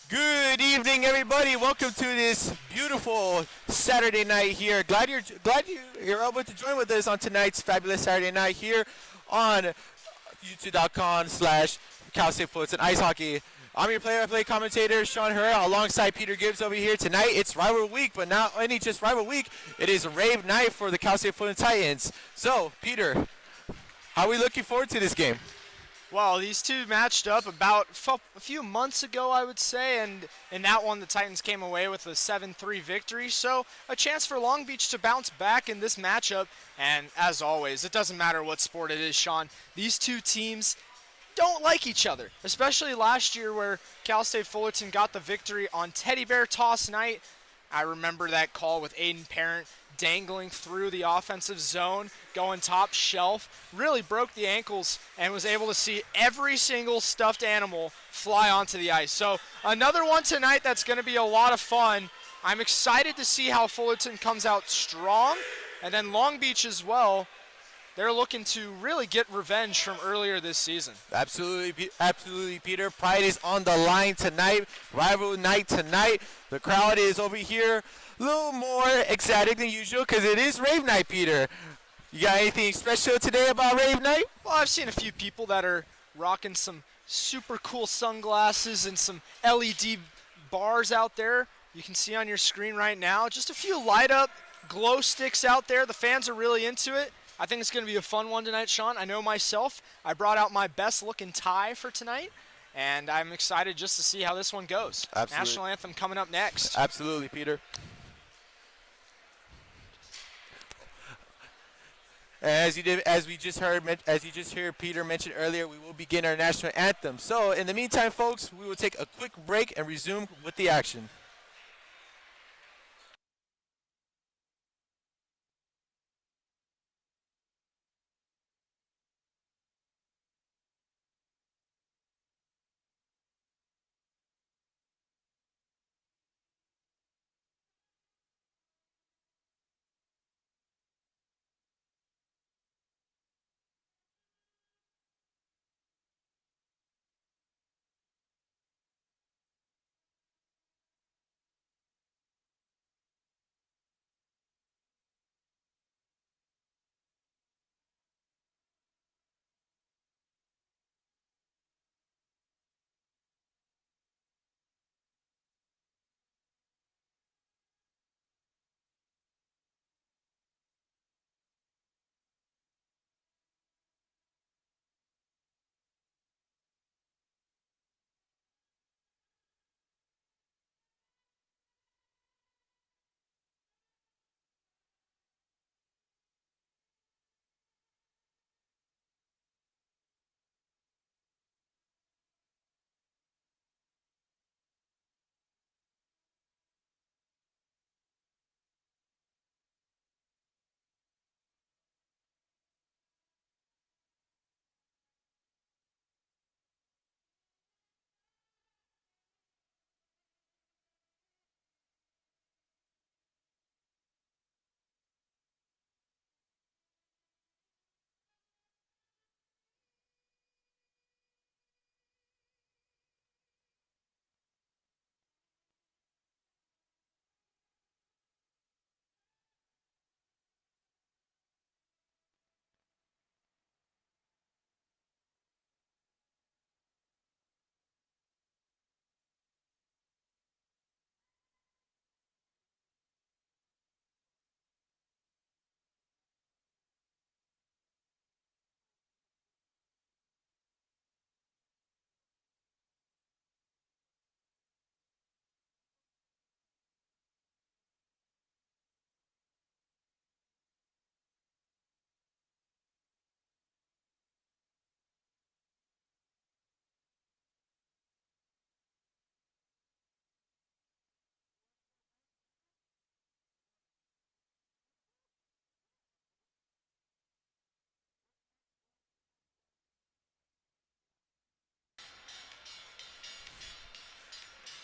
Good evening, everybody. Welcome to this beautiful Saturday night here. You're able to join with us on tonight's fabulous Saturday night here on youtube.com/Cal State Floats and Ice Hockey. I'm your play-by-play commentator, Sean Herrera, alongside Peter Gibbs over here. Tonight, it's Rival Week, but not only just Rival Week, it is Rave Night for the Cal State Floats and Titans. So, Peter, how are we looking forward to this game? Well, these two matched up about a few months ago, I would say, and in that one, the Titans came away with a 7-3 victory. So a chance for Long Beach to bounce back in this matchup. And as always, it doesn't matter what sport it is, Sean. These two teams don't like each other, especially last year where Cal State Fullerton got the victory on Teddy Bear Toss Night. I remember that call with Aiden Parent dangling through the offensive zone, going top shelf, really broke the ankles and was able to see every single stuffed animal fly onto the ice. So another one tonight that's going to be a lot of fun. I'm excited to see how Fullerton comes out strong, and then Long Beach as well. They're looking to really get revenge from earlier this season. Absolutely, Peter. Pride is on the line tonight. Rival night tonight. The crowd is over here a little more ecstatic than usual because it is Rave Night, Peter. You got anything special today about Rave Night? Well, I've seen a few people that are rocking some super cool sunglasses and some LED bars out there. You can see on your screen right now. Just a few light up glow sticks out there. The fans are really into it. I think it's going to be a fun one tonight, Sean. I know myself. I brought out my best looking tie for tonight, and I'm excited just to see how this one goes. Absolutely. National Anthem coming up next. Absolutely, Peter. As you just heard Peter mention earlier, we will begin our national anthem. So, in the meantime, folks, we will take a quick break and resume with the action.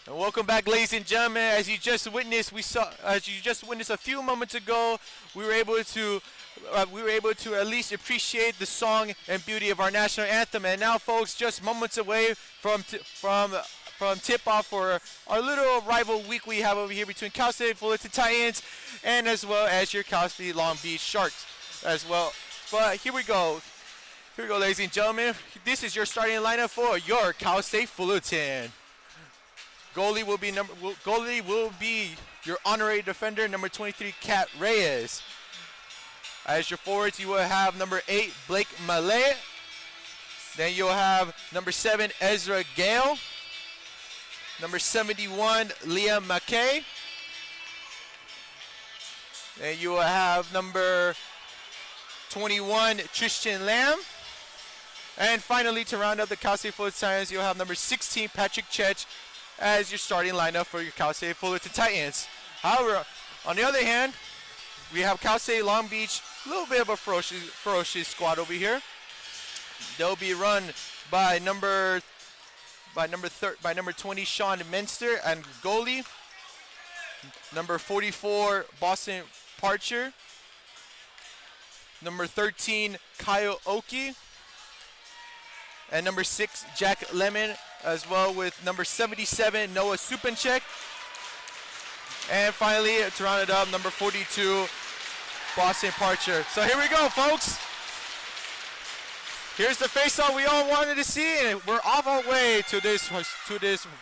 And welcome back, ladies and gentlemen. As you just witnessed, a few moments ago, we were able to at least appreciate the song and beauty of our national anthem. And now, folks, just moments away from from tip-off for our little rival week we have over here between Cal State Fullerton Titans and as well as your Cal State Long Beach Sharks as well. But here we go. Here we go, ladies and gentlemen. This is your starting lineup for your Cal State Fullerton. Goalie will be your honorary defender, number 23, Kat Reyes. As your forwards, you will have number 8, Blake Mallet. Then you'll have number 7, Ezra Gale. Number 71, Liam McKay. Then you will have number 21, Tristan Lamb. And finally, to round up the Cal State Fullerton Titans, you'll have number 16, Patrick Chech, as your starting lineup for your Cal State Fullerton Titans. However, on the other hand, we have Cal State Long Beach, a little bit of a ferocious squad over here. They'll be run by number 20, Sean Menster, and goalie. Number 44, Boston Parcher. Number 13, Kyle Oki. And number 6, Jack Lemon, as well with number 77, Noah Supanchek. And finally, to round it up, number 42, Boston Parcher. So here we go, folks. Here's the face-off we all wanted to see, and we're off our way to this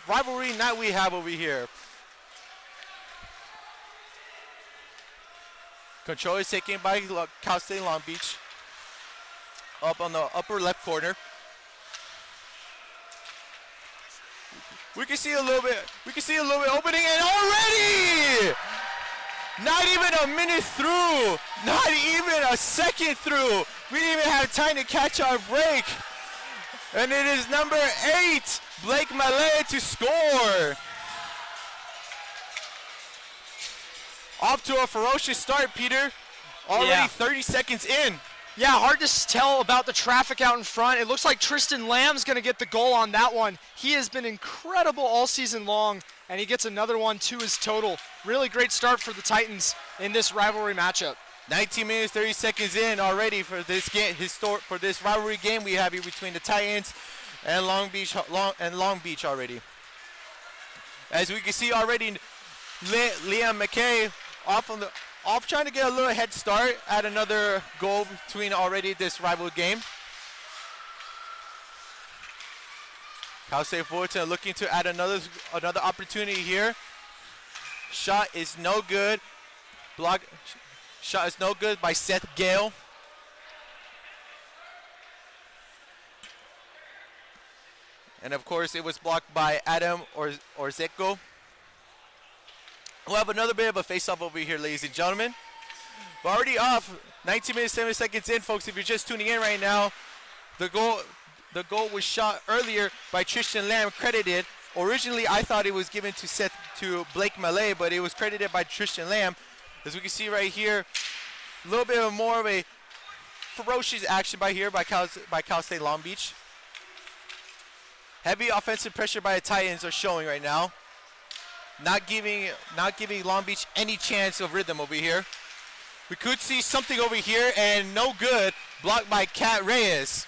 rivalry night we have over here. Control is taken by Cal State Long Beach. Up on the upper left corner. We can see a little bit opening, and already! Not even a minute through, not even a second through. We didn't even have time to catch our break. And it is number 8, Blake Mallet, to score. Off to a ferocious start, Peter. Already 30 seconds in. Yeah, hard to tell about the traffic out in front. It looks like Tristan Lamb's going to get the goal on that one. He has been incredible all season long, and he gets another one to his total. Really great start for the Titans in this rivalry matchup. 19 minutes, 30 seconds in already for this game, for this rivalry game we have here between the Titans and Long Beach already. As we can see already, Liam McKay off trying to get a little head start at another goal between already this rival game. Cal State Fullerton looking to add another opportunity here. Shot is no good. Shot is no good by Seth Gale. And of course it was blocked by Adam Orzeko. We'll have another bit of a face-off over here, ladies and gentlemen. We're already off. 19 minutes, 7 seconds in, folks. If you're just tuning in right now, the goal was shot earlier by Tristan Lamb, credited. Originally, I thought it was given to Blake Mallet, but it was credited by Tristan Lamb. As we can see right here, a little bit of more of a ferocious action by Cal State Long Beach. Heavy offensive pressure by the Titans are showing right now. Not giving Long Beach any chance of rhythm over here. We could see something over here, and no good. Blocked by Kat Reyes.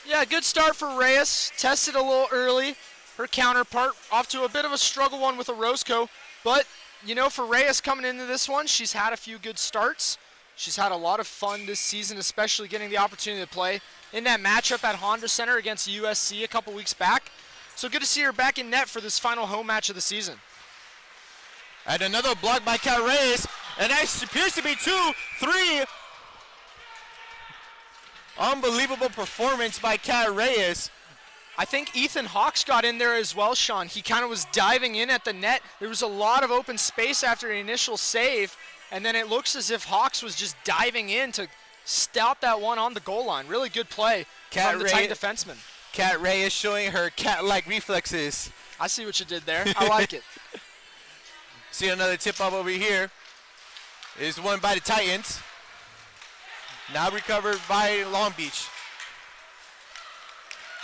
Yeah, good start for Reyes. Tested a little early. Her counterpart off to a bit of a struggle one with Orozco. But, you know, for Reyes coming into this one, she's had a few good starts. She's had a lot of fun this season, especially getting the opportunity to play in that matchup at Honda Center against USC a couple weeks back. So good to see her back in net for this final home match of the season. And another block by Kat Reyes, and that appears to be 2-3. Unbelievable performance by Kat Reyes. I think Ethan Hawks got in there as well, Sean. He kind of was diving in at the net. There was a lot of open space after the initial save, and then it looks as if Hawks was just diving in to stop that one on the goal line. Really good play from the Titan defenseman. Kat Reyes showing her cat-like reflexes. I see what you did there. I like it. See another tip-off over here. It is won by the Titans. Now recovered by Long Beach.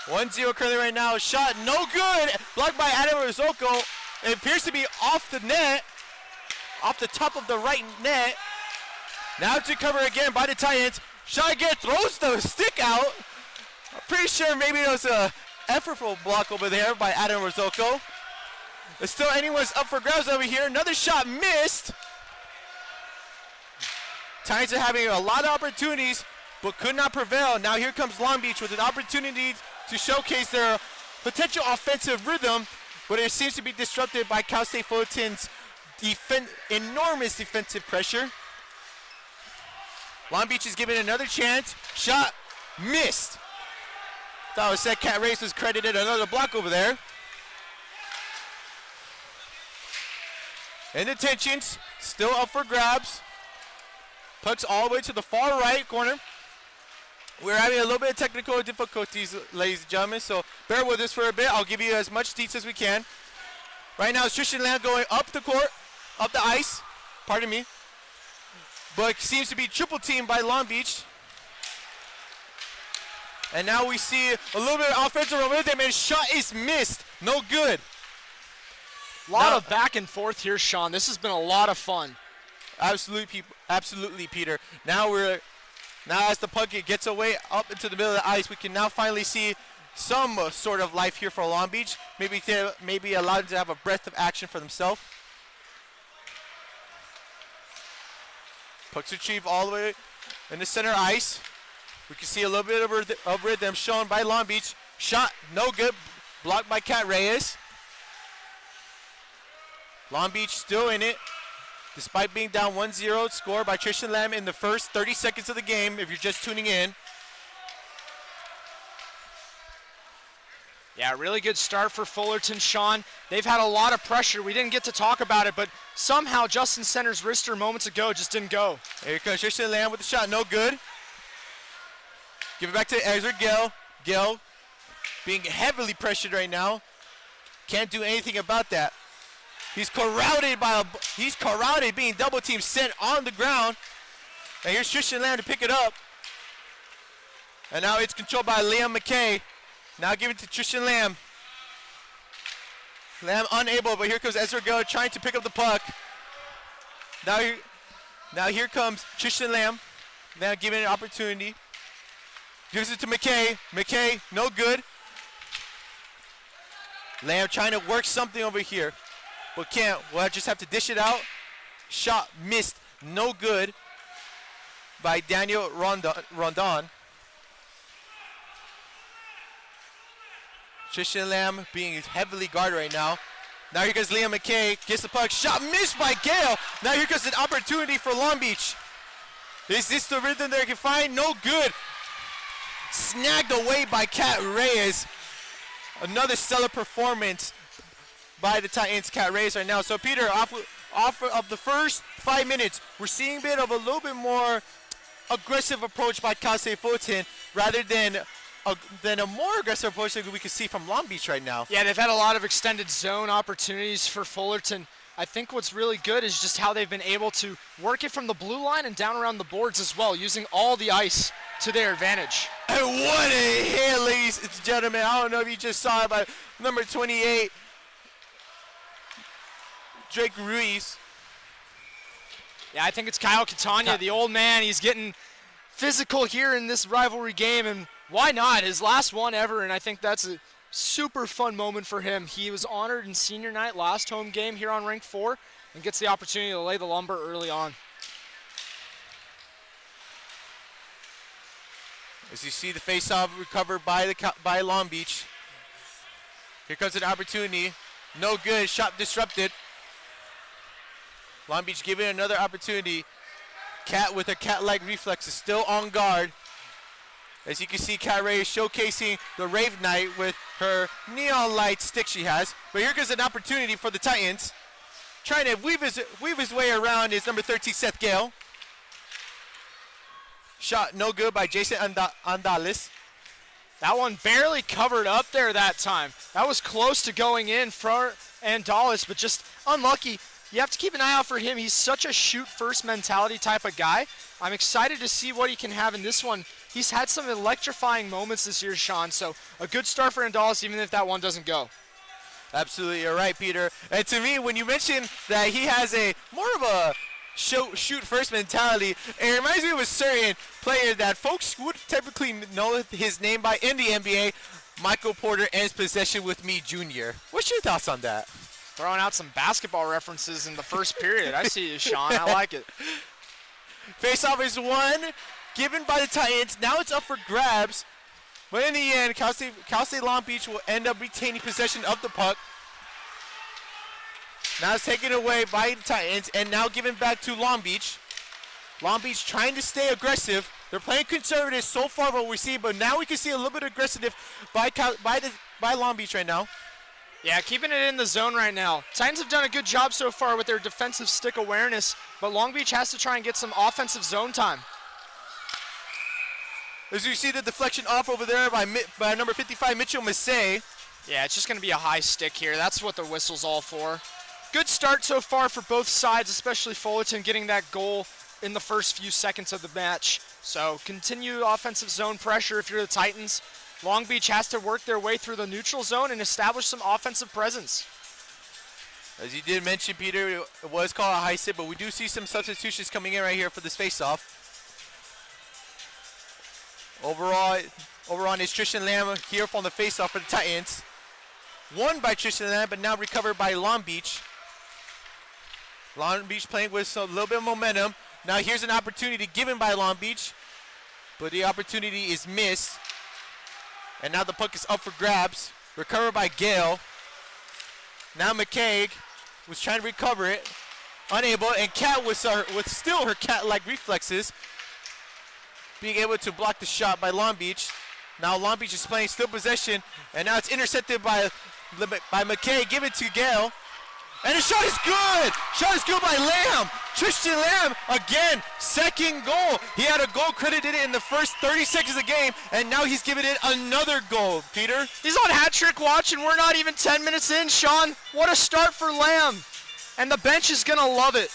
1-0 currently right now. Shot no good. Blocked by Adam Rizzoco. It appears to be off the net. Off the top of the right net. Now to cover again by the Titans. Shot again. Throws the stick out. I'm pretty sure maybe it was a effortful block over there by Adam Rosoko. It's still anyone's up for grabs over here. Another shot missed. Titans are having a lot of opportunities, but could not prevail. Now here comes Long Beach with an opportunity to showcase their potential offensive rhythm, but it seems to be disrupted by Cal State Fullerton's enormous defensive pressure. Long Beach is given another chance. Shot missed. Thought it was said Cat Reyes was credited another block over there. And the tensions still up for grabs. Puck's all the way to the far right corner. We're having a little bit of technical difficulties, ladies and gentlemen, so bear with us for a bit. I'll give you as much details as we can. Right now it's Tristan Lamb going up the court, up the ice, pardon me. But seems to be triple teamed by Long Beach. And now we see a little bit of offensive momentum, and shot is missed. No good. A lot of back and forth here, Sean. This has been a lot of fun. Absolutely, Peter. Now as the puck gets away up into the middle of the ice, we can now finally see some sort of life here for Long Beach. Maybe allow them to have a breath of action for themselves. Puck's retrieved all the way in the center ice. We can see a little bit of rhythm shown by Long Beach. Shot, no good. Blocked by Cat Reyes. Long Beach still in it, despite being down 1-0. Scored by Tristan Lamb in the first 30 seconds of the game, if you're just tuning in. Yeah, really good start for Fullerton, Sean. They've had a lot of pressure. We didn't get to talk about it, but somehow Justin Center's wrister moments ago just didn't go. Here comes Tristan Lamb with the shot, no good. Give it back to Ezra Gill. Gill being heavily pressured right now. Can't do anything about that. He's corralled being double team sent on the ground. And here's Tristan Lamb to pick it up. And now it's controlled by Liam McKay. Now give it to Tristan Lamb. Lamb unable, but here comes Ezra Gill trying to pick up the puck. Now here comes Tristan Lamb. Now given an opportunity. Gives it to McKay. McKay, no good. Lamb trying to work something over here, but can't. We'll just have to dish it out. Shot missed, no good by Daniel Rondon. Tristan Lamb being heavily guarded right now. Now here goes Liam McKay, gets the puck, shot missed by Gale. Now here comes an opportunity for Long Beach. Is this the rhythm they can find? No good. Snagged away by Cat Reyes. Another stellar performance by the Titans. Cat Reyes right now. So Peter, off of the first 5 minutes, we're seeing a bit of a little bit more aggressive approach by Cal State Fullerton rather than a more aggressive approach that we can see from Long Beach right now. Yeah, they've had a lot of extended zone opportunities for Fullerton. I think what's really good is just how they've been able to work it from the blue line and down around the boards as well, using all the ice to their advantage. And what a hit, ladies and gentlemen. I don't know if you just saw it, but number 28, Drake Ruiz. Yeah, I think it's Kyle Catania, the old man. He's getting physical here in this rivalry game, and why not? His last one ever, and I think that's a super fun moment for him. He was honored in senior night, last home game here on Rank 4, and gets the opportunity to lay the lumber early on. As you see the face-off recovered by Long Beach. Here comes an opportunity. No good, shot disrupted. Long Beach giving another opportunity. Cat with a cat-like reflex is still on guard. As you can see, Cat Ray is showcasing the Rave Night with her neon light stick she has. But here goes an opportunity for the Titans. Trying to weave his way around is number 13, Seth Gale. Shot no good by Jason Andales. That one barely covered up there that time. That was close to going in for Andales, but just unlucky. You have to keep an eye out for him. He's such a shoot-first mentality type of guy. I'm excited to see what he can have in this one. He's had some electrifying moments this year, Sean, so a good start for Andales, even if that one doesn't go. Absolutely, you're right, Peter. And to me, when you mentioned that he has a more of a shoot-first mentality, it reminds me of a certain player that folks would typically know his name by in the NBA, Michael Porter ends possession with me, Junior. What's your thoughts on that? Throwing out some basketball references in the first period. I see you, Sean. I like it. Face-off is won, given by the Titans. Now it's up for grabs. But in the end, Cal State Long Beach will end up retaining possession of the puck. Now it's taken away by the Titans and now given back to Long Beach. Long Beach trying to stay aggressive. They're playing conservative so far what we see, but now we can see a little bit of aggressiveness by Long Beach right now. Yeah, keeping it in the zone right now. Titans have done a good job so far with their defensive stick awareness, but Long Beach has to try and get some offensive zone time. As you see the deflection off over there by number 55, Mitchell Massey. Yeah, it's just going to be a high stick here. That's what the whistle's all for. Good start so far for both sides, especially Fullerton getting that goal in the first few seconds of the match. So continue offensive zone pressure if you're the Titans. Long Beach has to work their way through the neutral zone and establish some offensive presence. As you did mention, Peter, it was called a high sit, but we do see some substitutions coming in right here for this face-off. Overall is Tristan Lamb here from the face-off for the Titans. Won by Tristan Lamb, but now recovered by Long Beach. Long Beach playing with a little bit of momentum. Now here's an opportunity given by Long Beach, but the opportunity is missed. And now the puck is up for grabs. Recovered by Gale. Now McKay was trying to recover it. Unable, and Kat with still her cat-like reflexes, being able to block the shot by Long Beach. Now Long Beach is playing still possession, and now it's intercepted by McKay, given to Gale. And the shot is good! Shot is good by Lamb! Tristan Lamb, again, second goal. He had a goal credited in the first 30 seconds of the game, and now he's given it another goal, Peter. He's on hat trick watch, and we're not even 10 minutes in, Sean. What a start for Lamb. And the bench is gonna love it.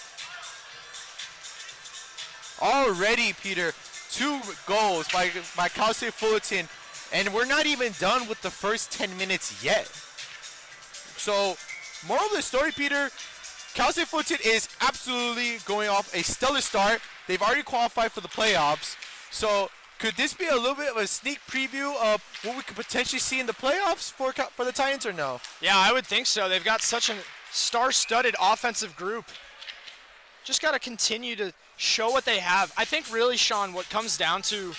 Already, Peter, 2 goals by Cal State Fullerton, and we're not even done with the first 10 minutes yet. So, moral of the story, Peter, Cal State Fullerton is absolutely going off a stellar start. They've already qualified for the playoffs. So could this be a little bit of a sneak preview of what we could potentially see in the playoffs for the Titans or no? Yeah, I would think so. They've got such a star-studded offensive group. Just got to continue to show what they have. I think really, Sean, what comes down to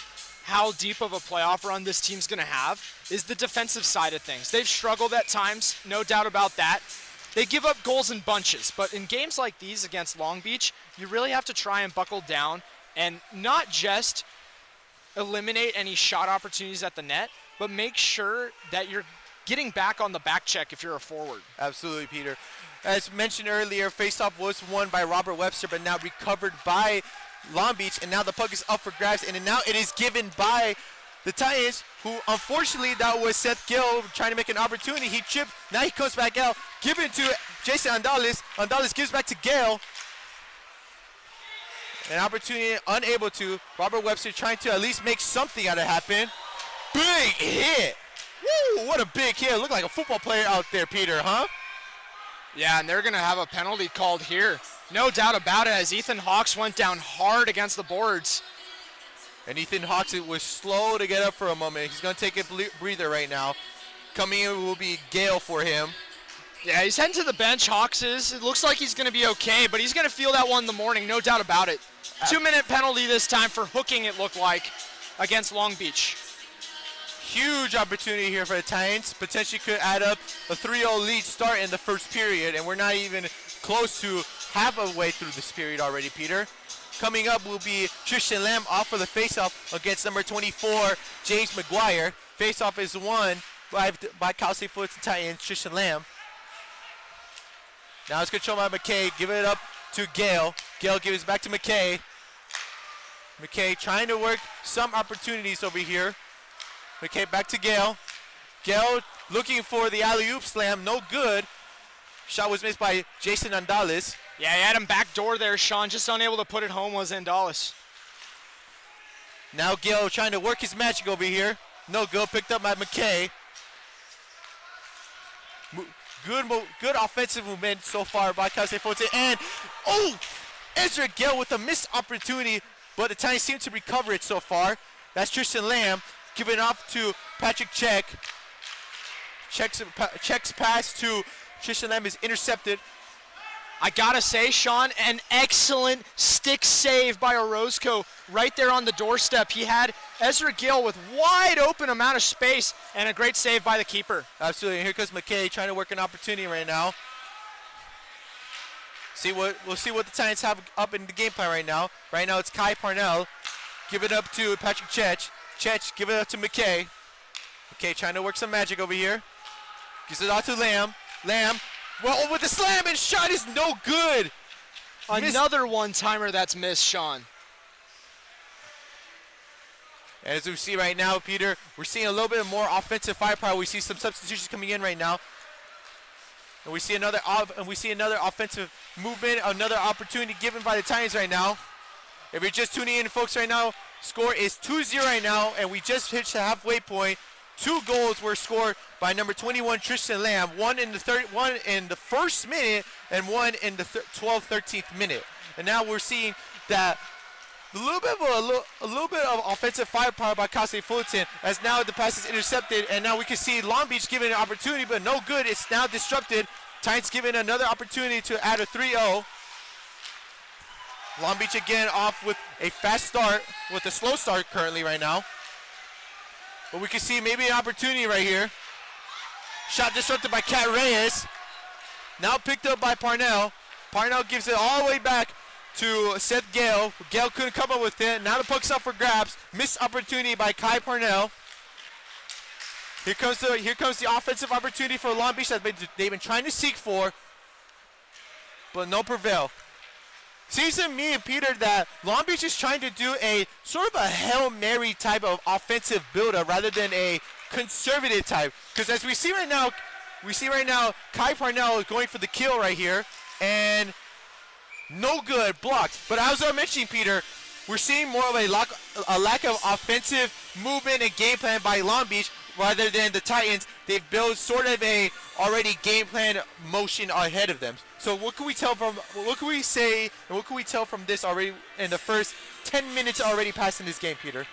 how deep of a playoff run this team's going to have is the defensive side of things. They've struggled at times, no doubt about that. They give up goals in bunches, but in games like these against Long Beach, you really have to try and buckle down and not just eliminate any shot opportunities at the net, but make sure that you're getting back on the back check if you're a forward. Absolutely, Peter. As mentioned earlier, faceoff was won by Robert Webster, but now recovered by Long Beach, and now the puck is up for grabs, and now it is given by the Titans, who unfortunately that was Seth Gill trying to make an opportunity. He chipped, now he comes back out, given to Jason Andales. Andales gives back to Gale. An opportunity unable to. Robert Webster trying to at least make something out of happen. Big hit. Woo, what a big hit. Looked like a football player out there, Peter, huh? Yeah, and they're going to have a penalty called here. No doubt about it, as Ethan Hawks went down hard against the boards. And Ethan Hawks was slow to get up for a moment. He's going to take a breather right now. Coming in will be Gale for him. Yeah, he's heading to the bench, Hawks is. It looks like he's going to be okay, but he's going to feel that one in the morning, no doubt about it. 2-minute penalty this time for hooking, it looked like, against Long Beach. Huge opportunity here for the Titans. Potentially could add up a 3-0 lead start in the first period, and we're not even close to half a way through this period already, Peter. Coming up will be Tristan Lamb off for the faceoff against number 24, James McGuire. Faceoff is won by Cal State Fullerton Titans, Tristan Lamb. Now it's controlled by McKay. Give it up to Gale. Gale gives back to McKay. McKay trying to work some opportunities over here. McKay back to Gale. Gale looking for the alley-oop slam. No good. Shot was missed by Jason Andales. Yeah, he had him backdoor there, Sean. Just unable to put it home was Andales. Now Gale trying to work his magic over here. No good. Picked up by McKay. Good offensive movement so far by Cal State Fullerton. And, Ezra Gale with a missed opportunity, but the Titans seem to recover it so far. That's Tristan Lamb giving it off to Patrick Check. checks pass to Tristan Lamb is intercepted. I gotta say, Sean, an excellent stick save by Orozco right there on the doorstep. He had Ezra Gill with wide open amount of space and a great save by the keeper. Absolutely, and here comes McKay trying to work an opportunity right now. We'll see what the Titans have up in the game plan right now. Right now it's Kai Parnell. Give it up to Patrick Chech. Chech, give it up to McKay. McKay trying to work some magic over here. Gives it out to Lamb. Lamb, well, with the slam and shot is no good. Another one-timer that's missed, Sean. As we see right now, Peter, we're seeing a little bit more offensive firepower. We see some substitutions coming in right now. And we see another offensive movement, another opportunity given by the Titans right now. If you're just tuning in, folks, right now, score is 2-0 right now, and we just hit the halfway point. 2 goals were scored by number 21 Tristan Lamb, one in the first minute and one in the 13th minute. And now we're seeing that a little bit of offensive firepower by Cal State Fullerton, as now the pass is intercepted, and now we can see Long Beach given an opportunity, but no good. It's now disrupted. Titans given another opportunity to add a 3-0. Long Beach again off with a fast start, with a slow start currently right now. But we can see maybe an opportunity right here. Shot disrupted by Cat Reyes. Now picked up by Parnell. Parnell gives it all the way back to Seth Gale. Gale couldn't come up with it. Now the puck's up for grabs. Missed opportunity by Kai Parnell. Here comes the offensive opportunity for Long Beach that they've been trying to seek for, but no prevail. Seems to me, Peter, that Long Beach is trying to do a sort of a Hail Mary type of offensive build-up rather than a conservative type. Because as we see right now, Kai Parnell is going for the kill right here, and no good, blocked. But as I was mentioning, Peter, we're seeing more of a lack of offensive movement and game plan by Long Beach rather than the Titans. They've built sort of a already game plan motion ahead of them. So what can we tell from this already in the first 10 minutes already passed in this game, Peter?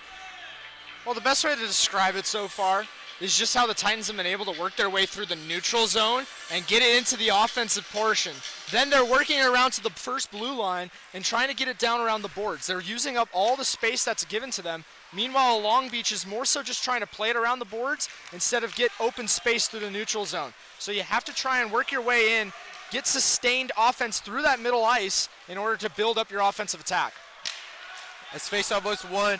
Well, the best way to describe it so far is just how the Titans have been able to work their way through the neutral zone and get it into the offensive portion. Then they're working around to the first blue line and trying to get it down around the boards. They're using up all the space that's given to them. Meanwhile, Long Beach is more so just trying to play it around the boards instead of get open space through the neutral zone. So you have to try and work your way in, get sustained offense through that middle ice in order to build up your offensive attack. As faceoff was won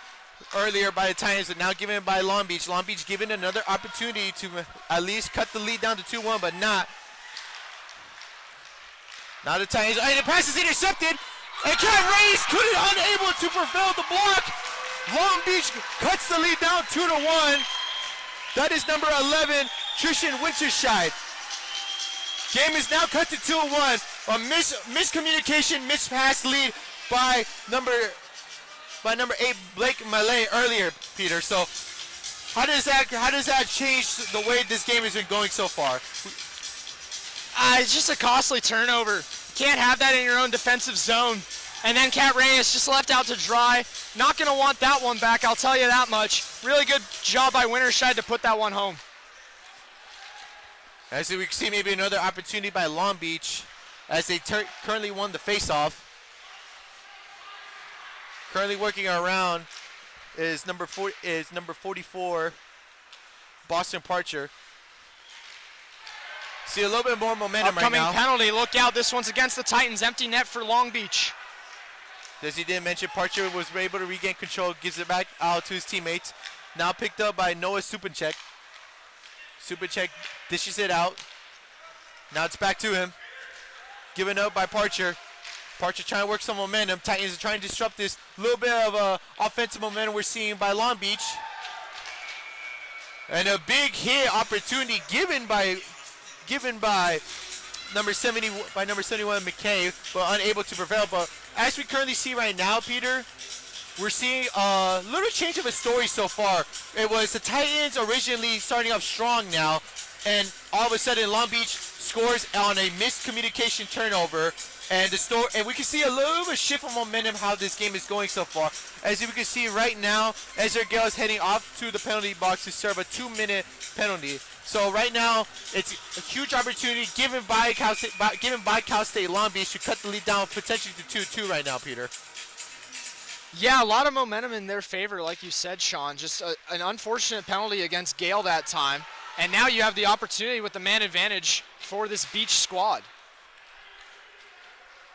earlier by the Titans, but now given by Long Beach. Long Beach given another opportunity to at least cut the lead down to 2-1, but not. Now the Titans, and the pass is intercepted, and Cat Reyes unable to prevail the block. Long Beach cuts the lead down 2-1. That is number 11, Tristan Winterscheid. Game is now cut to 2-1. A miscommunication, mispass lead by number 8, Blake Malay earlier, Peter. So how does that change the way this game has been going so far? It's just a costly turnover. You can't have that in your own defensive zone. And then Cat Reyes just left out to dry. Not going to want that one back, I'll tell you that much. Really good job by Winterscheid to put that one home. As we see maybe another opportunity by Long Beach as they currently won the faceoff. Currently working around is number 44, Boston Parcher. See a little bit more momentum right now. Upcoming penalty, look out, this one's against the Titans. Empty net for Long Beach. As he did mention, Parcher was able to regain control, gives it back out to his teammates. Now picked up by Noah Supinchek. Supinchek dishes it out. Now it's back to him. Given up by Parcher. Parcher trying to work some momentum. Titans are trying to disrupt this little bit of offensive momentum we're seeing by Long Beach. And a big hit opportunity given by number 71 McKay, but unable to prevail. But as we currently see right now, Peter, we're seeing a little change of a story so far. It was the Titans originally starting off strong now, and all of a sudden Long Beach scores on a miscommunication turnover, And we can see a little bit of shift of momentum how this game is going so far. As you can see right now, Ezra Gale is heading off to the penalty box to serve a 2-minute penalty. So right now, it's a huge opportunity given by Cal State Long Beach to cut the lead down potentially to 2-2 right now, Peter. Yeah, a lot of momentum in their favor, like you said, Sean. Just an unfortunate penalty against Gale that time. And now you have the opportunity with the man advantage for this Beach squad.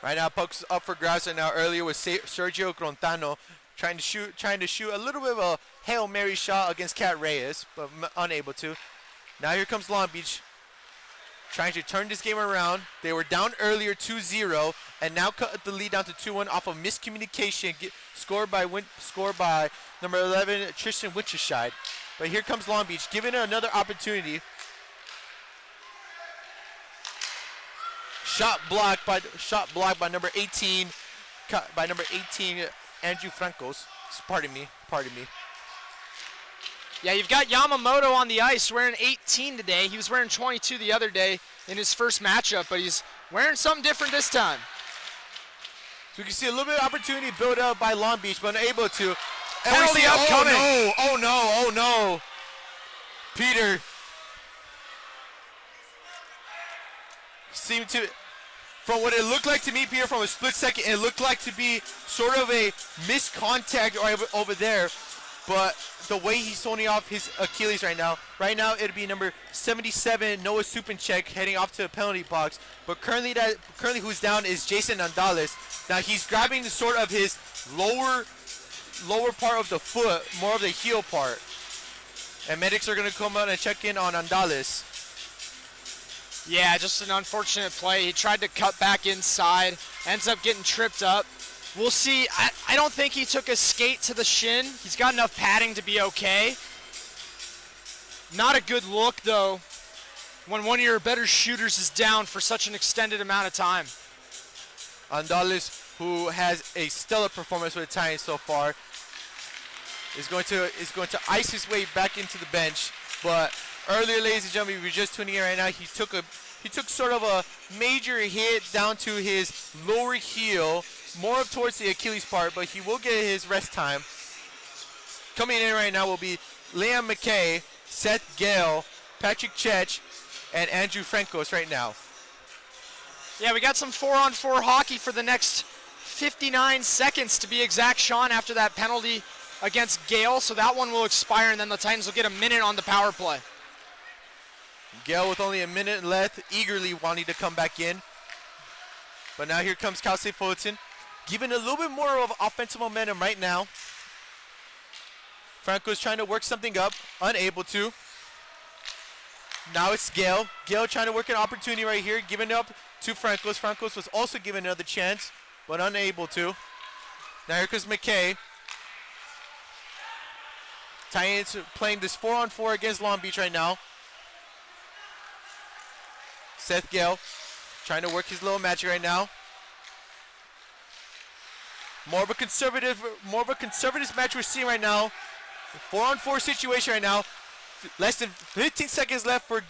Right now, puck's up for grabs right now. Earlier was Sergio Grontano trying to shoot a little bit of a Hail Mary shot against Cat Reyes, but unable to. Now here comes Long Beach trying to turn this game around. They were down earlier 2-0 and now cut the lead down to 2-1 off of miscommunication scored by number 11 Tristan Winterscheid. But here comes Long Beach giving it another opportunity. Shot blocked by number 18 Andrew Francos. Pardon me. Yeah, you've got Yamamoto on the ice wearing 18 today. He was wearing 22 the other day in his first matchup, but he's wearing something different this time. So we can see a little bit of opportunity built up by Long Beach, but unable to. And penalty upcoming. Oh no. Peter seemed to, from what it looked like to me, Peter, from a split second, it looked like to be sort of a missed contact over there. But the way he's holding off his Achilles right now it'd be number 77 Noah Supinchek heading off to the penalty box. But currently who's down is Jason Andales. Now he's grabbing the sort of his lower part of the foot, more of the heel part. And medics are going to come out and check in on Andales. Yeah, just an unfortunate play. He tried to cut back inside, ends up getting tripped up. We'll see. I don't think he took a skate to the shin. He's got enough padding to be okay. Not a good look, though, when one of your better shooters is down for such an extended amount of time. Andales, who has a stellar performance with the Titans so far, is going to ice his way back into the bench. But earlier, ladies and gentlemen, if you're just tuning in right now, he took sort of a major hit down to his lower heel, more up towards the Achilles part, but he will get his rest time. Coming in right now will be Liam McKay, Seth Gale, Patrick Chech, and Andrew Francos right now. Yeah, we got some 4-on-4 hockey for the next 59 seconds to be exact, Sean, after that penalty against Gale. So that one will expire, and then the Titans will get a minute on the power play. Gale with only a minute left, eagerly wanting to come back in. But now here comes Cal State Fullerton, giving a little bit more of offensive momentum right now. Franco's trying to work something up, unable to. Now it's Gale. Gale trying to work an opportunity right here, giving it up to Francos. Francos was also given another chance, but unable to. Now here comes McKay. Titans playing this 4-on-4 against Long Beach right now. Seth Gale trying to work his little magic right now. More of a conservative match we're seeing right now. 4-on-4 situation right now. Less than 15 seconds left for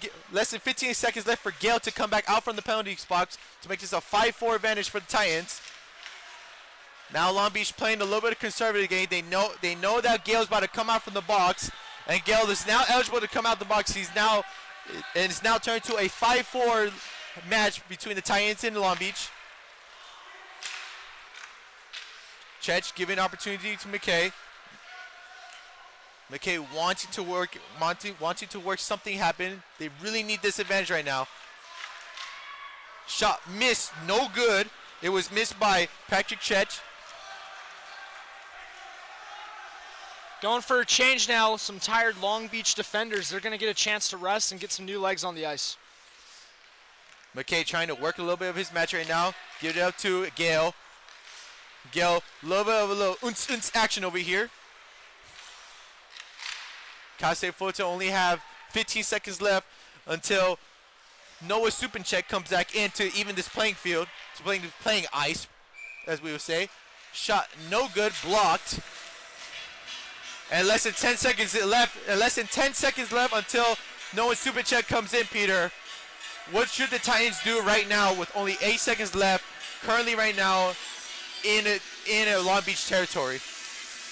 Gale to come back out from the penalty box to make this a 5-4 advantage for the Titans. Now Long Beach playing a little bit of conservative game. They know that Gale's about to come out from the box, and Gale is now eligible to come out the box. It's now turned to a 5-4 match between the Titans and Long Beach. Chech giving opportunity to McKay. McKay wanting to work something happen. They really need this advantage right now. Shot missed, no good. It was missed by Patrick Chech. Going for a change now. Some tired Long Beach defenders. They're going to get a chance to rest and get some new legs on the ice. McKay trying to work a little bit of his match right now. Give it up to Gale. Gale, a little unce action over here. Cal State Fullerton only have 15 seconds left until Noah Supinchek comes back in to even this playing field. It's playing ice, as we would say. Shot no good, blocked. And less than 10 seconds left until Noah Supinchek comes in, Peter. What should the Titans do right now with only 8 seconds left currently right now in a Long Beach territory.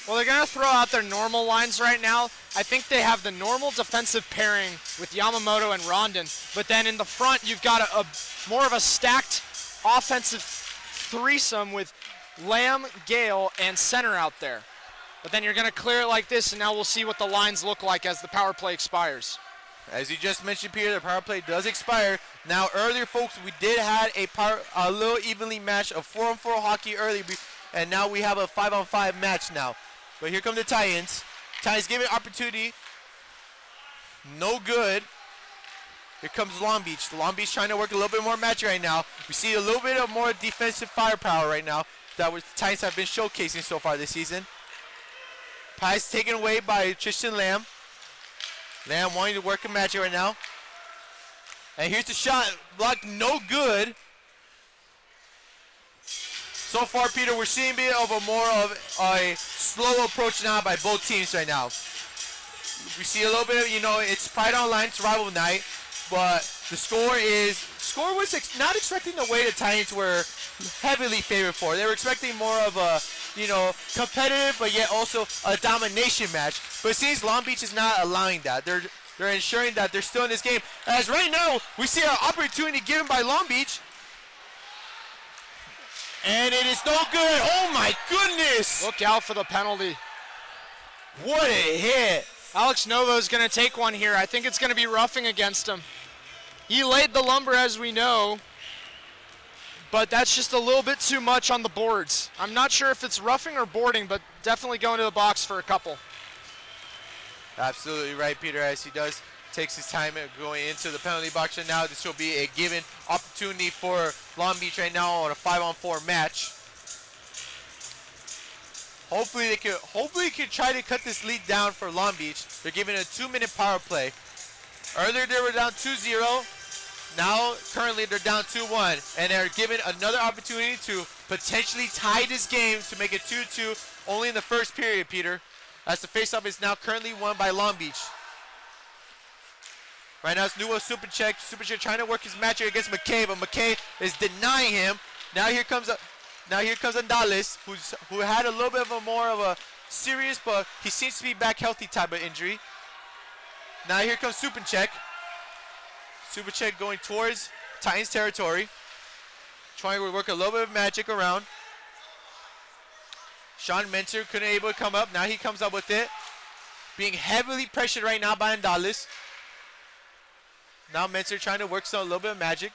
Well, they're going to throw out their normal lines right now. I think they have the normal defensive pairing with Yamamoto and Rondon, but then in the front you've got a more of a stacked offensive threesome with Lamb, Gale, and center out there. But then you're going to clear it like this, and now we'll see what the lines look like as the power play expires. As you just mentioned, Peter, the power play does expire. Now, earlier, folks, we did have a little evenly match of 4-on-4 hockey early, and now we have a 5-on-5 match now. But here come the Titans. Titans give it opportunity. No good. Here comes Long Beach. Long Beach trying to work a little bit more match right now. We see a little bit of more defensive firepower right now that the Titans have been showcasing so far this season. Pass taken away by Tristan Lamb. Lamb wanting to work a match right now. And here's the shot. Blocked, no good. So far, Peter, we're seeing a bit of a slow approach now by both teams right now. We see a little bit of, it's Pride Online, it's Rival Night, but the score was not expecting the way the Titans were heavily favored for. They were expecting more of a, competitive, but yet also a domination match. But it seems Long Beach is not allowing that. They're ensuring that they're still in this game. As right now, we see an opportunity given by Long Beach. And it is no good. Oh my goodness! Look out for the penalty. What a hit. Alex Novo is going to take one here. I think it's going to be roughing against him. He laid the lumber, as we know, but that's just a little bit too much on the boards. I'm not sure if it's roughing or boarding, but definitely going to the box for a couple. Absolutely right, Peter, as he takes his time going into the penalty box right now. This will be a given opportunity for Long Beach right now on a 5-on-4 match. Hopefully they can try to cut this lead down for Long Beach. They're giving a 2-minute power play. Earlier they were down 2-0. Now currently they're down 2-1, and they're given another opportunity to potentially tie this game to make it 2-2 only in the first period, Peter. As the faceoff is now currently won by Long Beach. Right now it's Nuo Supercheck. Supercheck trying to work his match here against McKay, but McKay is denying him. Now here comes Andales, who had a little bit of more of a serious, but he seems to be back healthy type of injury. Now here comes Supercheck. Supercheck going towards Titans territory, trying to work a little bit of magic around. Sean Mentor couldn't able to come up. Now he comes up with it. Being heavily pressured right now by Andales. Now Mentor trying to work a little bit of magic.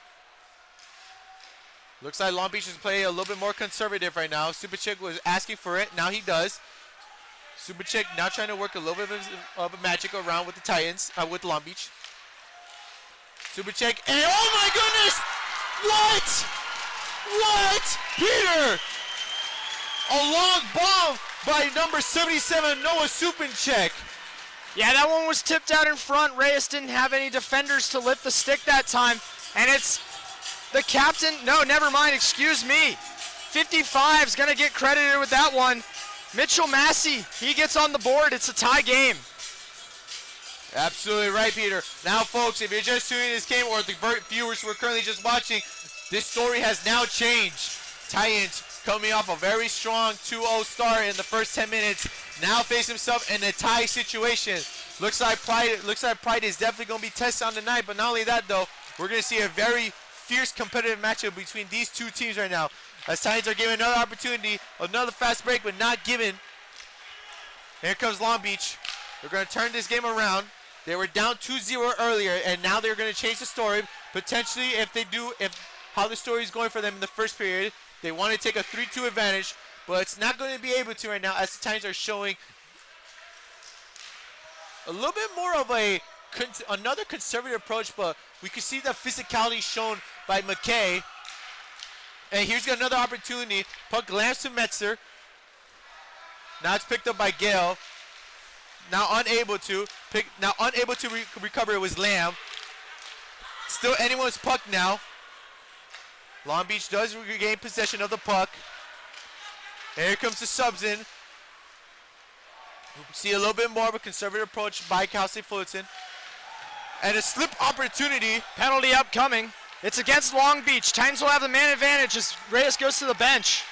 Looks like Long Beach is playing a little bit more conservative right now. Supercheck was asking for it. Now he does. Supercheck now trying to work a little bit of magic around with the Titans, with Long Beach. Supercheck, and oh my goodness! What? Peter! A long bomb by number 77, Noah Supercheck. Yeah, that one was tipped out in front. Reyes didn't have any defenders to lift the stick that time. And it's the captain. No, never mind. Excuse me. 55's going to get credited with that one. Mitchell Massey, he gets on the board. It's a tie game. Absolutely right, Peter. Now, folks, if you're just tuning in this game, or the viewers who are currently just watching, this story has now changed. Titans coming off a very strong 2-0 start in the first 10 minutes. Now face himself in a tie situation. Looks like Pride is definitely going to be tested on the night. But not only that, though, we're going to see a very fierce competitive matchup between these two teams right now. As Titans are given another opportunity, another fast break, but not given. Here comes Long Beach. They're going to turn this game around. They were down 2-0 earlier, and now they're going to change the story. Potentially, how the story is going for them in the first period, they want to take a 3-2 advantage, but it's not going to be able to right now, as the Titans are showing a little bit more of another conservative approach, but we can see the physicality shown by McKay. And here's another opportunity. Puck lands to Metzer. Now it's picked up by Gale. Now unable to recover it was Lamb. Still anyone's puck now. Long Beach does regain possession of the puck. And here comes the subs in. We see a little bit more of a conservative approach by Cal State Fullerton. And a slip opportunity. Penalty upcoming. It's against Long Beach. Titans will have the man advantage as Reyes goes to the bench.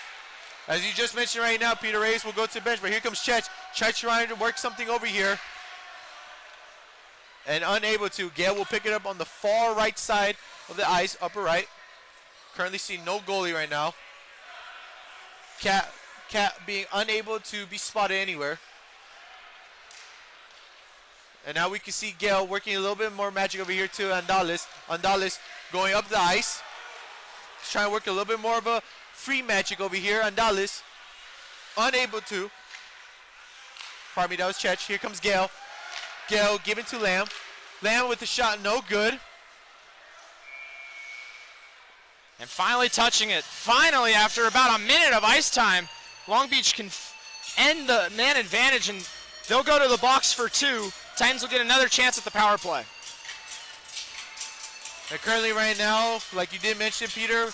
As you just mentioned right now, Peter Reyes will go to the bench, but here comes Chetch. Chetch trying to work something over here. And unable to. Gale will pick it up on the far right side of the ice, upper right. Currently seeing no goalie right now. Cat being unable to be spotted anywhere. And now we can see Gale working a little bit more magic over here to Andales. Andales going up the ice. He's trying to work a little bit more of a free magic over here. Andales unable to. Pardon me, that was Chetch. Here comes Gale. Gale giving to Lamb. Lamb with the shot, no good. And finally touching it. Finally, after about a minute of ice time, Long Beach can end the man advantage and they'll go to the box for 2. Titans will get another chance at the power play. And currently right now, like you did mention, Peter,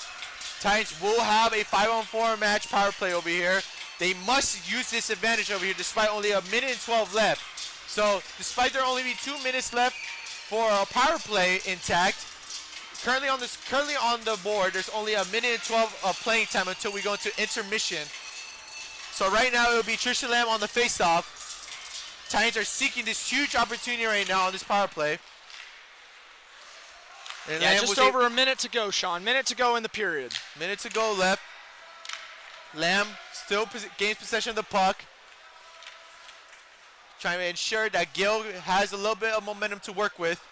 Titans will have a 5-on-4 match power play over here. They must use this advantage over here despite only a minute and 12 left. So despite there only be 2 minutes left for a power play intact, currently on the board, there's only a minute and 12 of playing time until we go into intermission. So right now it will be Trisha Lamb on the face-off. Titans are seeking this huge opportunity right now on this power play. And yeah, just over a minute to go, Sean. Minute to go in the period. Minute to go left. Lamb still gains possession of the puck. Trying to ensure that Gale has a little bit of momentum to work with.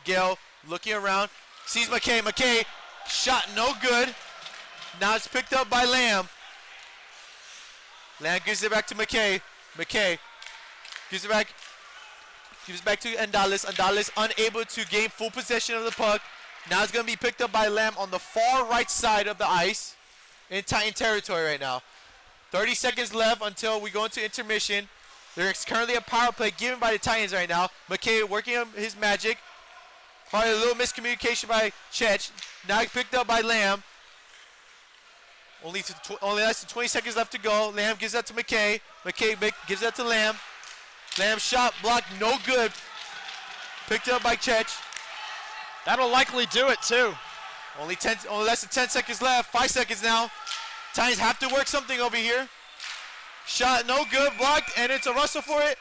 Gale looking around. Sees McKay. McKay shot no good. Now it's picked up by Lamb. Lamb gives it back to McKay. McKay gives it back. Gives it back to Andales. Andales unable to gain full possession of the puck. Now it's going to be picked up by Lamb on the far right side of the ice in Titan territory right now. 30 seconds left until we go into intermission. There's currently a power play given by the Titans right now. McKay working on his magic. Probably a little miscommunication by Chetch. Now picked up by Lamb. Only less than 20 seconds left to go. Lamb gives that to McKay. McKay gives that to Lamb. Lamb shot blocked, no good. Picked up by Chetch. That'll likely do it too. Only less than 10 seconds left. 5 seconds now. Titans have to work something over here. Shot no good, blocked, and it's a rustle for it.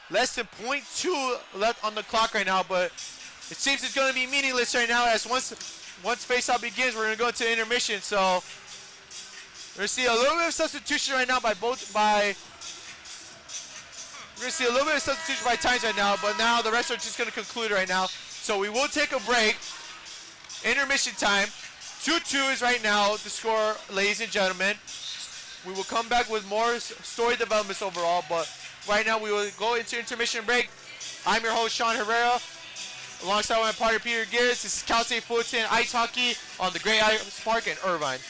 Less than 0.2 left on the clock right now, but it seems it's going to be meaningless right now as once face-off begins, we're going to go into intermission. So we're going to see a little bit of substitution right now by Titans right now, but now the rest are just going to conclude right now. So we will take a break. Intermission time. 2-2 is right now the score, ladies and gentlemen. We will come back with more story developments overall, but right now we will go into intermission break. I'm your host, Sean Herrera, alongside my partner, Peter Gears. This is Cal State Fullerton Ice Hockey on the Great Ice Park in Irvine.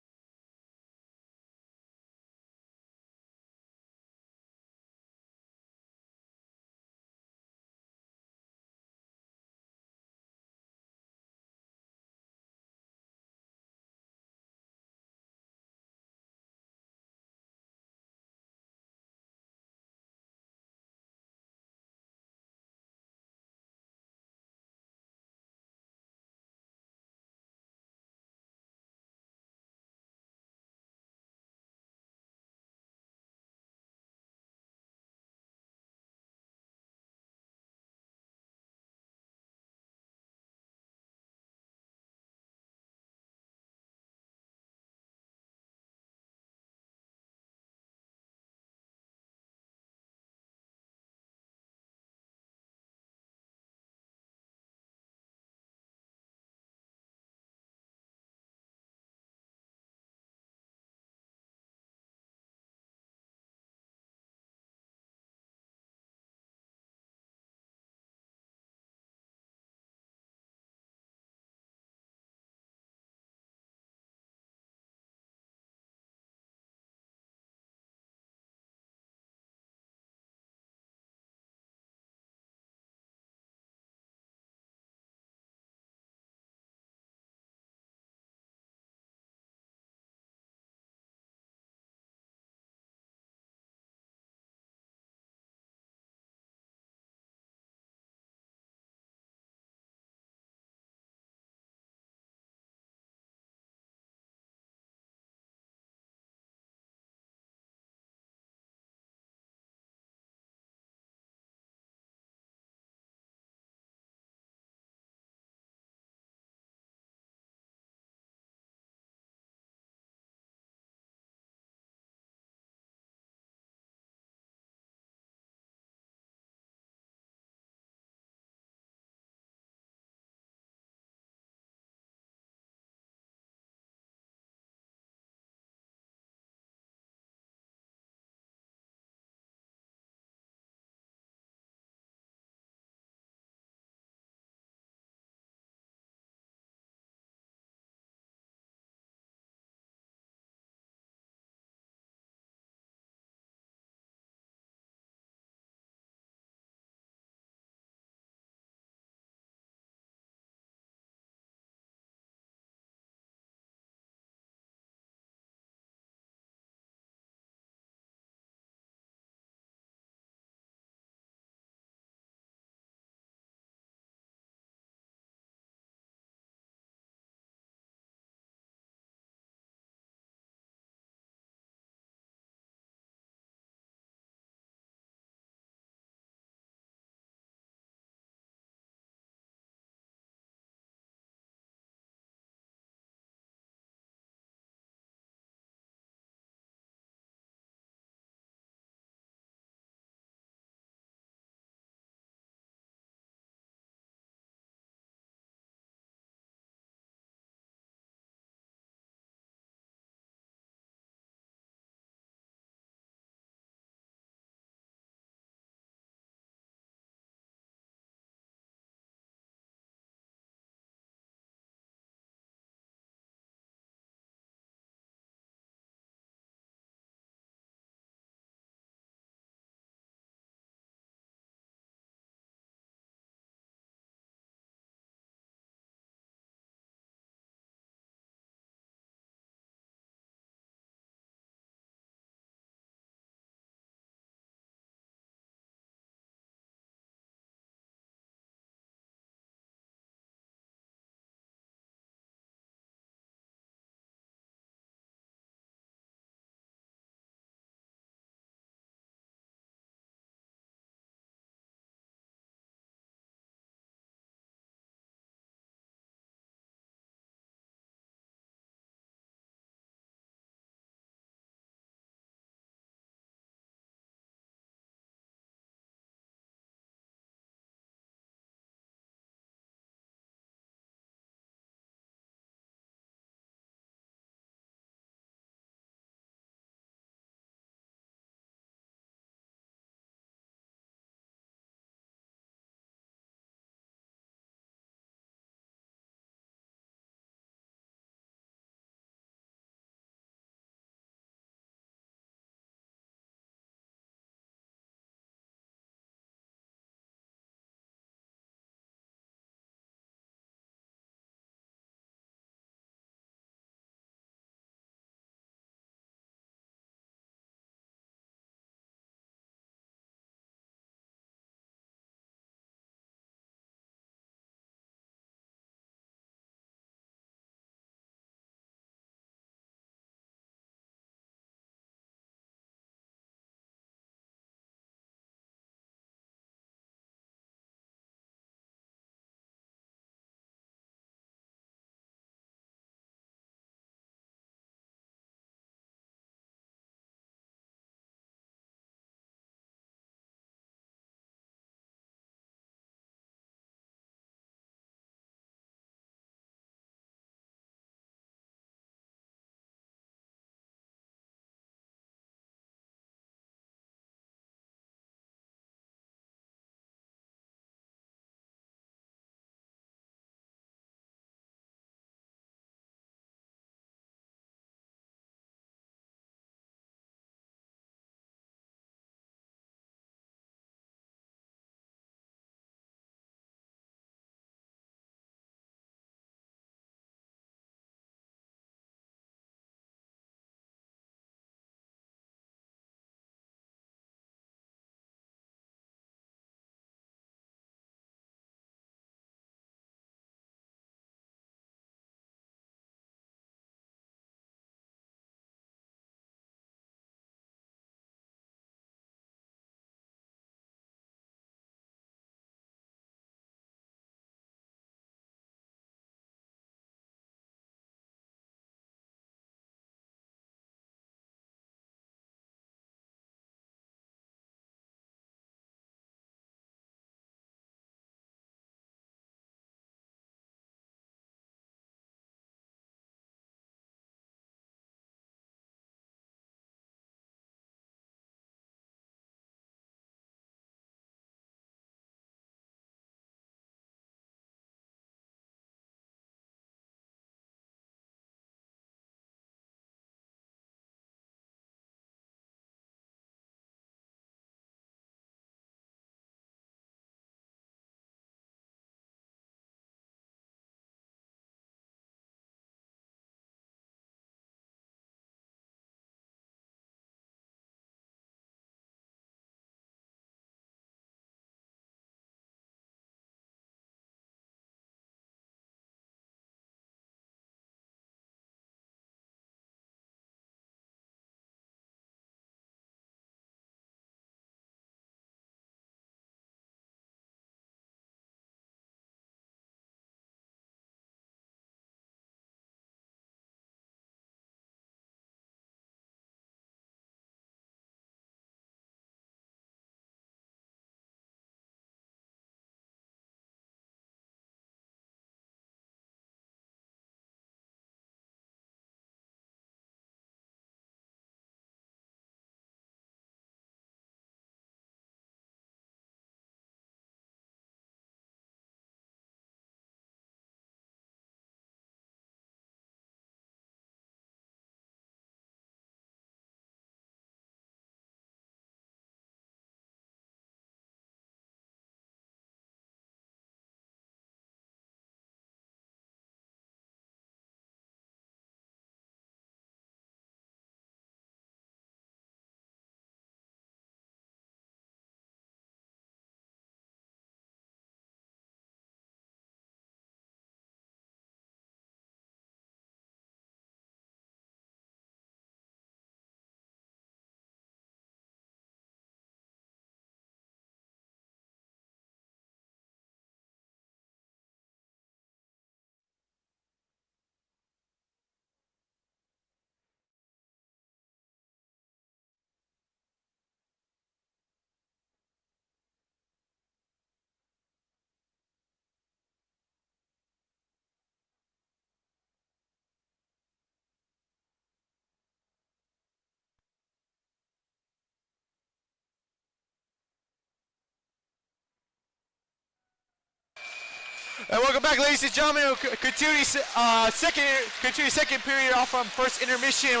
And welcome back, ladies and gentlemen. We'll continue second period off from first intermission.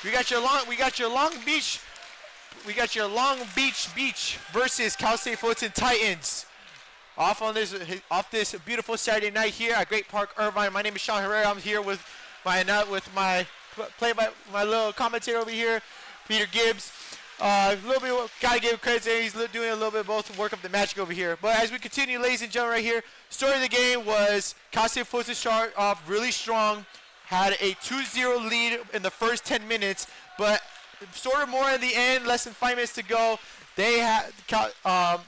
We got your Long Beach Beach versus Cal State Fulton Titans. Off this beautiful Saturday night here at Great Park, Irvine. My name is Sean Herrera. I'm here with my little commentator over here, Peter Gibbs. A little bit, gotta give credit there. He's doing a little bit of both work of the magic over here. But as we continue, ladies and gentlemen, right here, story of the game was Cal State Fulton start off really strong, had a 2-0 lead in the first 10 minutes, but sort of more in the end, less than 5 minutes to go. They had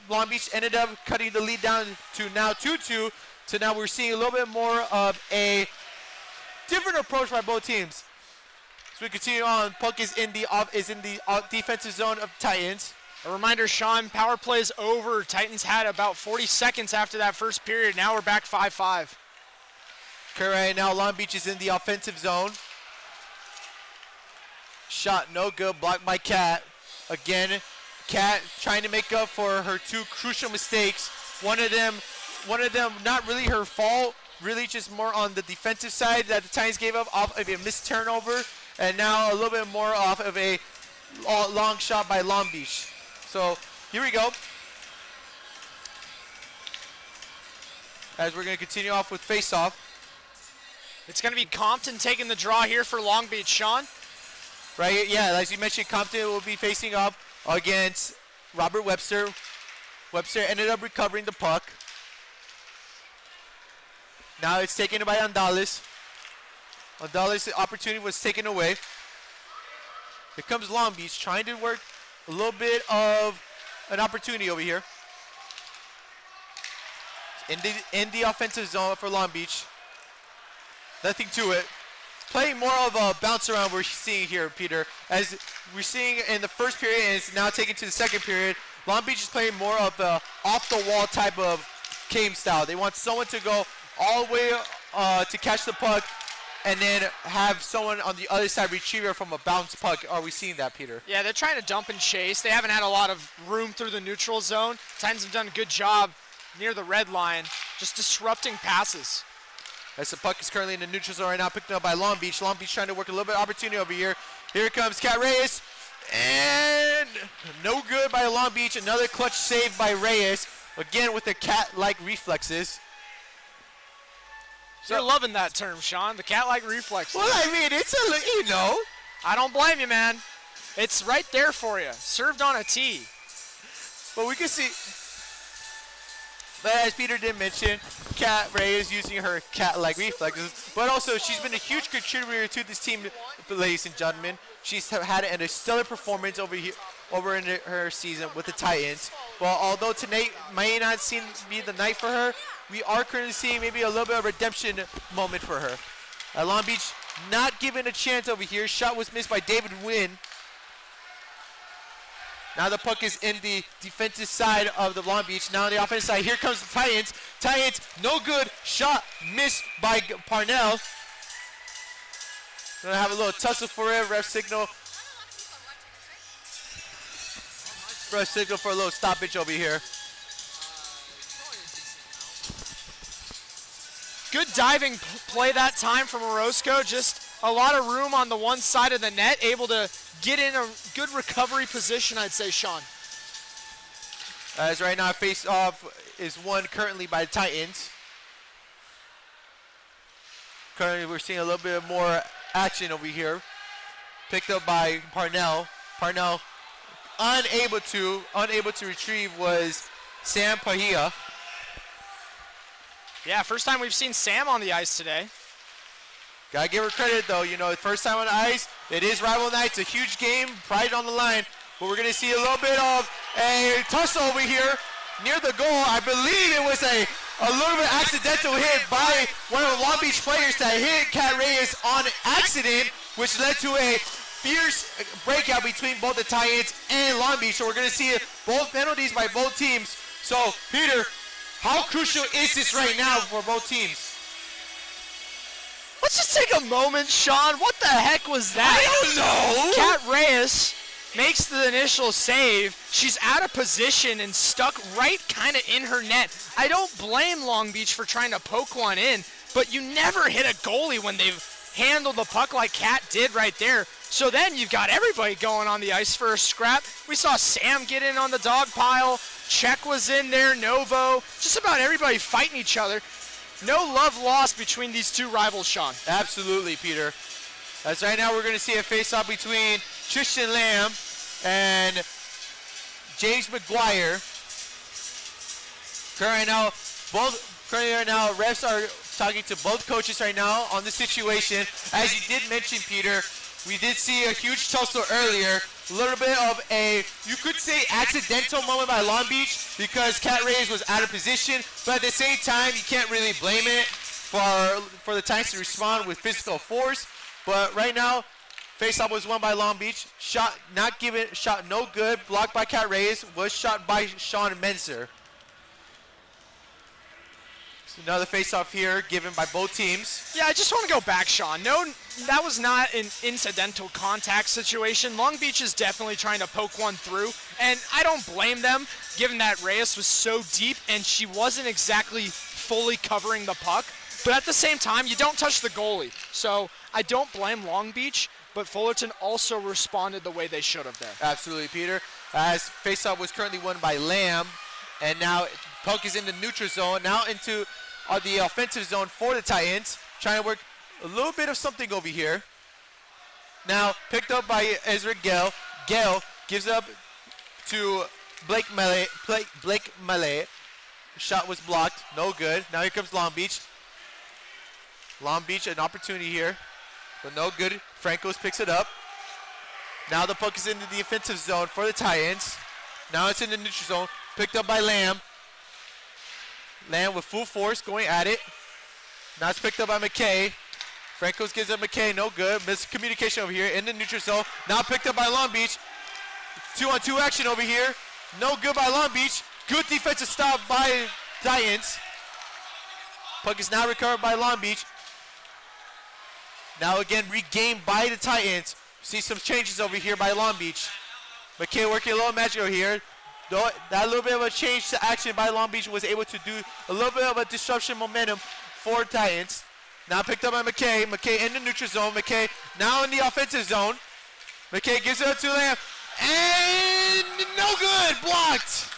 Long Beach ended up cutting the lead down to now 2-2. So now we're seeing a little bit more of a different approach by both teams. So we continue on. Puck is in the defensive zone of Titans. A reminder, Sean, power play's over. Titans had about 40 seconds after that first period. Now we're back 5-5. Okay, right now Long Beach is in the offensive zone. Shot no good, blocked by Kat. Again, Kat trying to make up for her two crucial mistakes. One of them not really her fault, really just more on the defensive side that the Titans gave up off of a missed turnover. And now a little bit more off of a long shot by Long Beach. So here we go. As we're going to continue off with face-off. It's going to be Compton taking the draw here for Long Beach, Sean. Right, yeah, as you mentioned, Compton will be facing off against Robert Webster. Webster ended up recovering the puck. Now it's taken by Andales. Andales' opportunity was taken away. Here comes Long Beach trying to work a little bit of an opportunity over here. In the offensive zone for Long Beach. Nothing to it. Playing more of a bounce around we're seeing here, Peter. As we're seeing in the first period and it's now taken to the second period, Long Beach is playing more of the off-the-wall type of game style. They want someone to go all the way to catch the puck and then have someone on the other side retrieve it from a bounce puck. Are we seeing that, Peter? Yeah, they're trying to dump and chase. They haven't had a lot of room through the neutral zone. Titans have done a good job near the red line, just disrupting passes. As the puck is currently in the neutral zone right now, picked up by Long Beach. Long Beach trying to work a little bit of opportunity over here. Here comes Kat Reyes. And no good by Long Beach. Another clutch save by Reyes. Again with the cat-like reflexes. You're loving that term, Sean, the cat-like reflexes. Well, I mean, it's I don't blame you, man. It's right there for you. Served on a tee. But we can see. But as Peter did mention, Kat Reyes using her cat-like reflexes, but also she's been a huge contributor to this team, ladies and gentlemen. She's had a stellar performance over in her season with the Titans. Well, although tonight may not seem to be the night for her, we are currently seeing maybe a little bit of redemption moment for her. Long Beach not given a chance over here. Shot was missed by David Wynn. Now the puck is in the defensive side of the Long Beach. Now on the offensive side, here comes the Titans. Titans, no good. Shot missed by Parnell. Gonna have a little tussle for it. Ref signal. Ref signal for a little stoppage over here. Good diving play that time from Orozco. Just a lot of room on the one side of the net. Able to get in a good recovery position, I'd say, Sean. As right now, face-off is won currently by the Titans. Currently, we're seeing a little bit more action over here. Picked up by Parnell. Parnell unable to retrieve was Sam Pahia. Yeah, first time we've seen Sam on the ice today. Gotta give her credit though, first time on the ice. It is rival night, it's a huge game, pride on the line. But we're gonna see a little bit of a tussle over here near the goal. I believe it was a little bit accidental hit by one of the Long Beach players that hit Kat Reyes on accident, which led to a fierce breakout between both the Titans and Long Beach. So we're gonna see both penalties by both teams. So Peter, how crucial is this right now for both teams? Let's just take a moment, Sean. What the heck was that? I don't know. Kat Reyes makes the initial save. She's out of position and stuck right kind of in her net. I don't blame Long Beach for trying to poke one in, but you never hit a goalie when they've handled the puck like Kat did right there. So then you've got everybody going on the ice for a scrap. We saw Sam get in on the dog pile. Czech was in there, Novo. Just about everybody fighting each other. No love lost between these two rivals, Sean. Absolutely, Peter. As right now we're going to see a face-off between Tristan Lamb and James McGuire. Currently right now, refs are talking to both coaches right now on the situation. As you did mention, Peter, we did see a huge tussle earlier. A little bit of a, you could say, accidental moment by Long Beach because Cat Reyes was out of position, but at the same time, you can't really blame it for the Titans to respond with physical force. But right now, face-off was won by Long Beach. Shot no good. Blocked by Cat Reyes. Was shot by Sean Menzer. So another face-off here given by both teams. Yeah, I just want to go back, Sean. No, that was not an incidental contact situation. Long Beach is definitely trying to poke one through, and I don't blame them, given that Reyes was so deep and she wasn't exactly fully covering the puck. But at the same time, you don't touch the goalie. So I don't blame Long Beach, but Fullerton also responded the way they should have there. Absolutely, Peter. As faceoff was currently won by Lamb, and now puck is in the neutral zone, now into the offensive zone for the Titans, trying to work a little bit of something over here. Now picked up by Ezra Gale. Gale gives up to Blake Mallet. Shot was blocked, no good. Now here comes Long Beach. Long Beach, an opportunity here, but no good. Francos picks it up. Now the puck is into the offensive zone for the Titans. Now it's in the neutral zone, picked up by Lamb. Lamb with full force going at it. Now it's picked up by McKay. Francos gives up McKay, no good. Miscommunication over here in the neutral zone. Now picked up by Long Beach. 2-on-2 action over here. No good by Long Beach. Good defensive stop by Titans. Puck is now recovered by Long Beach. Now again regained by the Titans. See some changes over here by Long Beach. McKay working a little magic over here. That little bit of a change to action by Long Beach was able to do a little bit of a disruption momentum for Titans. Now picked up by McKay. McKay in the neutral zone. McKay now in the offensive zone. McKay gives it up to Lamb. And no good. Blocked.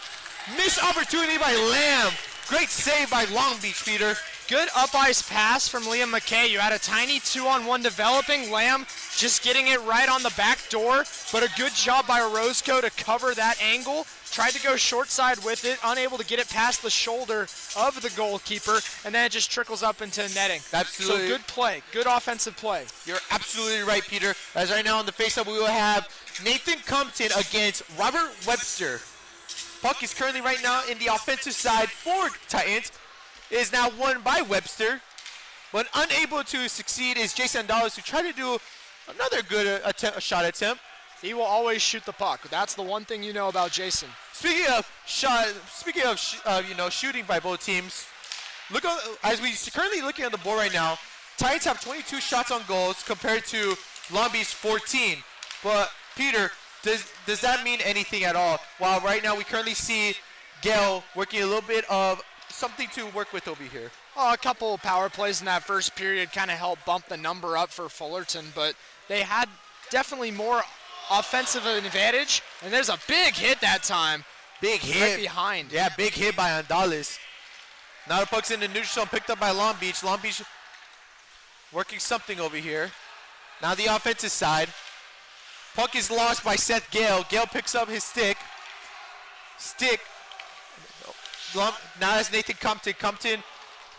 Missed opportunity by Lamb. Great save by Long Beach, Peter. Good up-ice pass from Liam McKay. You had a tiny 2-on-1 developing. Lamb just getting it right on the back door, but a good job by Orozco to cover that angle. Tried to go short side with it, unable to get it past the shoulder of the goalkeeper, and then it just trickles up into netting. Absolutely. So good play, good offensive play. You're absolutely right, Peter. As right now on the faceoff, we will have Nathan Compton against Robert Webster. Puck is currently right now in the offensive side for Titans. It is now won by Webster, but unable to succeed is Jason Dallas, who tried to do another good shot attempt. He will always shoot the puck. That's the one thing you know about Jason. Speaking of shooting by both teams, as we currently looking at the board right now, Titans have 22 shots on goals compared to Long Beach 14. But Peter, does that mean anything at all? While right now we currently see Gale working a little bit of something to work with over here. A couple of power plays in that first period kind of helped bump the number up for Fullerton, but they had definitely more offensive advantage, and there's a big hit that time. Big hit. Right behind. Yeah, big hit by Andales. Now the puck's in the neutral zone, picked up by Long Beach. Long Beach working something over here. Now the offensive side. Puck is lost by Seth Gale. Gale picks up his stick. Now that's Nathan Compton. Compton,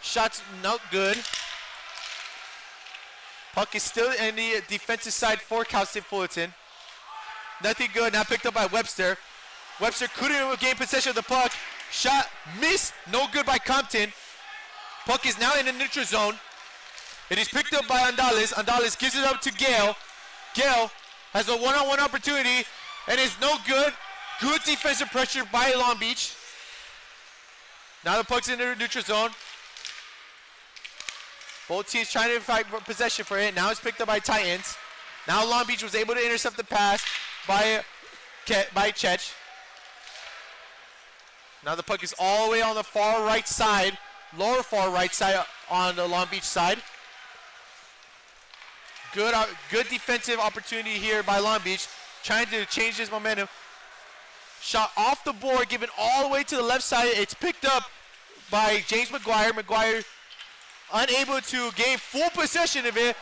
shots not good. Puck is still in the defensive side for Cal State Fullerton. Nothing good, now picked up by Webster. Webster couldn't gain possession of the puck. Shot missed, no good by Compton. Puck is now in the neutral zone. It is picked up by Andales. Andales gives it up to Gale. Gale has a one-on-one opportunity, and it's no good. Good defensive pressure by Long Beach. Now the puck's in the neutral zone. Both teams trying to fight for possession for it. Now it's picked up by Titans. Now Long Beach was able to intercept the pass by by Chech. Now the puck is all the way on the far right side, lower far right side on the Long Beach side. Good defensive opportunity here by Long Beach, trying to change this momentum. Shot off the board, given all the way to the left side. It's picked up by James McGuire. McGuire unable to gain full possession of it.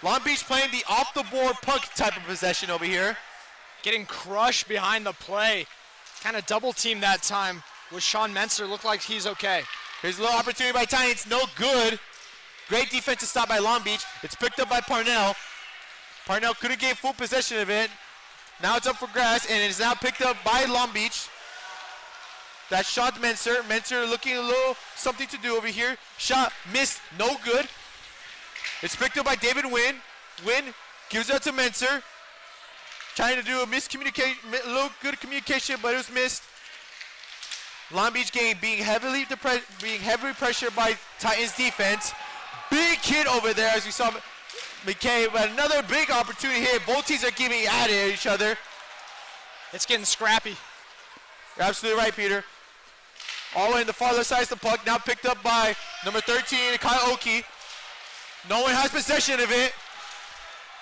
Long Beach playing the off-the-board puck type of possession over here. Getting crushed behind the play. Kind of double teamed that time with Sean Menser. Looked like he's okay. Here's a little opportunity by Titans. No good. Great defensive stop by Long Beach. It's picked up by Parnell. Parnell couldn't gain full possession of it. Now it's up for grabs, and it is now picked up by Long Beach. That shot Menser. Menser looking a little something to do over here. Shot missed, no good. It's picked up by David Wynn. Wynn gives it out to Menser. Trying to do a little good communication, but it was missed. Long Beach game being heavily pressured by Titans defense. Big hit over there as we saw McKay, but another big opportunity here. Both teams are giving at each other. It's getting scrappy. You're absolutely right, Peter. All the way in the far left side of the puck, now picked up by number 13, Kyle Oki. No one has possession of it.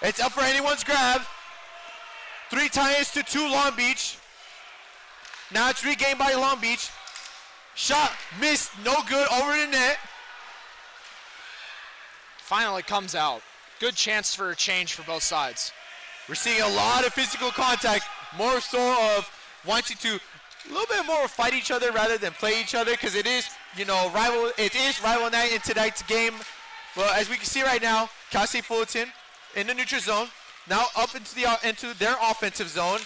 It's up for anyone's grab. 3 Titans to 2 Long Beach. Now it's regained by Long Beach. Shot missed, no good, over the net. Finally comes out. Good chance for a change for both sides. We're seeing a lot of physical contact, more so of wanting to a little bit more fight each other rather than play each other, because it is, rival night in tonight's game. Well, as we can see right now, Cal State Fullerton in the neutral zone, now up into their offensive zone.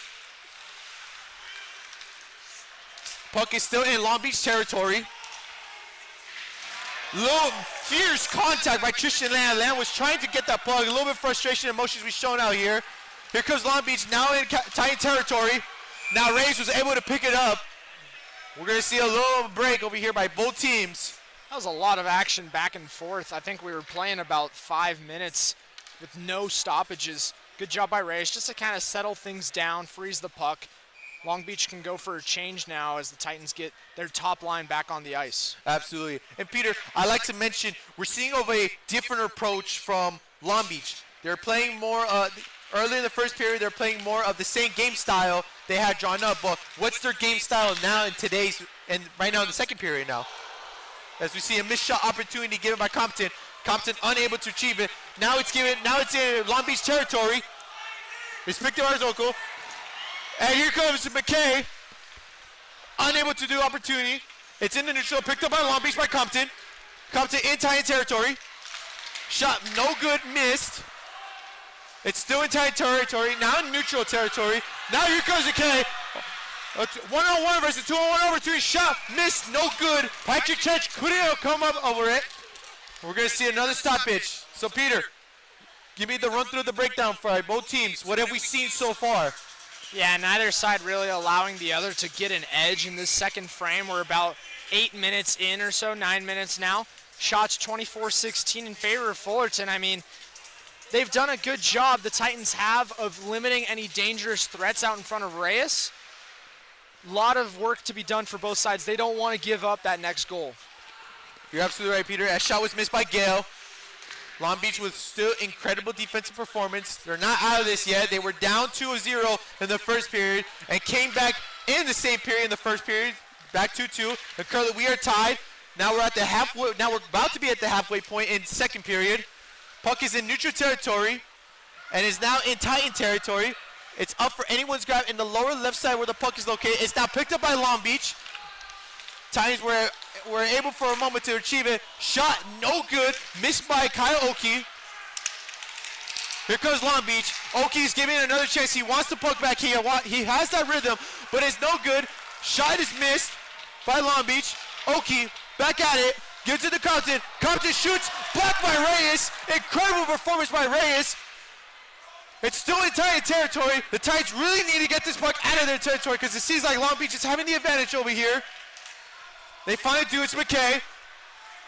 Puck is still in Long Beach territory. Little fierce contact by Tristan Lamb. Lamb was trying to get that puck. A little bit of frustration and emotions we shown out here. Here comes Long Beach now in Titan territory. Now Rays was able to pick it up. We're going to see a little break over here by both teams. That was a lot of action back and forth. I think we were playing about 5 minutes with no stoppages. Good job by Rays just to kind of settle things down, freeze the puck. Long Beach can go for a change now as the Titans get their top line back on the ice. Absolutely. And Peter, I like to mention, we're seeing of a different approach from Long Beach. They're playing more, early in the first period, they're playing more of the same game style they had drawn up. But what's their game style now in today's, and right now in the second period now? As we see a missed shot opportunity given by Compton. Compton unable to achieve it. Now it's in Long Beach territory. It's picked up by Arzoko. And here comes McKay, unable to do opportunity. It's in the neutral, picked up by Long Beach by Compton. Compton in Titan territory. Shot no good, missed. It's still in Titan territory, now in neutral territory. Now here comes McKay. One-on-one versus two-on-one opportunity. Shot missed, no good. Patrick Church couldn't come up over it. We're going to see another stoppage. So Peter, give me the run through the breakdown for both teams. What have we seen so far? Yeah, neither side really allowing the other to get an edge in this second frame. We're about 8 minutes in or so, 9 minutes now. Shots 24-16 in favor of Fullerton. I mean, they've done a good job, the Titans have, of limiting any dangerous threats out in front of Reyes. A lot of work to be done for both sides. They don't want to give up that next goal. You're absolutely right, Peter. That shot was missed by Gale. Long Beach with still incredible defensive performance. They're not out of this yet. They were down 2-0 in the first period and came back in the same period in the first period, back 2-2. And currently we are tied. Now we're at the halfway. Now we're about to be at the halfway point in second period. Puck is in neutral territory and is now in Titan territory. It's up for anyone's grab in the lower left side where the puck is located. It's now picked up by Long Beach. Titans were able for a moment to achieve it. Shot no good, missed by Kyle Oki. Here comes Long Beach. Oki's giving it another chance. He wants the puck back here. He has that rhythm, but it's no good. Shot is missed by Long Beach. Oki back at it, gives it to Compton. Compton shoots, blocked by Reyes. Incredible performance by Reyes. It's still in Titan territory. The Titans really need to get this puck out of their territory because it seems like Long Beach is having the advantage over here. They finally do. It's McKay.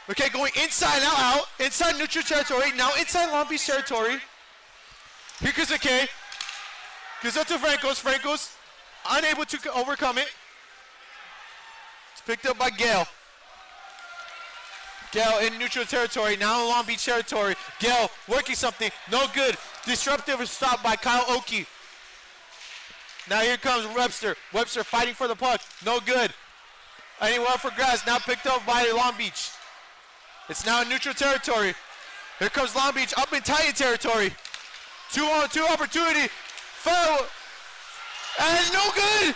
McKay going inside, now out. Inside neutral territory. Now inside Long Beach territory. Here comes McKay. Gives up to Francos. Francos unable to overcome it. It's picked up by Gale. Gale in neutral territory, now in Long Beach territory. Gale working something, no good. Disruptive is stopped by Kyle Oki. Now here comes Webster. Webster fighting for the puck, no good. Anyone for grass, now picked up by Long Beach. It's now in neutral territory. Here comes Long Beach up in Titan territory. 2-on-2 opportunity. Foul. And no good.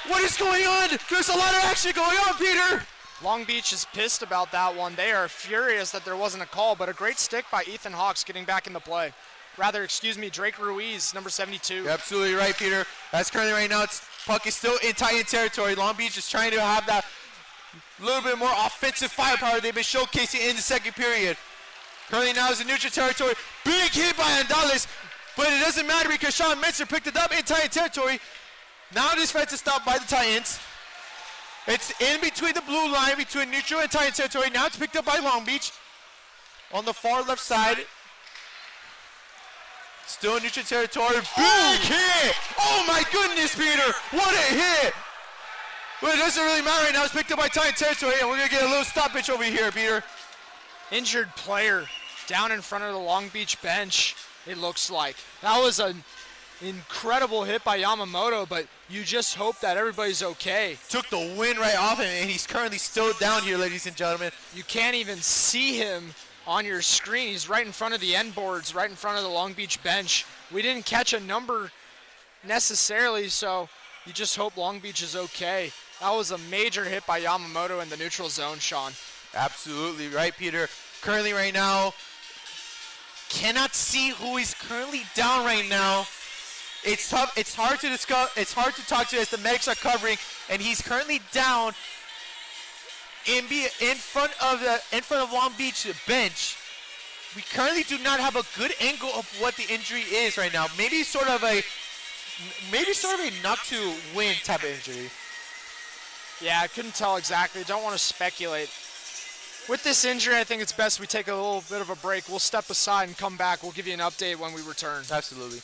What is going on? There's a lot of action going on, Peter. Long Beach is pissed about that one. They are furious that there wasn't a call, but a great stick by Ethan Hawks getting back in the play. Rather, excuse me, Drake Ruiz, number 72. You're absolutely right, Peter. That's currently right now. Puck is still in Titan territory. Long Beach is trying to have that little bit more offensive firepower they've been showcasing in the second period. Currently now is in neutral territory. Big hit by Andales, but it doesn't matter because Sean Metzer picked it up in Titan territory. Now this fight is stopped by the Titans. It's in between the blue line between neutral and Titan territory. Now it's picked up by Long Beach on the far left side. Still in neutral territory. Big hit! Oh my goodness, Peter! What a hit! But it doesn't really matter right now. It's picked up by Titan territory, and we're going to get a little stoppage over here, Peter. Injured player down in front of the Long Beach bench, it looks like. That was an incredible hit by Yamamoto, but you just hope that everybody's okay. Took the wind right off him, and he's currently still down here, ladies and gentlemen. You can't even see him on your screen. He's right in front of the end boards, right in front of the Long Beach bench. We didn't catch a number necessarily, so you just hope Long Beach is okay. That was a major hit by Yamamoto in the neutral zone, Sean. Absolutely right, Peter. Currently right now, cannot see who is currently down right now. It's tough. It's hard to discuss. It's hard to talk to as the medics are covering, and he's currently down in front of Long Beach bench. We currently do not have a good angle of what the injury is right now. Maybe sort of a knock to win type of injury. Yeah, I couldn't tell exactly. Don't want to speculate. With this injury, I think it's best we take a little bit of a break. We'll step aside and come back. We'll give you an update when we return. Absolutely.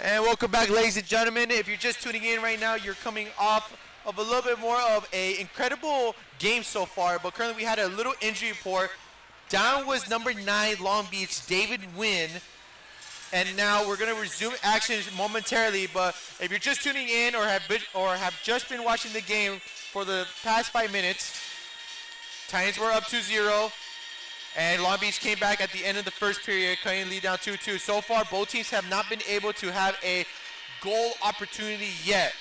And welcome back, ladies and gentlemen. If you're just tuning in right now, you're coming off of a little bit more of an incredible game so far, but currently we had a little injury report. Down was number 9, Long Beach, David Wynn. And now we're going to resume action momentarily, but if you're just tuning in or have just been watching the game for the past 5 minutes, Titans were up 2-0. And Long Beach came back at the end of the first period, cutting the lead down 2-2. So far, both teams have not been able to have a goal opportunity yet.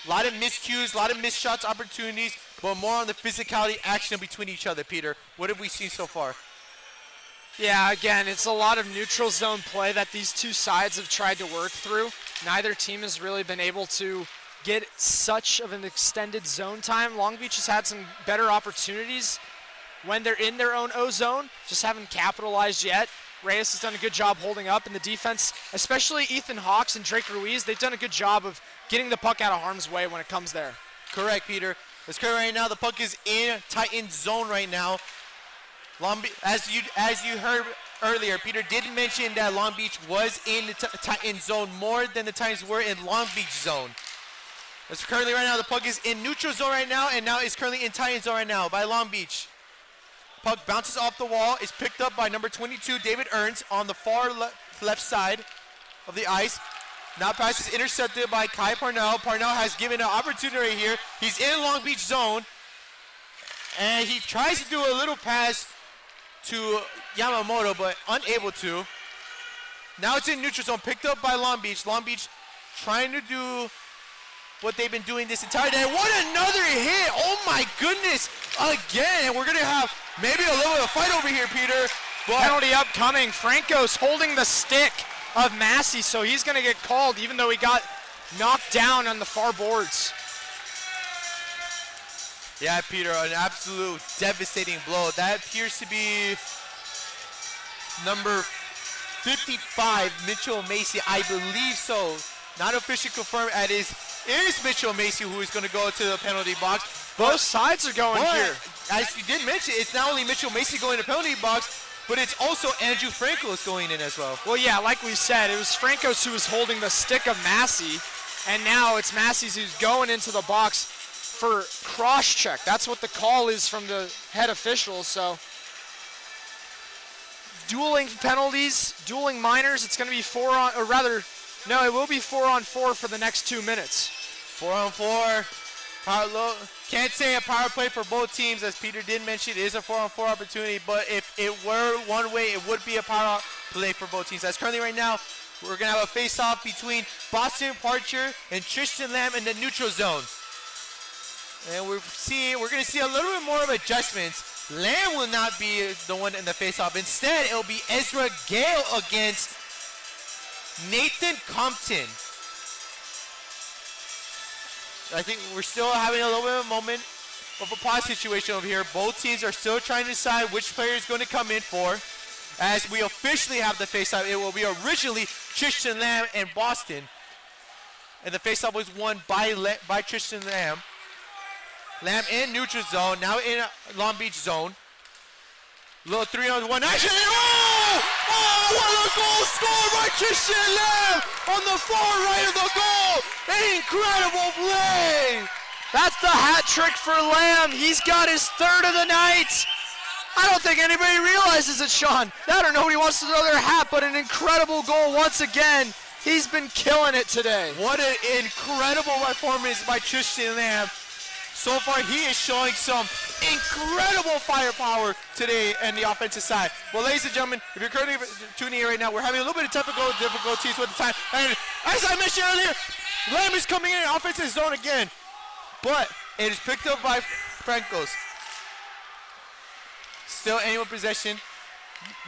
A lot of miscues, a lot of missed shots opportunities, but more on the physicality action between each other, Peter. What have we seen so far? Yeah, again, it's a lot of neutral zone play that these two sides have tried to work through. Neither team has really been able to get such of an extended zone time. Long Beach has had some better opportunities when they're in their own O zone, just haven't capitalized yet. Reyes has done a good job holding up in the defense, especially Ethan Hawks and Drake Ruiz. They've done a good job of getting the puck out of harm's way when it comes there. Correct, Peter. It's correct right now. The puck is in Titan zone right now. As you heard earlier, Peter did mention that Long Beach was in the Titan zone more than the Titans were in Long Beach zone. It's currently right now. The puck is in neutral zone right now, and now it's currently in Titan zone right now by Long Beach. Puck bounces off the wall. It's picked up by number 22, David Ernst, on the far left side of the ice. Now pass is intercepted by Kai Parnell. Parnell has given an opportunity right here. He's in Long Beach zone. And he tries to do a little pass to Yamamoto, but unable to. Now it's in neutral zone, picked up by Long Beach. Long Beach trying to do what they've been doing this entire day. What another hit! Oh my goodness! Again, and we're gonna have maybe a little bit of fight over here, Peter. But Penalty upcoming. Franco's holding the stick of Massey, so he's gonna get called even though he got knocked down on the far boards. yeah, Peter, an absolute devastating blow. That appears to be number 55, Mitchell Macy, I believe so. Not officially confirmed. It is Mitchell Macy who is going to go to the penalty box. Both sides are going But, here. as you did mention, it's not only Mitchell Macy going to the penalty box, but it's also Andrew Frankos going in as well. Well, yeah, like we said, it was Francos who was holding the stick of Massey, and now it's Massey's who's going into the box for cross-check. That's what the call is from the head officials, so dueling penalties, dueling minors, it's going to be it will be 4-on-4 for the next 2 minutes. 4-on-4. Can't say a power play for both teams, as Peter did mention. It is a 4-on-4 opportunity, but if it were one way, it would be a power play for both teams. As currently right now, we're going to have a face-off between Boston Parcher and Tristan Lamb in the neutral zone. And we're going to see a little bit more of adjustments. Lamb will not be the one in the face-off. Instead, it'll be Ezra Gale against Nathan Compton. I think we're still having a little bit of a moment of a pause situation over here. Both teams are still trying to decide which player is going to come in for. As we officially have the face-off, it will be originally Tristan Lamb and Boston. And the face-off was won by Tristan Lamb. Lamb in neutral zone, now in Long Beach zone. Little 3-on-1 action. Oh! Oh, what a goal scored by Tristan Lamb on the far right of the goal. An incredible play. That's the hat trick for Lamb. He's got his third of the night. I don't think anybody realizes it, Sean. That or nobody wants to throw their hat, but an incredible goal once again. He's been killing it today. What an incredible performance by Tristan Lamb. So far, he is showing some incredible firepower today on the offensive side. Well, ladies and gentlemen, if you're currently tuning in right now, we're having a little bit of technical difficulties with the time. And as I mentioned earlier, Lamb is coming in offensive zone again. But it is picked up by Francos. Still anyone possession.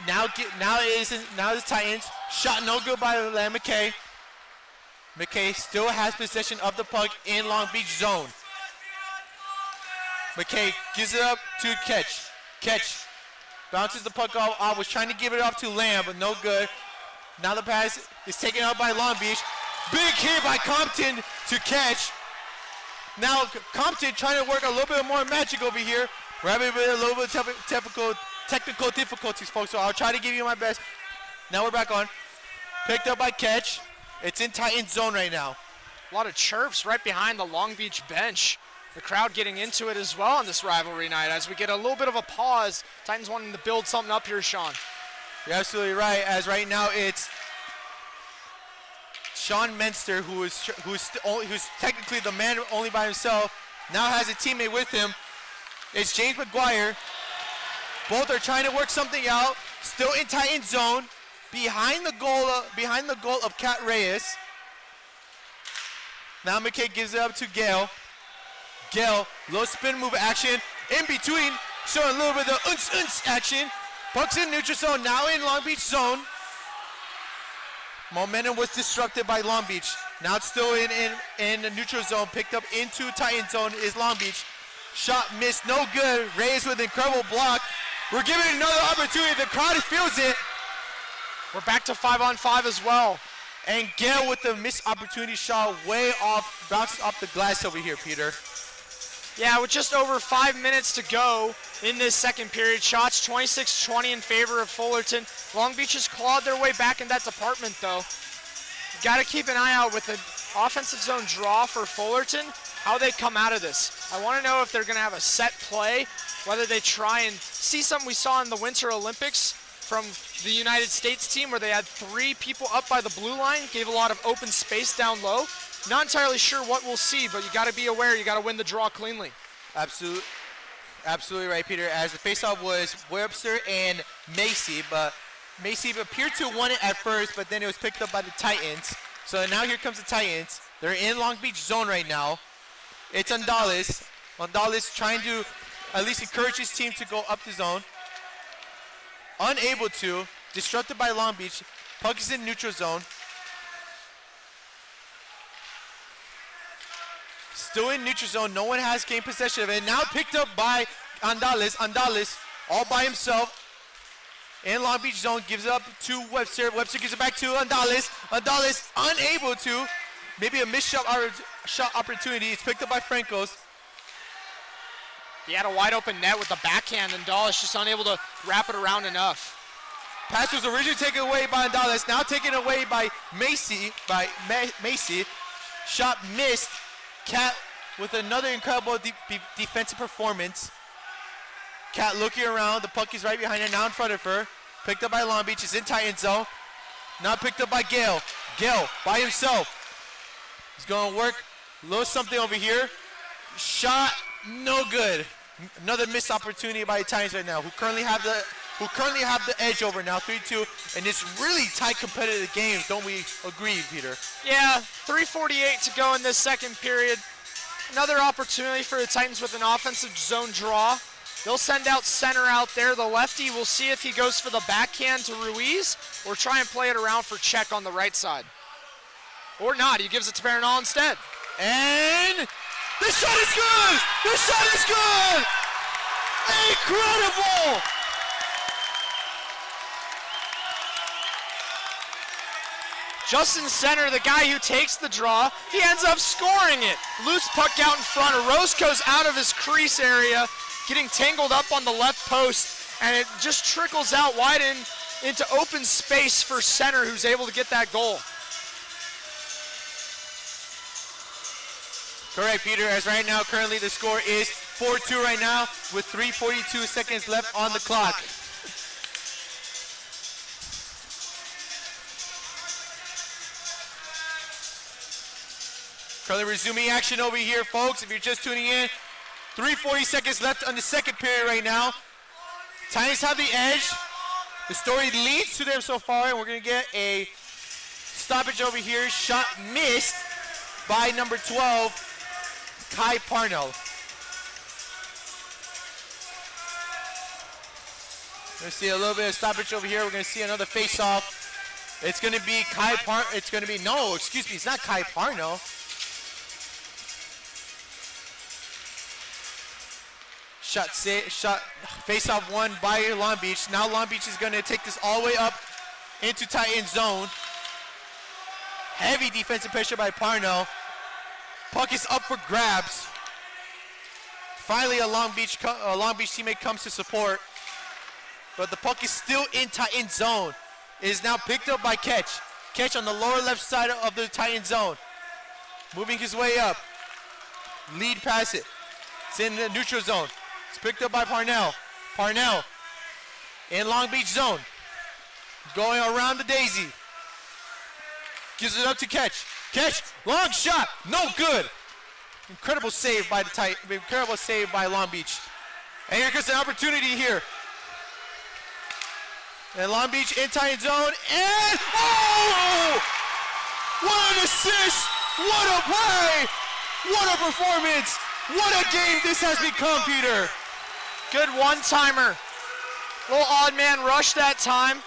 Now it is Titans. Shot no good by Lamb McKay. McKay still has possession of the puck in Long Beach zone. McKay gives it up to Ketch. Ketch bounces the puck off, was trying to give it off to Lamb, but no good. Now the pass is taken out by Long Beach. Big hit by Compton to Ketch. Now Compton trying to work a little bit more magic over here. We're having a little bit of technical difficulties, folks, so I'll try to give you my best. Now we're back on. Picked up by Ketch. It's in Titan zone right now. A lot of chirps right behind the Long Beach bench. The crowd getting into it as well on this rivalry night as we get a little bit of a pause. Titans wanting to build something up here, Sean. You're absolutely right, as right now it's Sean Menster, who's technically the man only by himself, now has a teammate with him. It's James McGuire. Both are trying to work something out. Still in Titan zone, behind the goal of Cat Reyes. Now McKay gives it up to Gale. Gale, low spin move action in between, showing a little bit of action. Puck's in neutral zone, now in Long Beach zone. Momentum was disrupted by Long Beach. Now it's still in the neutral zone, picked up into Titan zone is Long Beach. Shot missed, no good. Reyes with an incredible block. We're giving it another opportunity. The crowd feels it. We're back to 5-on-5 as well. And Gale with the missed opportunity shot way off, bounces off the glass over here, Peter. Yeah, with just over 5 minutes to go in this second period, shots 26-20 in favor of Fullerton. Long Beach has clawed their way back in that department, though. Got to keep an eye out with an offensive zone draw for Fullerton, how they come out of this. I want to know if they're going to have a set play, whether they try and see something we saw in the Winter Olympics from the United States team where they had 3 people up by the blue line, gave a lot of open space down low. Not entirely sure what we'll see, but you got to be aware. You got to win the draw cleanly. Absolutely right, Peter. As the faceoff was Webster and Macy, but Macy appeared to have won it at first, but then it was picked up by the Titans. So now here comes the Titans. They're in Long Beach zone right now. It's Andales. Andales trying to at least encourage his team to go up the zone. Unable to. Disrupted by Long Beach. Puck is in neutral zone. Still in neutral zone. No one has gained possession of it. Now picked up by Andales. Andales all by himself. In Long Beach zone. Gives it up to Webster. Webster gives it back to Andales. Andales unable to. Maybe a missed shot opportunity. It's picked up by Francos. He had a wide open net with the backhand, and Andales just unable to wrap it around enough. Pass was originally taken away by Andales, now taken away by Macy. Shot missed. Cat with another incredible defensive performance. Cat looking around, the puck is right behind her, now in front of her. Picked up by Long Beach, is in Titan zone. Now picked up by Gale. Gale by himself. He's going to work a little something over here. Shot, no good. Another missed opportunity by the Titans right now, who currently have the edge over now, 3-2, and it's really tight competitive games. Don't we agree, Peter? Yeah, 3:48 to go in this second period. Another opportunity for the Titans with an offensive zone draw. They'll send out center out there. The lefty, we'll see if he goes for the backhand to Ruiz or try and play it around for check on the right side. Or not, he gives it to Baranal instead. And the shot is good! The shot is good! Incredible! Justin Center, the guy who takes the draw, he ends up scoring it. Loose puck out in front. Orozco's out of his crease area, getting tangled up on the left post, and it just trickles out wide into open space for Center, who's able to get that goal. Correct, Peter, as right now, currently the score is 4-2 right now with 3:42 seconds left on the clock. Currently resuming action over here, folks. If you're just tuning in, 3:40 seconds left on the second period right now. Titans have the edge. The story leads to them so far, and we're going to get a stoppage over here. Shot missed by number 12, Kai Parnell. We're going to see a little bit of stoppage over here. We're going to see another face-off. It's going to be it's not Kai Parnell. Shot face-off won by Long Beach. Now Long Beach is going to take this all the way up into Titan zone. Heavy defensive pressure by Parnell. Puck is up for grabs. Finally, a Long Beach teammate comes to support, but the puck is still in Titan zone. It is now picked up by Ketch. Ketch on the lower left side of the Titan zone, moving his way up. Lead pass it. It's in the neutral zone. It's picked up by Parnell. Parnell in Long Beach zone, going around the daisy. Gives it up to Ketch. Ketch, long shot, no good. Incredible save by incredible save by Long Beach. And here comes an opportunity here. And Long Beach in Titan zone, and oh! What an assist! What a play! What a performance! What a game this has become, Peter! Good one-timer. Little odd man rush that time.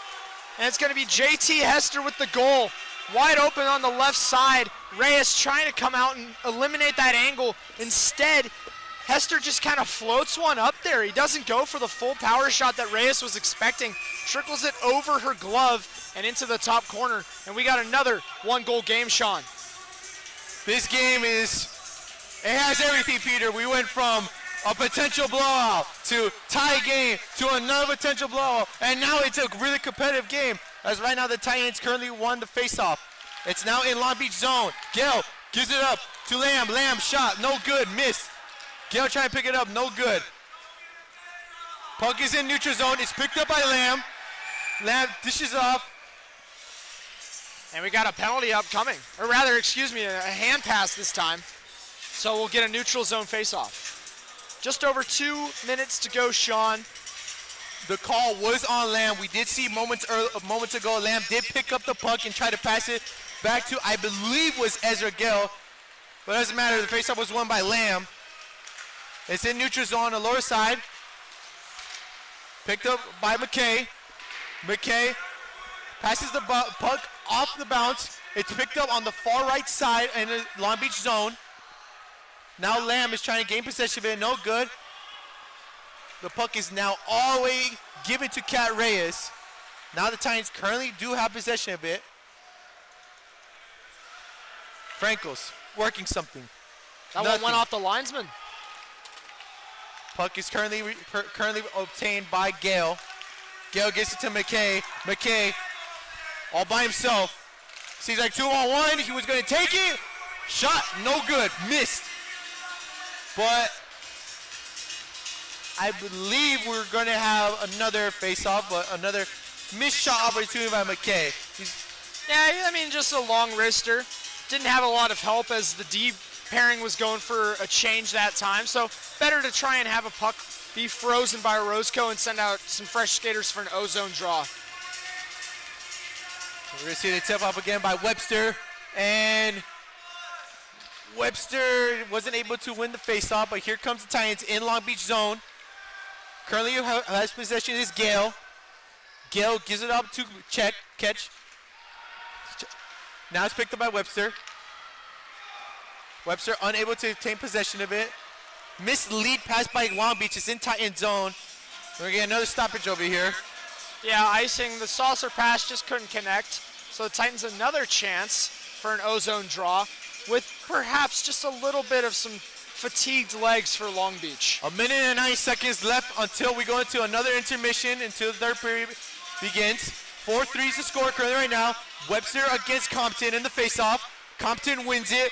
And it's going to be JT Hester with the goal. Wide open on the left side. Reyes trying to come out and eliminate that angle. Instead, Hester just kind of floats one up there. He doesn't go for the full power shot that Reyes was expecting. Trickles it over her glove and into the top corner. And we got another one-goal game, Sean. This game it has everything, Peter. We went from a potential blowout to tie game to another potential blowout, and now it's a really competitive game, as right now the Titans currently won the face-off. It's now in Long Beach zone. Gale gives it up to Lamb. Lamb shot, no good, missed. Gale trying to pick it up, no good. Puck is in neutral zone. It's picked up by Lamb. Lamb dishes off. And we got a penalty upcoming. Or rather, excuse me, a hand pass this time. So we'll get a neutral zone face-off. Just over 2 minutes to go, Sean. The call was on Lamb. We did see moments ago, Lamb did pick up the puck and try to pass it back to, I believe, was Ezra Gale. But it doesn't matter. The faceoff was won by Lamb. It's in neutral zone on the lower side. Picked up by McKay. McKay passes the puck off the bounce. It's picked up on the far right side in the Long Beach zone. Now Lamb is trying to gain possession of it. No good. The puck is now all the way given to Cat Reyes. Now the Titans currently do have possession of it. Frankels working something. That one went off the linesman. Puck is currently obtained by Gale. Gale gets it to McKay. McKay all by himself. Seems like 2-on-1. He was going to take it. Shot, no good. Missed. But I believe we're going to have another face-off, but another missed shot opportunity by McKay. Yeah, I mean, just a long wrister. Didn't have a lot of help as the D pairing was going for a change that time. So better to try and have a puck be frozen by Roscoe and send out some fresh skaters for an ozone draw. We're going to see the tip up again by Webster. And Webster wasn't able to win the faceoff, but here comes the Titans in Long Beach zone. Currently has possession is Gale. Gale gives it up to catch. Now it's picked up by Webster. Webster unable to obtain possession of it. Missed lead pass by Long Beach. It's in Titan zone. We're going to get another stoppage over here. Yeah, icing. The saucer pass just couldn't connect. So the Titans another chance for an ozone draw with perhaps just a little bit of some fatigued legs for Long Beach. A minute and 9 seconds left until we go into another intermission until the third period begins. 4-3 is the score currently right now. Webster against Compton in the faceoff. Compton wins it.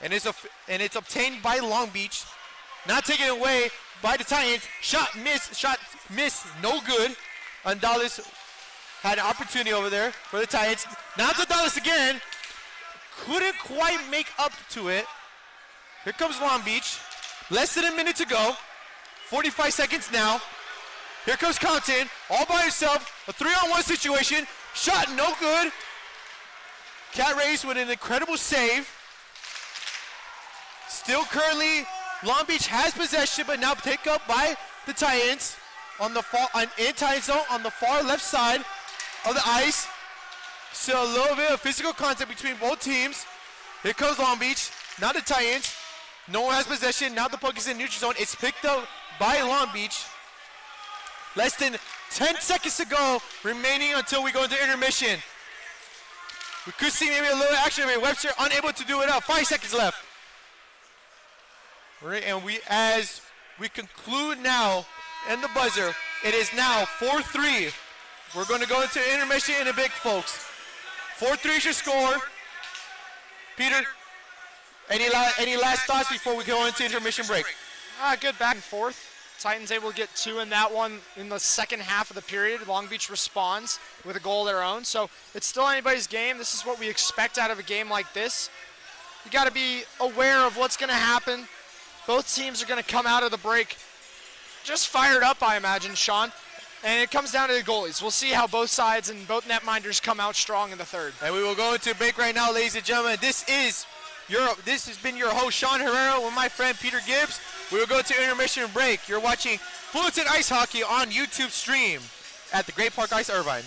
And it's obtained by Long Beach. Not taken away by the Titans. Shot missed, no good. Andales had an opportunity over there for the Titans. Now to Andales again. Couldn't quite make up to it. Here comes Long Beach. Less than a minute to go. 45 seconds now. Here comes Compton, all by himself. A 3-on-1 situation. Shot no good. Cat Reyes with an incredible save. Still currently, Long Beach has possession, but now picked up by the Titans on the in Titan zone on the far left side of the ice. So a little bit of physical contact between both teams. Here comes Long Beach. Now the Titans. No one has possession. Now the puck is in neutral zone. It's picked up by Long Beach. Less than 10 seconds to go remaining until we go into intermission. We could see maybe a little action. Webster unable to do it up. 5 seconds left. Right, and as we conclude now in the buzzer, it is now 4-3. We're going to go into intermission in a bit, folks. 4-3 is your score. Peter, any last thoughts before we go into intermission break? Good back and forth. Titans able to get 2 in that one in the second half of the period. Long Beach responds with a goal of their own. So it's still anybody's game. This is what we expect out of a game like this. You got to be aware of what's going to happen. Both teams are going to come out of the break just fired up, I imagine, Sean. And it comes down to the goalies. We'll see how both sides and both netminders come out strong in the third. And we will go into break right now, ladies and gentlemen. This has been your host, Sean Herrera, with my friend Peter Gibbs. We will go to intermission break. You're watching Fullerton Ice Hockey on YouTube stream at the Great Park Ice Irvine.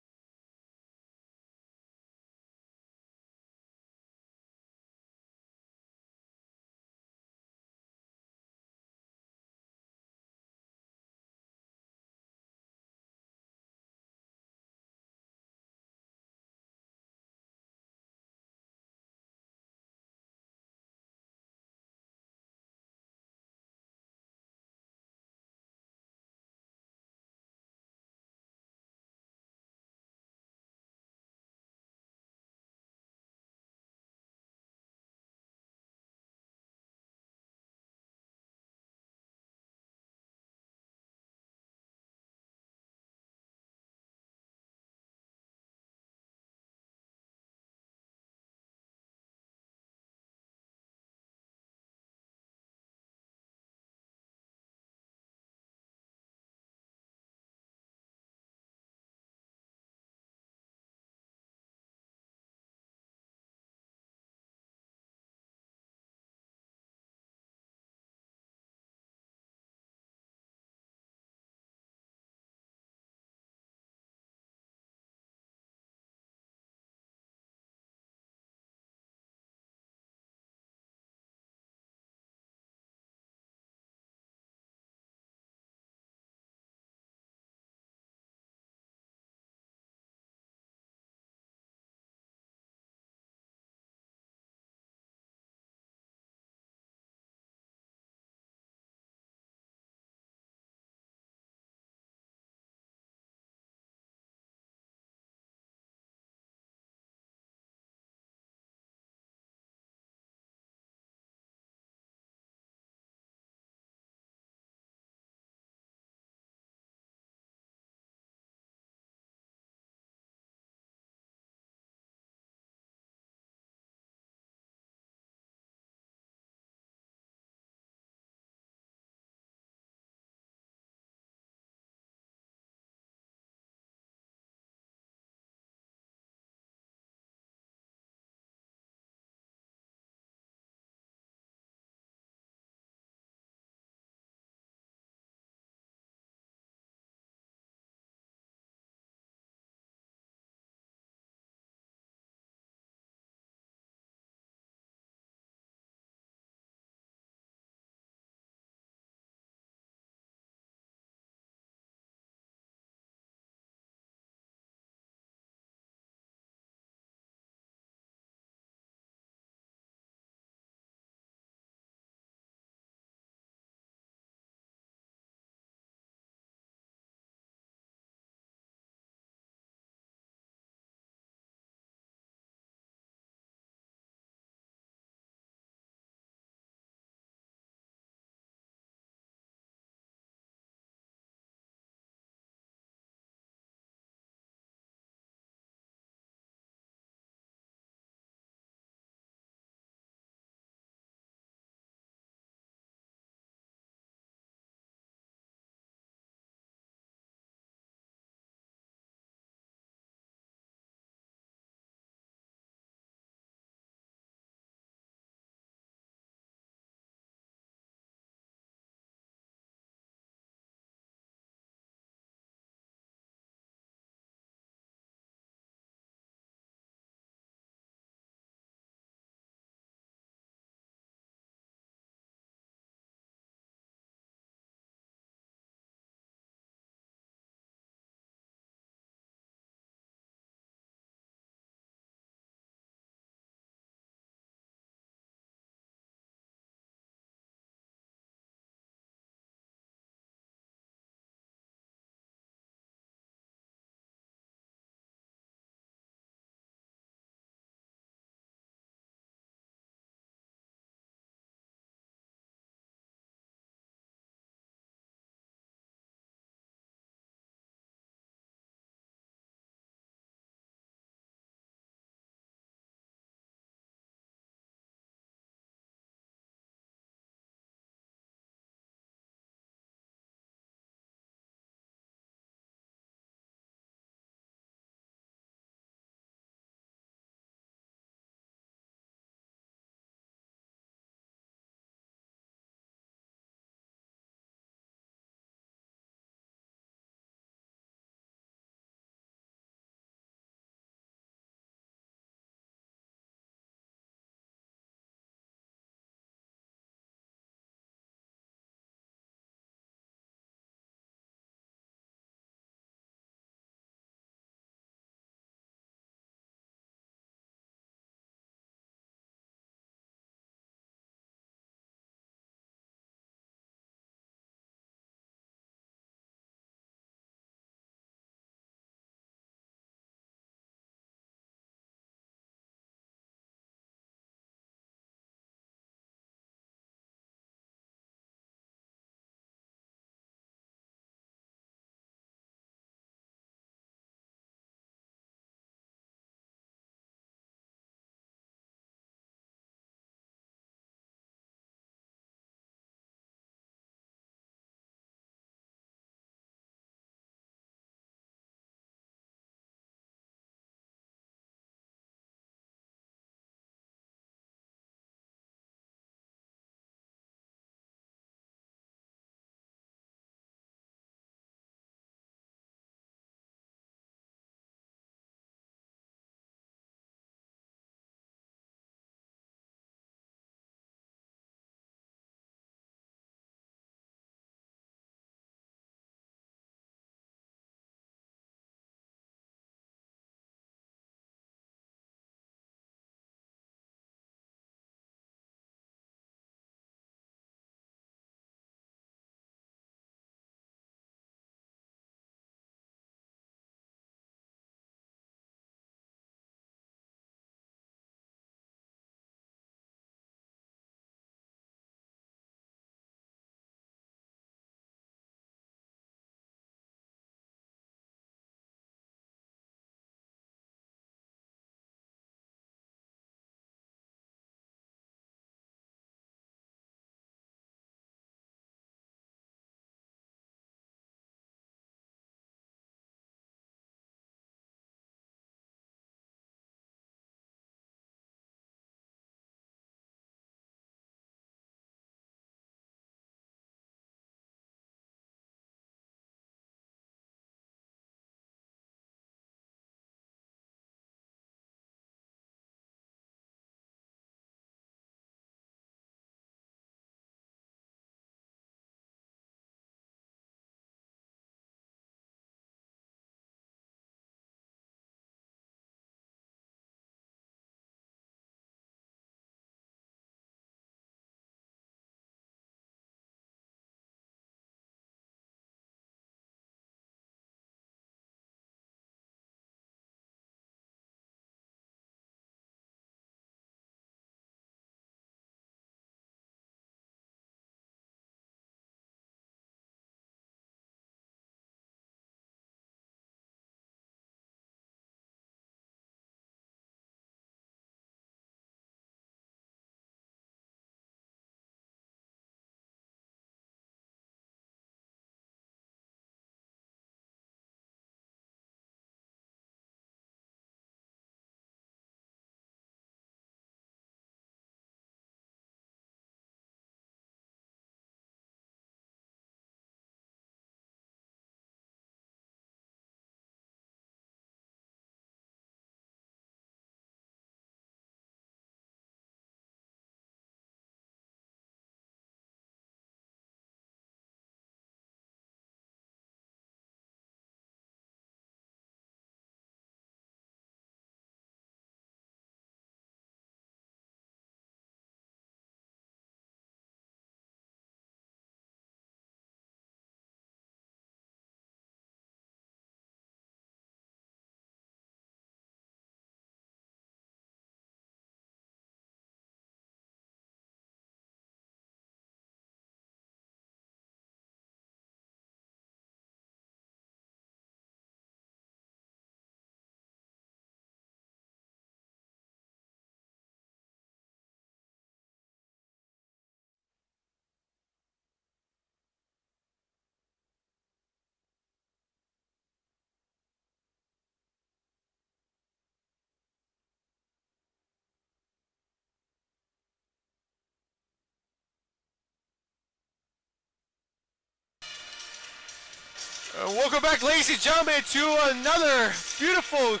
Welcome back, ladies and gentlemen, to another beautiful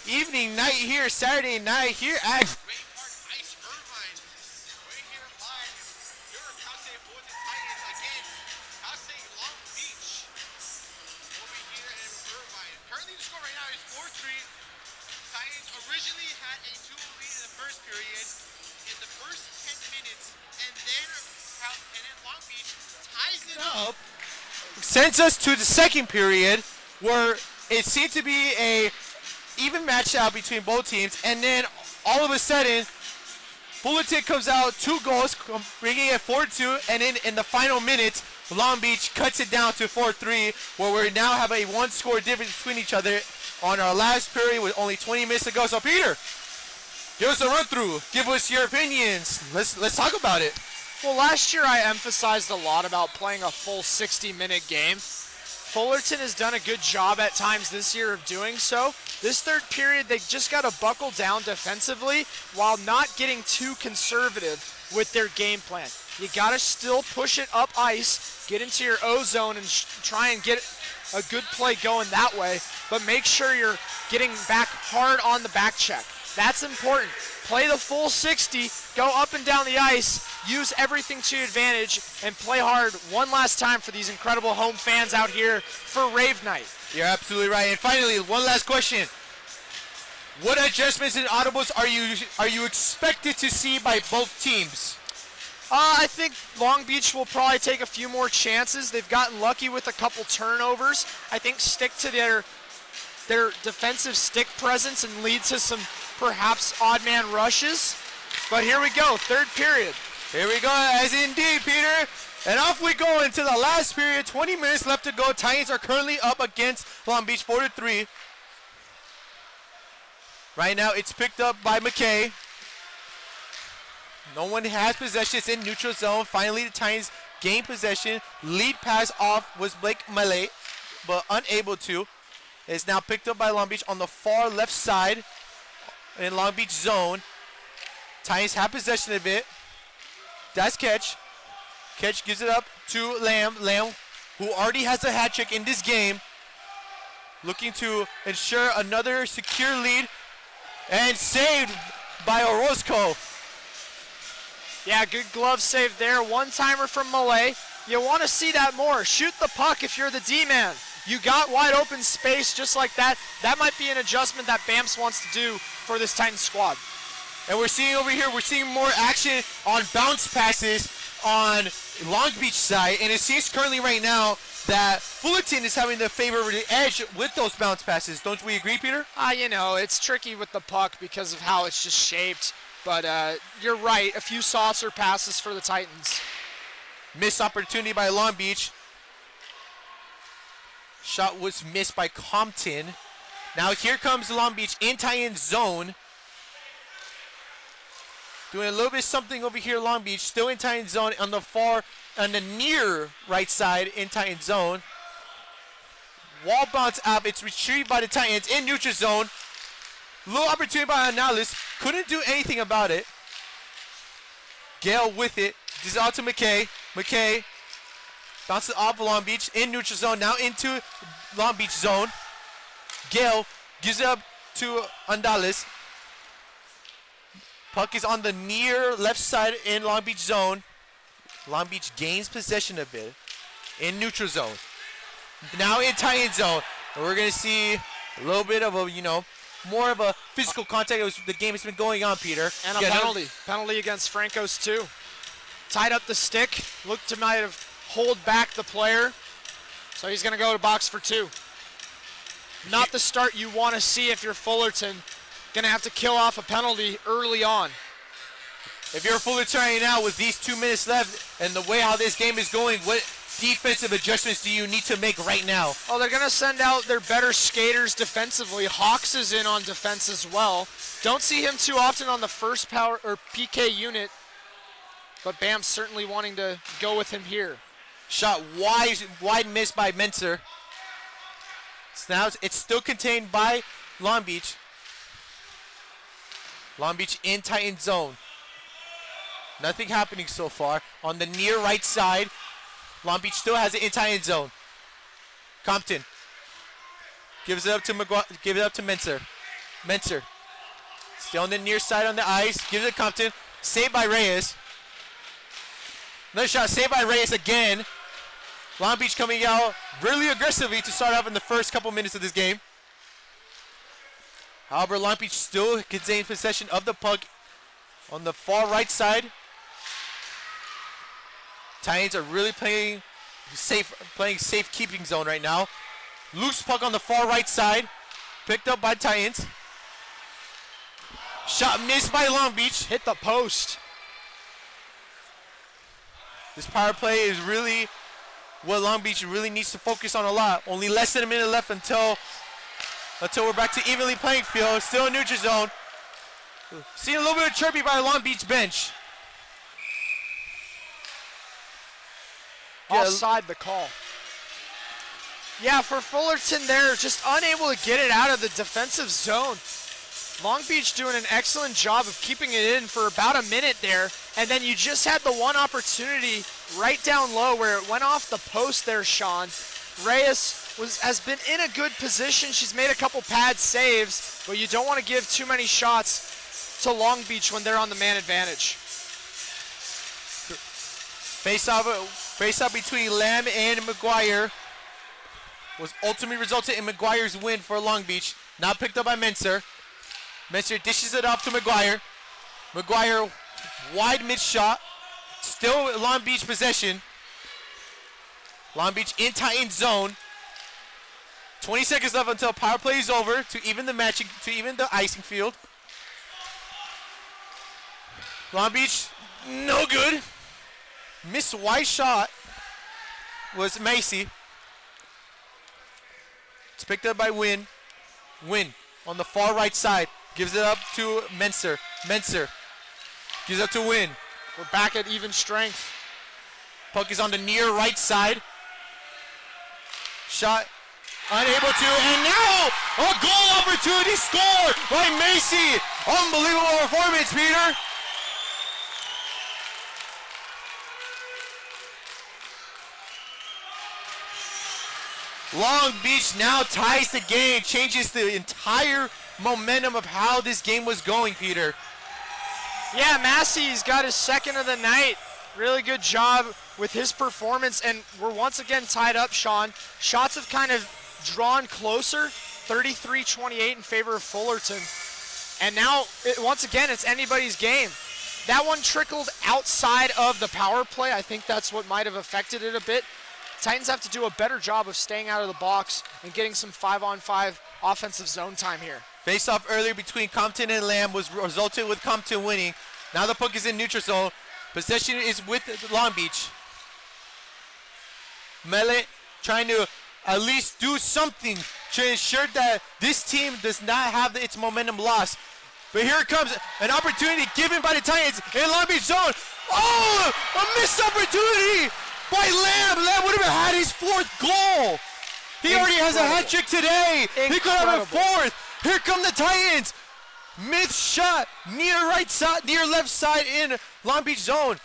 evening night here, Saturday night here at Great Park Ice Irvine. We're here live. Your Cal State Fullerton Titans against Cal State Long Beach over here in Irvine. Currently, the score right now is 4-3. Titans originally had a 2 lead in the first period. In the first 10 minutes, and then Long Beach ties it up. Sends us to the second period where it seemed to be a even match out between both teams, and then all of a sudden Fullerton comes out 2 goals, bringing it 4-2, and then in the final minutes Long Beach cuts it down to 4-3, where we now have a 1-score difference between each other on our last period with only 20 minutes to go. So Peter, give us a run through, give us your opinions, let's talk about it. Well, last year I emphasized a lot about playing a full 60-minute game. Fullerton has done a good job at times this year of doing so. This third period, they just got to buckle down defensively while not getting too conservative with their game plan. You got to still push it up ice, get into your O zone, and try and get a good play going that way, but make sure you're getting back hard on the back check. That's important. Play the full 60, go up and down the ice, use everything to your advantage, and play hard one last time for these incredible home fans out here for Rave Night. You're absolutely right. And finally, one last question. What adjustments and audibles are you expected to see by both teams? I think Long Beach will probably take a few more chances. They've gotten lucky with a couple turnovers. I think stick to their defensive stick presence and lead to some perhaps odd man rushes. But here we go, third period. Here we go, as indeed, Peter. And off we go into the last period. 20 minutes left to go. Titans are currently up against Long Beach 4-3. Right now it's picked up by McKay. No one has possession. It's in neutral zone. Finally the Titans gain possession. Lead pass off was Blake Mallet, but unable to. It's now picked up by Long Beach on the far left side in Long Beach zone. Titans have possession of it. That's Catch. Catch gives it up to Lamb. Lamb, who already has a hat trick in this game, looking to ensure another secure lead, and saved by Orozco. Yeah, good glove save there. One-timer from Malay. You want to see that more. Shoot the puck if you're the D-man. You got wide open space just like that. That might be an adjustment that BAMS wants to do for this Titans squad. And we're seeing over here, we're seeing more action on bounce passes on Long Beach side. And it seems currently right now that Fullerton is having the favor of the edge with those bounce passes. Don't we agree, Peter? You know, it's tricky with the puck because of how it's just shaped. But you're right, a few saucer passes for the Titans. Missed opportunity by Long Beach. Shot was missed by Compton. Now here comes Long Beach in Titan zone. Doing a little bit something over here, Long Beach. Still in Titan zone on the near right side in Titan zone. Wall bounce up. It's retrieved by the Titans in neutral zone. Little opportunity by Analyst. Couldn't do anything about it. Gale with it. This is out to McKay. McKay bounces off Long Beach in neutral zone. Now into Long Beach zone. Gale gives it up to Andales. Puck is on the near left side in Long Beach zone. Long Beach gains possession of it in neutral zone. Now in Titan zone. And we're going to see a little bit of a, more of a physical contact as the game has been going on, Peter. And a penalty. Penalty against Franco's too. Tied up the stick. Looked to might have hold back the player. So he's going to go to box for 2. Not the start you want to see if you're Fullerton. Going to have to kill off a penalty early on. If you're Fullerton right now with these 2 minutes left and the way how this game is going, what defensive adjustments do you need to make right now? Oh, they're going to send out their better skaters defensively. Hawks is in on defense as well. Don't see him too often on the first power or PK unit, but Bam's certainly wanting to go with him here. Shot wide miss by Menser. So now it's still contained by Long Beach. Long Beach in Titan zone. Nothing happening so far. On the near right side, Long Beach still has it in Titan zone. Compton gives it up to Menser. Menser still on the near side on the ice. Gives it to Compton. Saved by Reyes. Another shot saved by Reyes again. Long Beach coming out really aggressively to start off in the first couple minutes of this game. However, Long Beach still contains possession of the puck on the far right side. Titans are really playing safe keeping zone right now. Loose puck on the far right side. Picked up by Titans. Shot missed by Long Beach. Hit the post. This power play is really what Long Beach really needs to focus on a lot. Only less than a minute left until we're back to evenly playing field. Still in neutral zone. Seeing a little bit of chirpy by the Long Beach bench. Offside the call. Yeah, for Fullerton there, just unable to get it out of the defensive zone. Long Beach doing an excellent job of keeping it in for about a minute there, and then you just had the one opportunity right down low where it went off the post there, Sean. Reyes has been in a good position. She's made a couple pad saves, but you don't want to give too many shots to Long Beach when they're on the man advantage. Face off between Lamb and McGuire was ultimately resulted in McGuire's win for Long Beach. Now picked up by Menser. Menser dishes it off to McGuire. McGuire, wide mid shot. Still Long Beach possession. Long Beach in Titan zone. 20 seconds left until power play is over to even the icing field. Long Beach, no good. Missed wide shot was Macy. It's picked up by Wynn. Wynn on the far right side. Gives it up to Menser. Menser gives it up to Wynn. We're back at even strength. Puck is on the near right side. Shot unable to, and now a goal opportunity scored by Macy. Unbelievable performance, Peter. Long Beach now ties the game, changes the entire momentum of how this game was going, Peter. Yeah, Massey's got his second of the night. Really good job with his performance, and we're once again tied up, Sean. Shots have kind of drawn closer, 33-28 in favor of Fullerton. And now, once again, it's anybody's game. That one trickled outside of the power play. I think that's what might have affected it a bit. Titans have to do a better job of staying out of the box and getting some 5-on-5 offensive zone time here. Face-off earlier between Compton and Lamb was resulted with Compton winning. Now the puck is in neutral zone. Possession is with Long Beach. Mele trying to at least do something to ensure that this team does not have its momentum lost. But here comes an opportunity given by the Titans in Long Beach zone. Oh, a missed opportunity by Lamb. Lamb would have had his fourth goal. He already has a hat trick today. He could have a fourth. Here come the Titans. Mid shot near right side, near left side in Long Beach zone.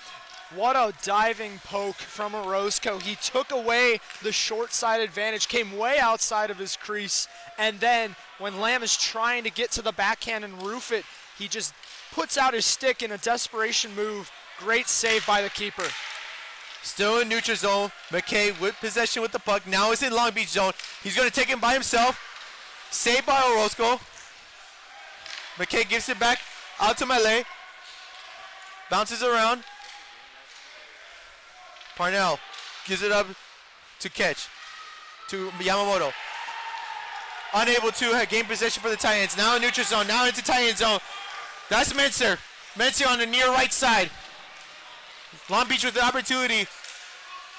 What a diving poke from Orozco. He took away the short side advantage, came way outside of his crease, and then when Lamb is trying to get to the backhand and roof it, he just puts out his stick in a desperation move. Great save by the keeper. Still in neutral zone. McKay with possession with the puck. Now is in Long Beach zone. He's going to take it by himself. Saved by Orozco. McKay gives it back out to Melee. Bounces around. Parnell gives it up to Ketch. To Yamamoto. Unable to gain possession for the Titans. Now in neutral zone. Now into Titan zone. That's Menser. Menser on the near right side. Long Beach with the opportunity.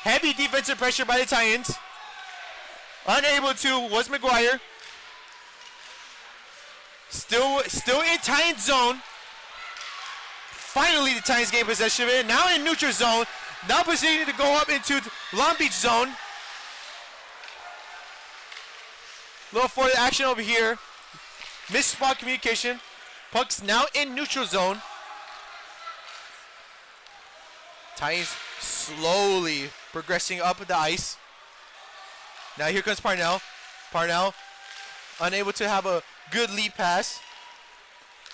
Heavy defensive pressure by the Titans. Unable to was McGuire. Still in Titan zone. Finally the Titans gain possession of it. Now in neutral zone. Now proceeding to go up into Long Beach zone. Little for the action over here. Missed spot communication. Puck's now in neutral zone. Titans slowly progressing up the ice. Now here comes Parnell. Parnell unable to have a good lead pass.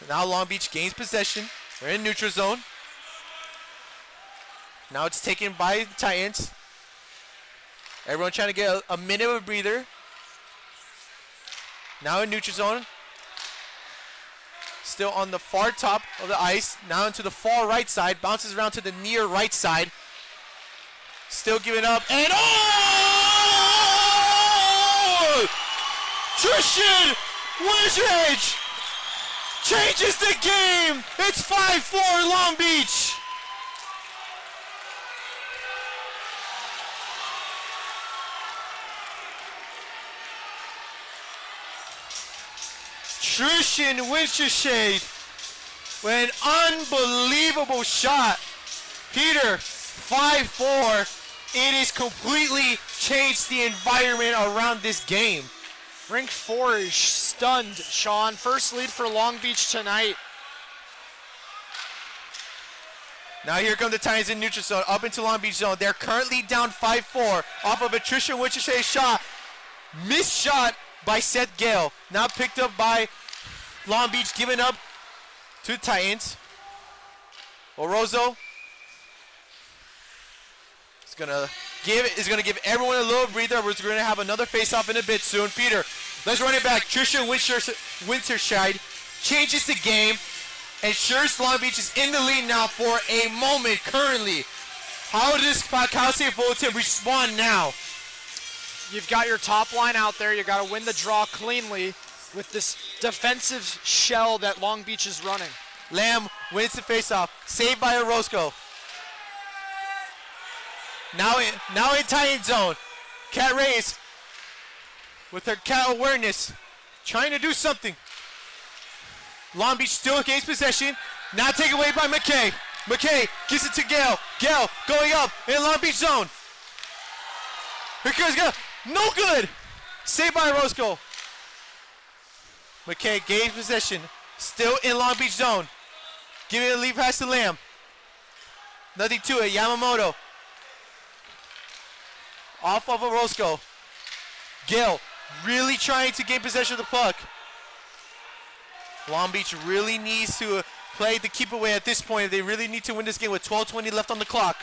Now Long Beach gains possession. We're in neutral zone. Now it's taken by the Titans. Everyone trying to get a minute of a breather. Now in neutral zone. Still on the far top of the ice. Now into the far right side. Bounces around to the near right side. Still giving up. And oh! Tristan Wishrage changes the game. It's 5-4 Long Beach. Tristan Wintershade with an unbelievable shot. Peter, 5-4. It has completely changed the environment around this game. Rink 4 is stunned, Sean. First lead for Long Beach tonight. Now here come the Titans in neutral zone, up into Long Beach zone. They're currently down 5-4 off of a Tristan Wintershade shot. Missed shot by Seth Gale. Now picked up by Long Beach, giving up to the Titans. Orozo is gonna give everyone a little breather. We're gonna have another face-off in a bit soon. Peter, let's run it back. Tristan Wintershade changes the game, ensures Long Beach is in the lead now for a moment currently. How does Cal State Fullerton respond now? You've got your top line out there. You got to win the draw cleanly with this defensive shell that Long Beach is running. Lamb wins the faceoff, saved by Orozco. Now in Titan zone. Cat Reyes with her cat awareness, trying to do something. Long Beach still gains possession. Now taken away by McKay. McKay gives it to Gale. Gale going up in Long Beach zone. Here comes Gale. No good. Saved by Orozco. McKay gains possession. Still in Long Beach zone. Giving a lead pass to Lamb. Nothing to it. Yamamoto. Off of Orozco. Gale really trying to gain possession of the puck. Long Beach really needs to play the keep away at this point. They really need to win this game with 12:20 left on the clock.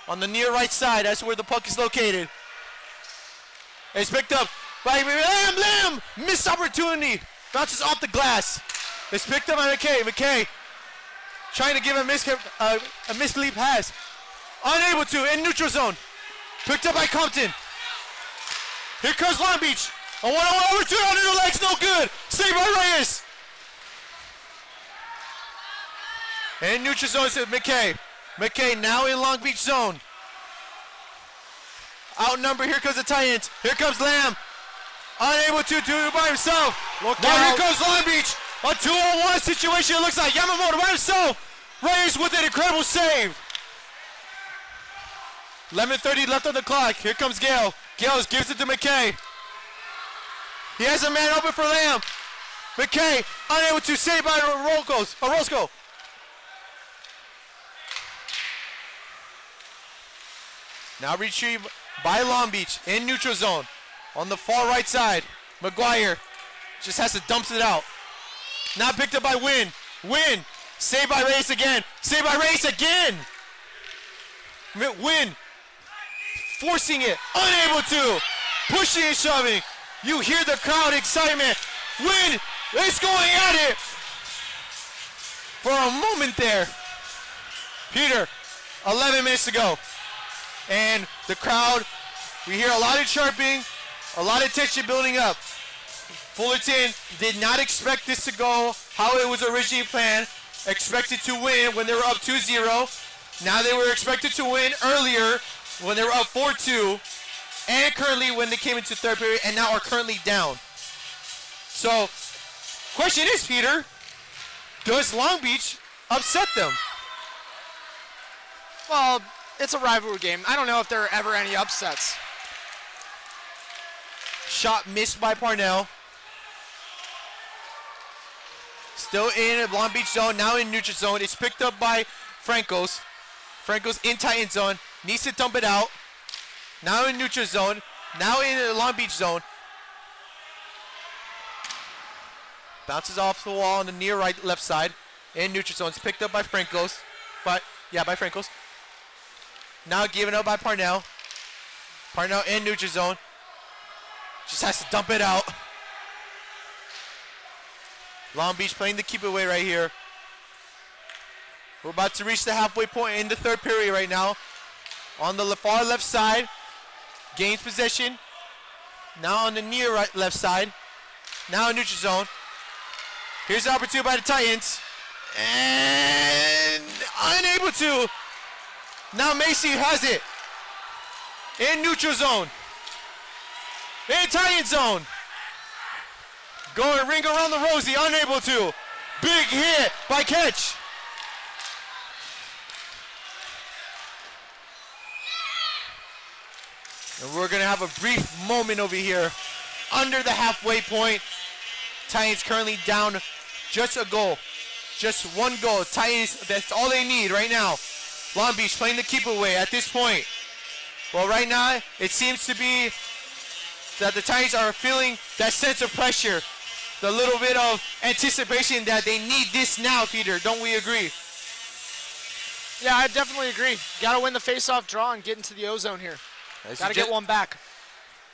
On the near right side, that's where the puck is located. It's picked up by Lamb. Missed opportunity. Bounces off the glass. It's picked up by McKay. McKay trying to give a mislead pass. Unable to in neutral zone. Picked up by Compton. Here comes Long Beach. A one-on-one opportunity under the legs. No good. Saved by Reyes. And neutral zone to McKay. McKay now in Long Beach zone. Outnumbered, here comes the Titans. Here comes Lamb. Unable to do it by himself. Now here comes Long Beach. A 2-on-1 situation, it looks like. Yamamoto by himself. Reyes with an incredible save. 11:30 left on the clock. Here comes Gale. Gale gives it to McKay. He has a man open for Lamb. McKay unable to save by Orozco. Now retrieved by Long Beach in neutral zone. On the far right side, McGuire just has to dump it out. Now picked up by Wynn. Wynn, saved by Reyes again. Saved by Reyes again. Wynn, forcing it, unable to. Pushing and shoving. You hear the crowd excitement. Wynn is going at it. For a moment there. Peter, 11 minutes to go. And the crowd, we hear a lot of chirping, a lot of tension building up. Fullerton did not expect this to go how it was originally planned. Expected to win when they were up 2-0. Now they were expected to win earlier when they were up 4-2. And currently when they came into third period and now are currently down. So, question is, Peter, does Long Beach upset them? Well, it's a rivalry game. I don't know if there are ever any upsets. Shot missed by Parnell. Still in Long Beach zone, now in neutral zone. It's picked up by Francos. Francos in Titan zone. Needs to dump it out. Now in neutral zone. Now in the Long Beach zone. Bounces off the wall on the near left side. In neutral zone. It's picked up by Frankos. By Frankos. Now given up by Parnell. Parnell in neutral zone. Just has to dump it out. Long Beach playing the keep away right here. We're about to reach the halfway point in the third period right now. On the far left side. Gains possession. Now on the near left side. Now in neutral zone. Here's the opportunity by the Titans. And unable to. Now Macy has it. In neutral zone. In Titan zone. Going ring around the rosy. Unable to. Big hit by Catch. And we're going to have a brief moment over here. Under the halfway point. Titans currently down just a goal. Just one goal. Titans, that's all they need right now. Long Beach playing the keep away at this point. Well, right now, it seems to be that the Titans are feeling that sense of pressure. The little bit of anticipation that they need this now, Peter. Don't we agree? Yeah, I definitely agree. Got to win the face-off draw and get into the O-zone here. Got to get one back.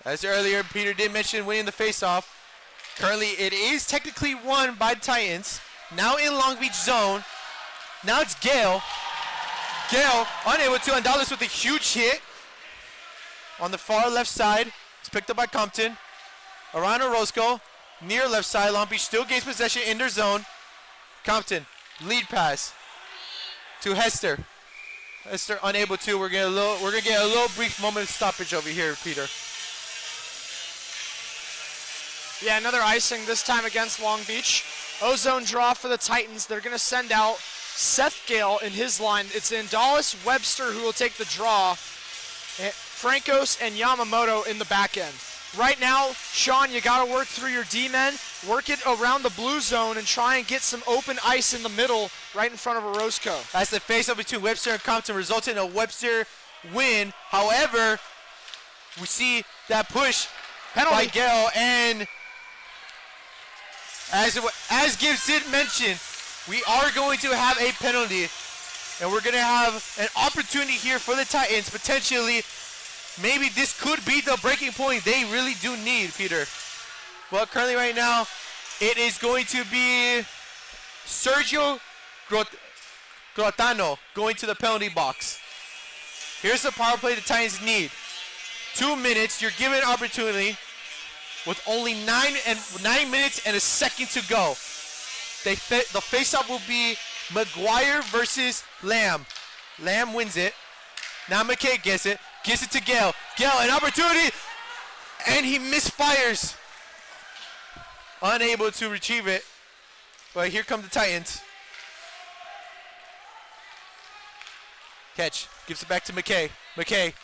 As earlier, Peter did mention winning the face-off. Currently, it is technically won by the Titans. Now in Long Beach zone. Now it's Gale. Gale unable to, and Dallas with a huge hit. On the far left side. It's picked up by Compton. Around Orozco. Near left side. Long Beach still gains possession in their zone. Compton. Lead pass. To Hester. Hester unable to. We're gonna get a little brief moment of stoppage over here, Peter. Yeah, another icing this time against Long Beach. O-zone draw for the Titans. They're going to send out Seth Gale in his line. It's Dallas Webster who will take the draw. Frankos and Yamamoto in the back end. Right now, Sean, you got to work through your D-men. Work it around the blue zone and try and get some open ice in the middle right in front of Orozco. That's the face-off between Webster and Compton, resulting in a Webster win. However, we see that push by Gale, and as Gibbs did mention, we are going to have a penalty, and we're going to have an opportunity here for the Titans. Potentially, maybe this could be the breaking point they really do need, Peter. Well, currently right now, it is going to be Sergio Grotano going to the penalty box. Here's the power play the Titans need. 2 minutes, you're given an opportunity. With only 9 minutes and a second to go. The face-off will be McGuire versus Lamb. Lamb wins it. Now McKay gets it to Gale. Gale, an opportunity, and he misfires. Unable to retrieve it. But here come the Titans. Catch, gives it back to McKay. McKay,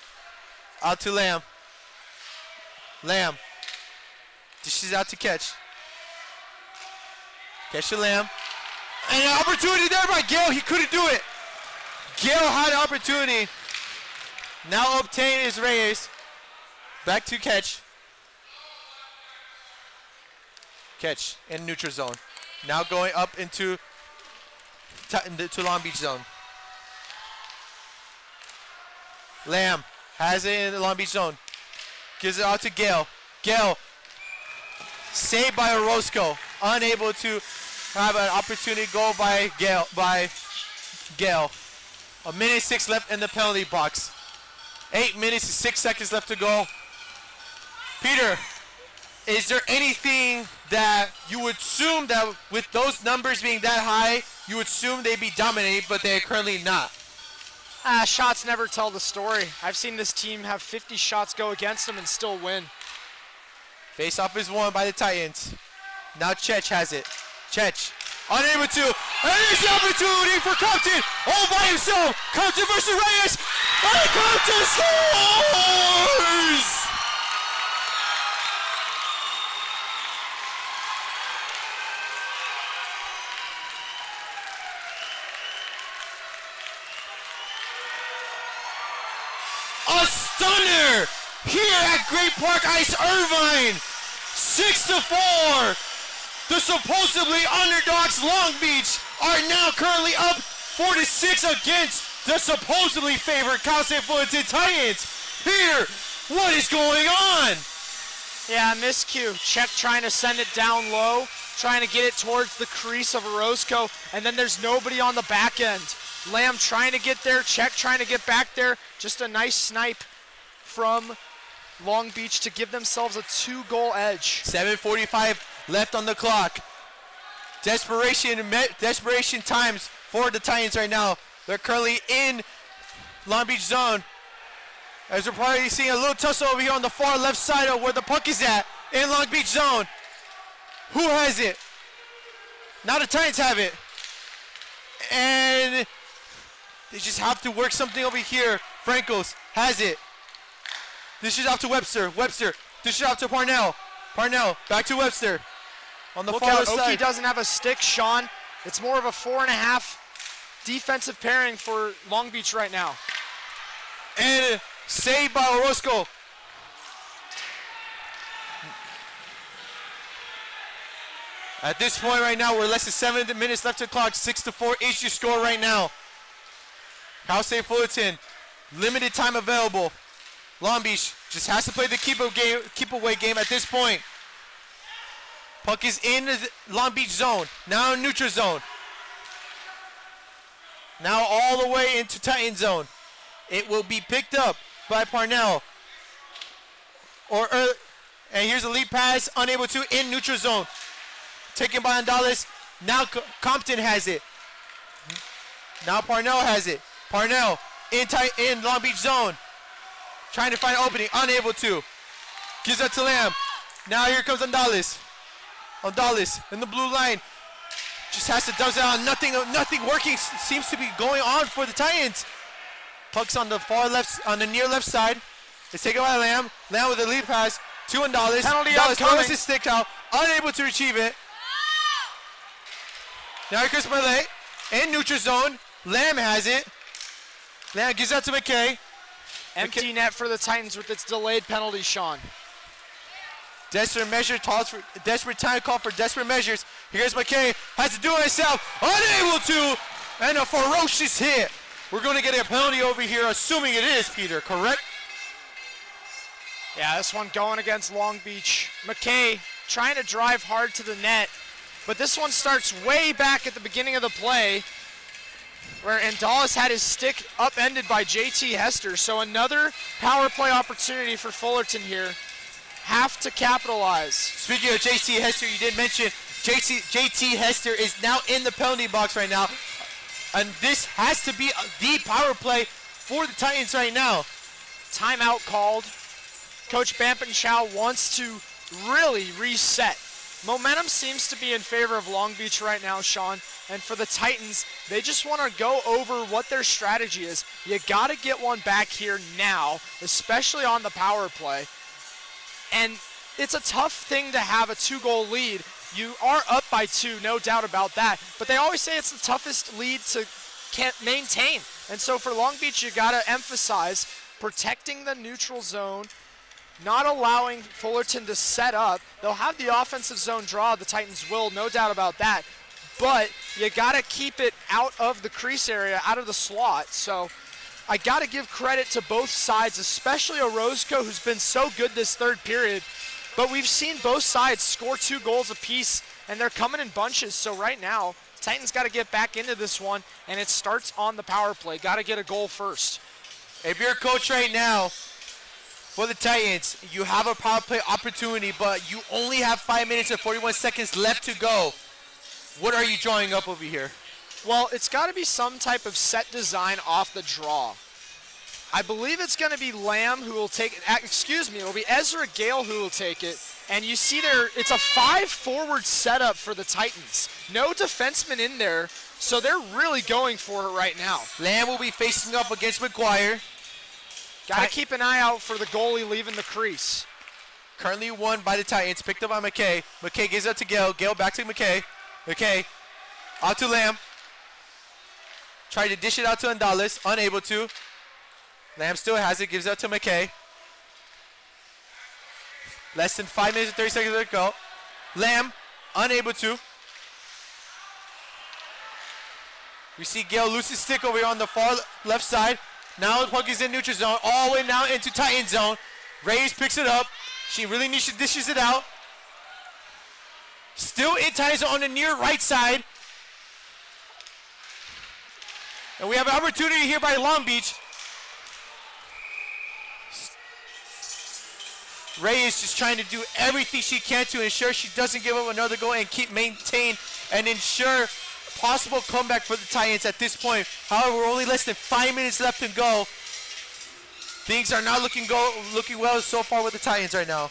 out to Lamb. Lamb. Dishes out to Catch. Catch to Lamb. And an opportunity there by Gale. He couldn't do it. Gale had an opportunity. Now obtained is Reyes. Back to Catch. Catch in neutral zone. Now going up into to Long Beach zone. Lamb has it in the Long Beach zone. Gives it out to Gale. Gale. Saved by Orozco. Unable to have an opportunity goal by Gale. A minute 6 left in the penalty box. 8 minutes and 6 seconds left to go. Peter, is there anything that you would assume that with those numbers being that high, you would assume they'd be dominated, but they're currently not? Shots never tell the story. I've seen this team have 50 shots go against them and still win. Face-off is won by the Titans. Now Chech has it. Chech, unable to. And here's the opportunity for Compton. All by himself. Compton versus Reyes. And Compton scores! A stunner here at Great Park Ice Irvine. 6-4. The supposedly underdogs Long Beach are now currently up 4-6 against the supposedly favored Cal State Fullerton Titans. Peter, what is going on? Yeah, miscue. Check trying to send it down low, trying to get it towards the crease of Orozco, and then there's nobody on the back end. Lamb trying to get there, Check trying to get back there. Just a nice snipe from Long Beach to give themselves a 2-goal edge. 7:45 left on the clock. Desperation times for the Titans right now. They're currently in Long Beach zone. As we're probably seeing a little tussle over here on the far left side of where the puck is at in Long Beach zone. Who has it? Now the Titans have it. And they just have to work something over here. Frankos has it. This is out to Webster. Webster. This is out to Parnell. Parnell back to Webster. On the Look far out, left Oki side. doesn't have a stick, Sean. It's more of a 4.5 defensive pairing for Long Beach right now. And saved by Orozco. At this point right now, we're less than 7 minutes left to the clock. 6-4 is your score right now. Cal State Fullerton, limited time available. Long Beach just has to play the keep away game at this point. Puck is in the Long Beach zone, now in neutral zone. Now all the way into Titan zone. It will be picked up by Parnell. And here's a lead pass, unable to, in neutral zone. Taken by Andales. Now Compton has it. Now Parnell has it. Parnell in Long Beach zone. Trying to find an opening, unable to. Gives that to Lamb. Now here comes Andales. Andales in the blue line. Just has to dump it on. Nothing working seems to be going on for the Titans. Puck's on the far left, on the near left side. It's taken by Lamb. Lamb with a lead pass to Andales. Penalty Andales upcoming. throws his stick out, unable to retrieve it. Now here comes Malay in neutral zone. Lamb has it. Lamb gives that to McKay. Empty net for the Titans with its delayed penalty, Sean. Desperate measure calls for desperate time call for desperate measures. Here's McKay, has to do it himself, unable to, and a ferocious hit. We're going to get a penalty over here, assuming it is, Peter, correct? Yeah, this one going against Long Beach. McKay trying to drive hard to the net, but this one starts way back at the beginning of the play, where Andales had his stick upended by JT Hester. So another power play opportunity for Fullerton here. Have to capitalize. Speaking of JT Hester, you did mention JT Hester is now in the penalty box right now. And this has to be the power play for the Titans right now. Timeout called. Coach Bampin Chow wants to really reset. Momentum seems to be in favor of Long Beach right now, Sean. And for the Titans, they just want to go over what their strategy is. You got to get one back here now, especially on the power play. And it's a tough thing to have a 2-goal lead. You are up by 2, no doubt about that. But they always say it's the toughest lead to maintain. And so for Long Beach, you got to emphasize protecting the neutral zone, not allowing Fullerton to set up. They'll have the offensive zone draw, the Titans will, no doubt about that. But you got to keep it out of the crease area, out of the slot. So I got to give credit to both sides, especially Orozco, who's been so good this third period. But we've seen both sides score 2 goals apiece, and they're coming in bunches. So right now, Titans got to get back into this one, and it starts on the power play. Got to get a goal first. If you're a coach right now for the Titans, you have a power play opportunity, but you only have 5 minutes and 41 seconds left to go. What are you drawing up over here? Well, it's got to be some type of set design off the draw. I believe it's going to be Lamb who will take it. Excuse me, it'll be Ezra Gale who will take it. And you see there, it's a 5-forward setup for the Titans. No defenseman in there, so they're really going for it right now. Lamb will be facing up against McGuire. Got to keep an eye out for the goalie leaving the crease. Currently won by the Titans, picked up by McKay. McKay gives up to Gale. Gale back to McKay. McKay out to Lamb. Tried to dish it out to Andales, unable to. Lamb still has it, gives out to McKay. Less than 5 minutes and 30 seconds to go. Lamb, unable to. We see Gale lose his stick over here on the far left side. Now the puck is in neutral zone, all the way now into Titan zone. Rays picks it up. She really needs to dishes it out. Still in Titan zone on the near right side. And we have an opportunity here by Long Beach. Ray is just trying to do everything she can to ensure she doesn't give up another goal and maintain and ensure possible comeback for the Titans at this point. However, we're only less than 5 minutes left to go. Things are not looking well so far with the Titans right now.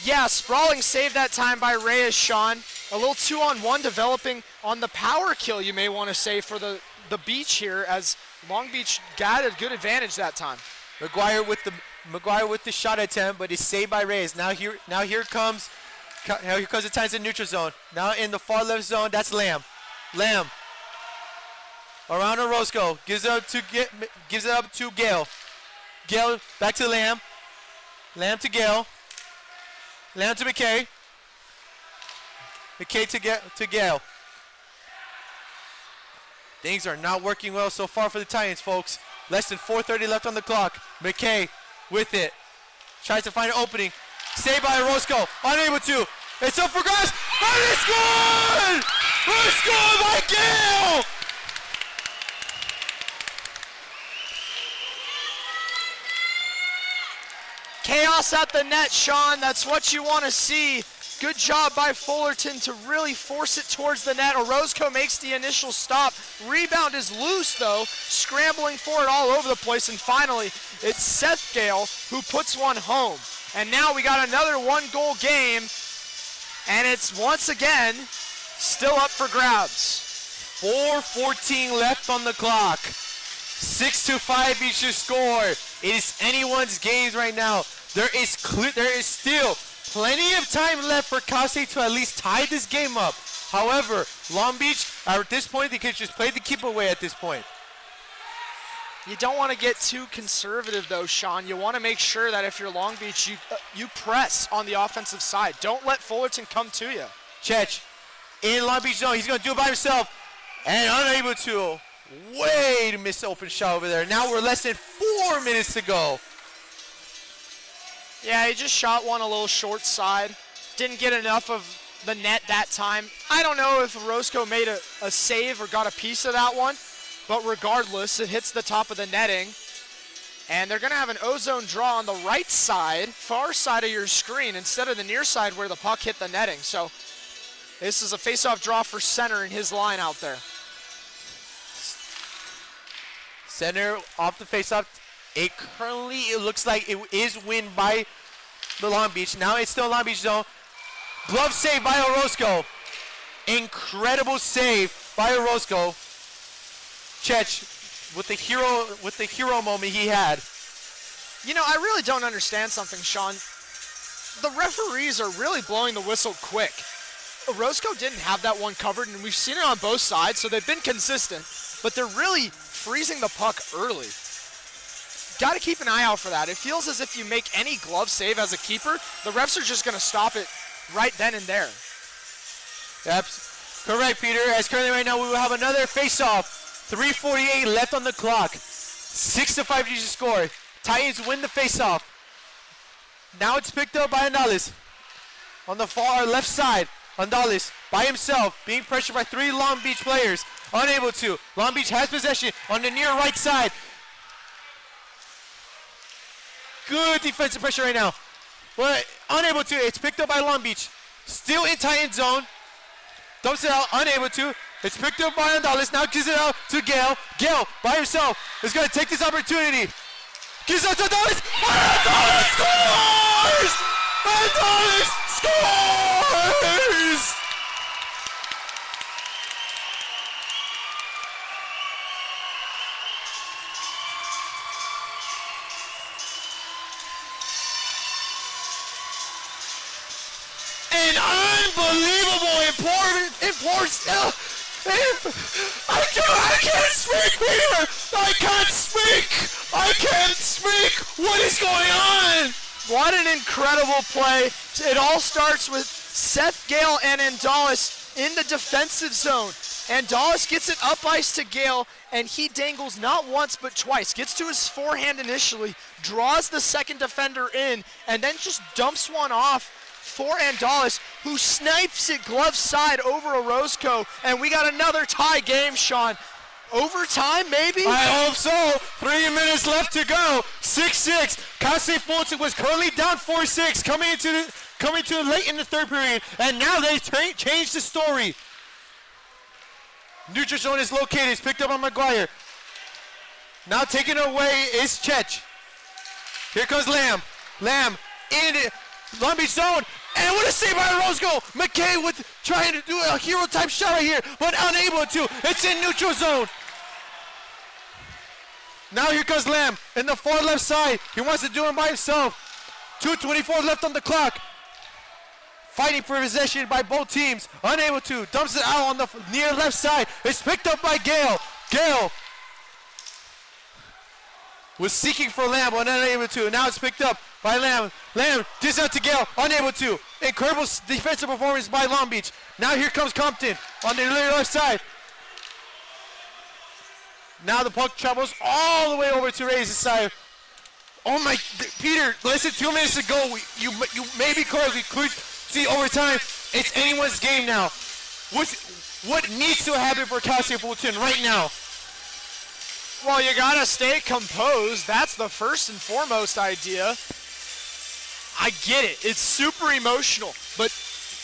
Yeah, sprawling save that time by Reyes, Sean. A little 2-on-1 developing on the power kill, you may want to say, for the Beach here, as Long Beach got a good advantage that time. McGuire with the shot attempt, but it's saved by Reyes. Now here comes the Titans in neutral zone. Now in the far left zone, that's Lamb. Lamb around Orozco, gives it up to Gale. Gale back to Lamb. Lamb to Gale. Lamb to McKay. McKay to Gale. Things are not working well so far for the Titans, folks. Less than 4:30 left on the clock. McKay with it. Tries to find an opening. Saved by Orozco. Unable to. It's up for grabs. And it's good! It's good by Gale! Chaos at the net, Sean. That's what you want to see. Good job by Fullerton to really force it towards the net. Orozco makes the initial stop. Rebound is loose, though, scrambling for it all over the place. And finally, it's Seth Gale who puts one home. And now we got another one-goal game, and it's once again still up for grabs. 4:14 left on the clock. 6-5 each to score. It is anyone's games right now. There is still plenty of time left for Cal State to at least tie this game up. However, Long Beach, at this point, they could just play the keep away at this point. You don't want to get too conservative, though, Sean. You want to make sure that if you're Long Beach, you press on the offensive side. Don't let Fullerton come to you. Chech in Long Beach zone. He's going to do it by himself and unable to. Way to miss the open shot over there. Now we're less than 4 minutes to go. Yeah, he just shot one a little short side. Didn't get enough of the net that time. I don't know if Orozco made a save or got a piece of that one, but regardless, it hits the top of the netting. And they're going to have an ozone draw on the right side, far side of your screen, instead of the near side where the puck hit the netting. So this is a face-off draw for center in his line out there. Center off the face-off. It looks like it is win by the Long Beach. Now it's still Long Beach zone. Glove save by Orozco. Incredible save by Orozco. Chech with the hero moment he had. You know, I really don't understand something, Sean. The referees are really blowing the whistle quick. Orozco didn't have that one covered, and we've seen it on both sides, so they've been consistent. But they're really freezing the puck early. Got to keep an eye out for that. It feels as if you make any glove save as a keeper, the refs are just going to stop it right then and there. That's correct, Peter. As currently right now, we will have another face-off. 3:48 left on the clock. 6-5 to score. Titans win the face-off. Now it's picked up by Andales. On the far left side, Andales by himself, being pressured by 3 Long Beach players. Unable to. Long Beach has possession on the near right side. Good defensive pressure right now. But unable to. It's picked up by Long Beach. Still in Titan zone. Dumps it out. Unable to. It's picked up by Andales. Now gives it out to Gale. Gale by himself is going to take this opportunity. Gives it out to Andales. Andales scores! Andales scores! Unbelievable important I can't speak, Peter! I can't speak! What is going on? What an incredible play. It all starts with Seth, Gale, and Andalis in the defensive zone. Andalis gets it up ice to Gale, and he dangles not once but twice. Gets to his forehand initially, draws the second defender in, and then just dumps one off for Andalis, who snipes it glove side over Orozco, and we got another tie game, Sean. Overtime, maybe? I hope so. 3 minutes left to go. 6-6. Cal State Fulton was currently down 4-6 coming to late in the third period, and now they changed the story. Neutral zone is located. It's picked up on McGuire. Now taking it away is Chech. Here comes Lamb. Lamb in it. Long Beach zone. And what a save by Orozco. McKay with trying to do a hero type shot right here, but unable to. It's in neutral zone. Now here comes Lamb in the far left side. He wants to do it by himself. 2:24 left on the clock. Fighting for possession by both teams. Unable to. Dumps it out on the near left side. It's picked up by Gale. Gale was seeking for Lamb, but unable to. Now it's picked up by Lamb. Lamb dishes out to Gale. Unable to. Incredible defensive performance by Long Beach. Now here comes Compton on the left side. Now the puck travels all the way over to Ray's side. Oh my, Peter, less than 2 minutes to go. You may be correct. We could see overtime. It's anyone's game now. What needs to happen for Cal State Fulton right now? Well, you gotta stay composed. That's the first and foremost idea. I get it. It's super emotional, but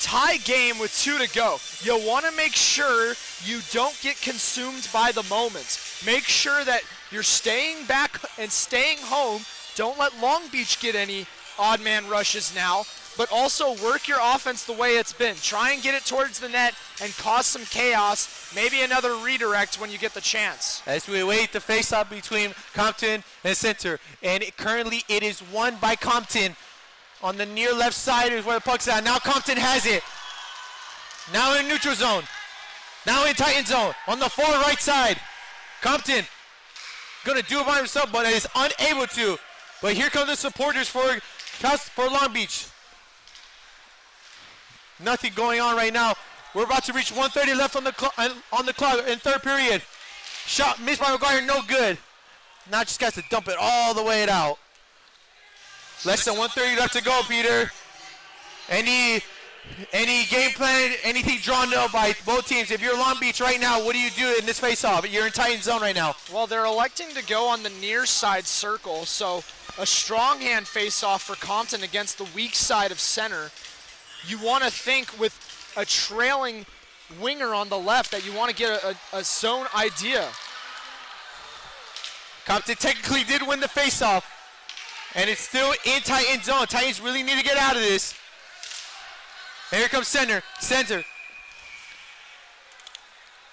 tie game with 2 to go. You want to make sure you don't get consumed by the moment. Make sure that you're staying back and staying home. Don't let Long Beach get any odd man rushes now, but also work your offense the way it's been. Try and get it towards the net and cause some chaos. Maybe another redirect when you get the chance. As we await the face-off between Compton and center, and currently it is won by Compton. On the near left side is where the puck's at. Now Compton has it. Now in neutral zone. Now in Titan zone. On the far right side. Compton gonna do it by himself, but is unable to. But here come the supporters for Long Beach. Nothing going on right now. We're about to reach 1:30 left on the clock in third period. Shot missed by McGuire, no good. Now just got to dump it all the way out. Less than 1:30 left to go, Peter. Any game plan, anything drawn up by both teams? If you're Long Beach right now, what do you do in this face-off? You're in Titan zone right now. Well, they're electing to go on the near side circle, so a strong hand face-off for Compton against the weak side of center. You want to think with a trailing winger on the left that you want to get a zone idea. Compton technically did win the face-off, and it's still in Titan zone. Titans really need to get out of this. And here comes center.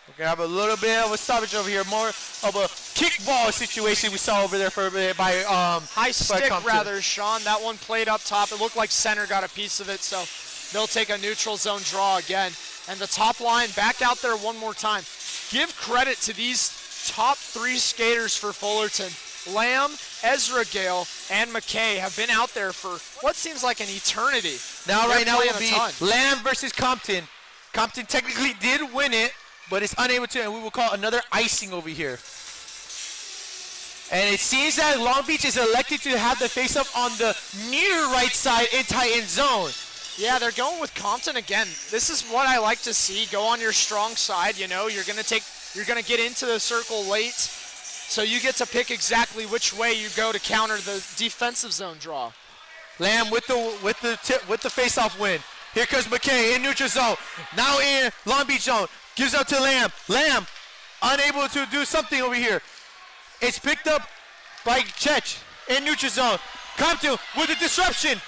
Okay, I have a little bit of a stoppage over here. More of a kickball situation we saw over there for a bit by high stick rather, Sean. That one played up top. It looked like center got a piece of it, so they'll take a neutral zone draw again. And the top line back out there one more time. Give credit to these top 3 skaters for Fullerton. Lamb, Ezra Gale, and McKay have been out there for what seems like an eternity. Now right now will be Lamb versus Compton. Compton technically did win it, but it's unable to, and we will call another icing over here. And it seems that Long Beach is elected to have the face-up on the near right side in Titan zone. Yeah, they're going with Compton again. This is what I like to see. Go on your strong side. You know, you're gonna get into the circle late. So you get to pick exactly which way you go to counter the defensive zone draw. Lamb with the face-off win. Here comes McKay in neutral zone. Now in Long Beach zone. Gives out to Lamb. Lamb unable to do something over here. It's picked up by Chech in neutral zone. Compton with the disruption.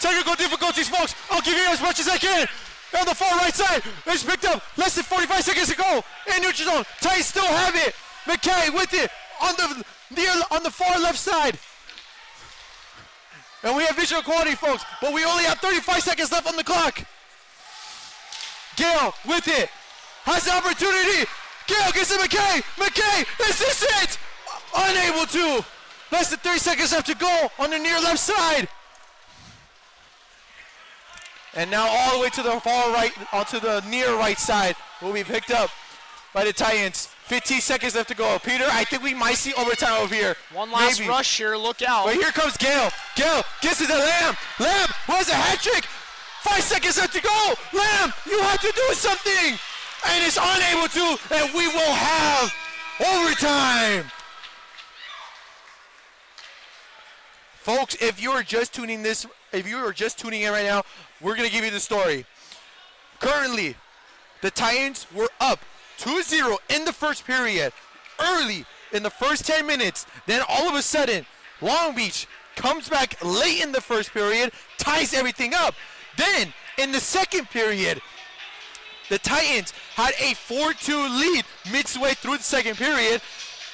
Technical difficulties, folks. I'll give you as much as I can. On the far right side. It's picked up. Less than 45 seconds to go. In neutral zone. Titans still have it. McKay with it on the far left side. And we have visual quality, folks, but we only have 35 seconds left on the clock. Gale with it. Has the opportunity. Gale gets to McKay. McKay, is this it? Unable to. Less than 30 seconds left to go on the near left side. And now all the way to the far right, onto the near right side, will be picked up by the Titans. 15 seconds left to go. Peter, I think we might see overtime over here. One last Maybe. rush here, look out. But here comes Gale. Gale gets it to Lamb. Lamb was a hat trick. 5 seconds left to go. Lamb, you have to do something. And is unable to, and we will have overtime. Folks, if you are just tuning in right now, we're going to give you the story. Currently, the Titans were up 2-0 in the first period, early in the first 10 minutes. Then all of a sudden, Long Beach comes back late in the first period, ties everything up. Then, in the second period, the Titans had a 4-2 lead midway through the second period,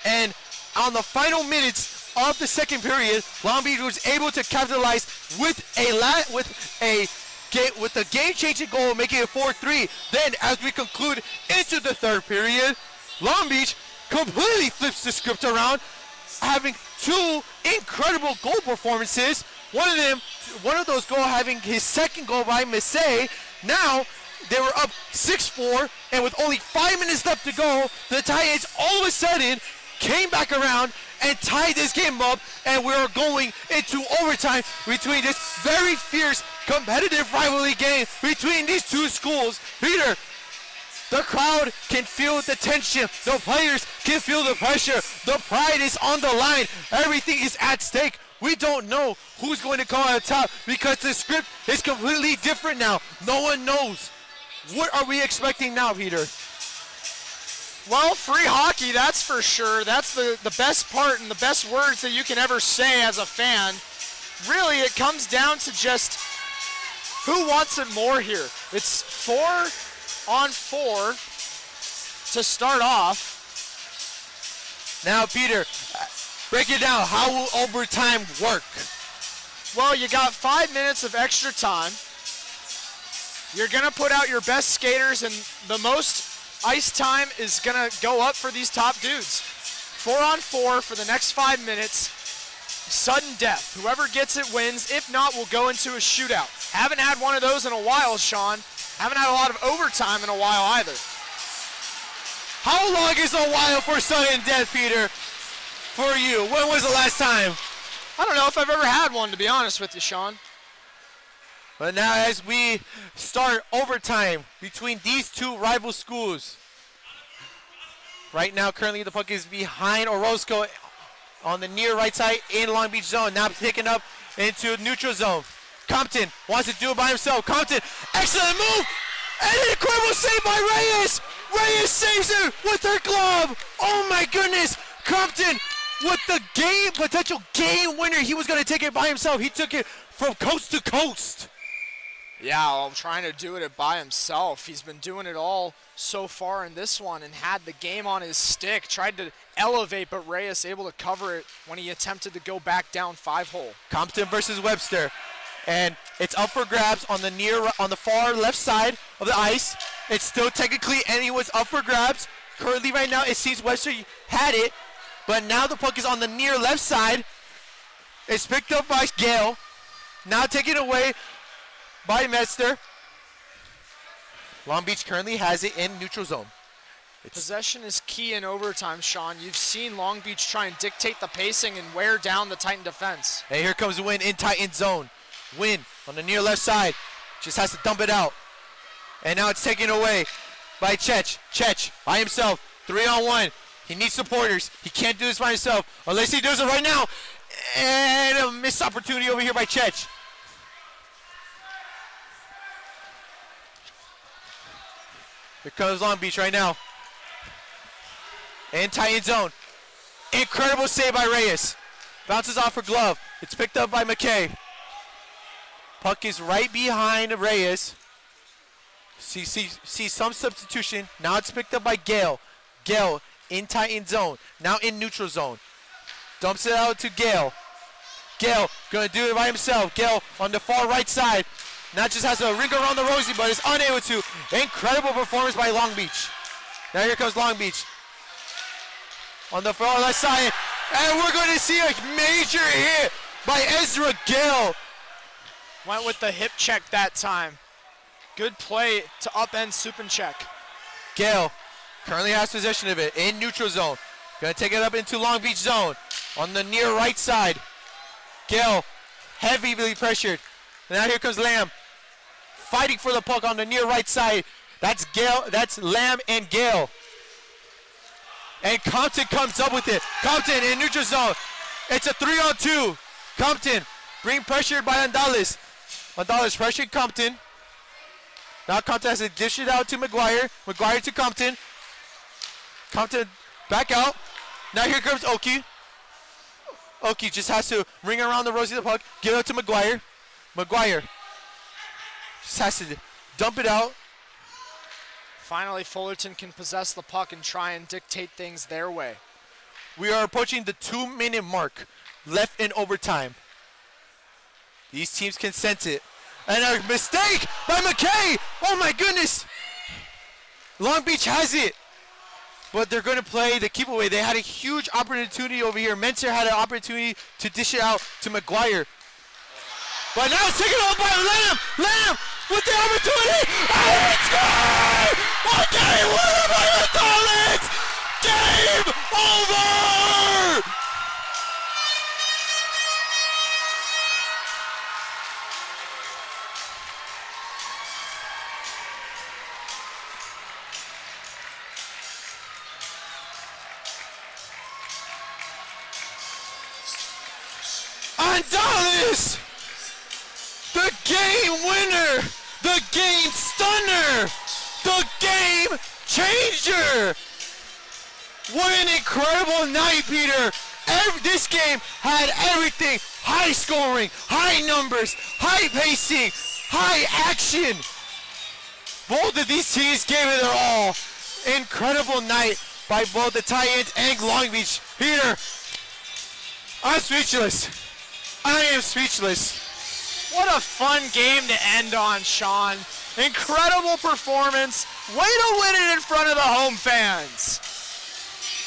and on the final minutes of the second period, Long Beach was able to capitalize with a game-changing goal, making it 4-3. Then, as we conclude into the third period, Long Beach completely flips the script around, having two incredible goal performances. One of those goals having his second goal by Missé. Now, they were up 6-4, and with only 5 minutes left to go, the Titans all of a sudden came back around and tied this game up, and we're going into overtime between this very fierce, competitive rivalry game between these two schools. Peter, the crowd can feel the tension. The players can feel the pressure. The pride is on the line. Everything is at stake. We don't know who's going to come out on top because the script is completely different now. No one knows. What are we expecting now, Peter? Well, free hockey, that's for sure. That's the best part and the best words that you can ever say as a fan. Really, it comes down to just who wants it more here. It's 4-on-4 to start off. Now, Peter, break it down. How will overtime work? Well, you got 5 minutes of extra time. You're going to put out your best skaters, and the most ice time is going to go up for these top dudes. 4-on-4 for the next 5 minutes. Sudden death. Whoever gets it wins. If not, we'll go into a shootout. Haven't had one of those in a while, Sean. Haven't had a lot of overtime in a while either. How long is a while for sudden death, Peter, for you? When was the last time? I don't know if I've ever had one, to be honest with you, Sean. But now as we start overtime between these two rival schools. Right now, currently the puck is behind Orozco on the near right side in Long Beach zone. Now picking up into neutral zone. Compton wants to do it by himself. Compton, excellent move! And an incredible save by Reyes! Reyes saves it with her glove! Oh my goodness! Compton with the potential game winner. He was going to take it by himself. He took it from coast to coast. Yeah, well, trying to do it by himself. He's been doing it all so far in this one and had the game on his stick. Tried to elevate, but Reyes able to cover it when he attempted to go back down 5-hole. Compton versus Webster. And it's up for grabs on the far left side of the ice. It's still technically anyone's up for grabs. Currently right now it seems Webster had it, but now the puck is on the near left side. It's picked up by Gale. Now taken away by Metzger. Long Beach currently has it in neutral zone. Possession is key in overtime, Sean. You've seen Long Beach try and dictate the pacing and wear down the Titan defense. And here comes Wynn in Titan zone. Wynn on the near left side. Just has to dump it out. And now it's taken away by Chech. Chech by himself. 3-on-1. He needs supporters. He can't do this by himself unless he does it right now. And a missed opportunity over here by Chech. Here comes Long Beach right now. In Titan zone. Incredible save by Reyes. Bounces off her glove. It's picked up by McKay. Puck is right behind Reyes. See some substitution. Now it's picked up by Gale. Gale in Titan zone. Now in neutral zone. Dumps it out to Gale. Gale gonna do it by himself. Gale on the far right side. Now just has a ring around the rosy, but is unable to. Incredible performance by Long Beach. Now here comes Long Beach. On the far left side. And we're going to see a major hit by Ezra Gill. Went with the hip check that time. Good play to upend Supanchek. Gill currently has possession of it in neutral zone. Gonna take it up into Long Beach zone on the near right side. Gill heavily pressured. Now here comes Lamb fighting for the puck on the near right side. That's Gill. That's Lamb and Gill. And Compton comes up with it. Compton in neutral zone. It's a 3-on-2. Compton being pressured by Andales. Andales pressuring Compton. Now Compton has to dish it out to McGuire. McGuire to Compton. Compton back out. Now here comes Oki. Oki just has to ring around the rosy the puck. Give it to McGuire. McGuire just has to dump it out. Finally, Fullerton can possess the puck and try and dictate things their way. We are approaching the 2-minute mark left in overtime. These teams can sense it. And a mistake by McKay. Oh my goodness. Long Beach has it. But they're going to play the keep away. They had a huge opportunity over here. Mentor had an opportunity to dish it out to McGuire. But now it's taken over by Lamb. Lamb with the opportunity. And it's good! Okay, winner by the Dolphins! Game over! Andales! The game winner! The game stunner! The game changer! What an incredible night, Peter! This game had everything. High scoring, high numbers, high pacing, high action. Both of these teams gave it their all. Incredible night by both the Titans and Long Beach. Peter, I'm speechless. I am speechless. What a fun game to end on, Sean. Incredible performance. Way to win it in front of the home fans.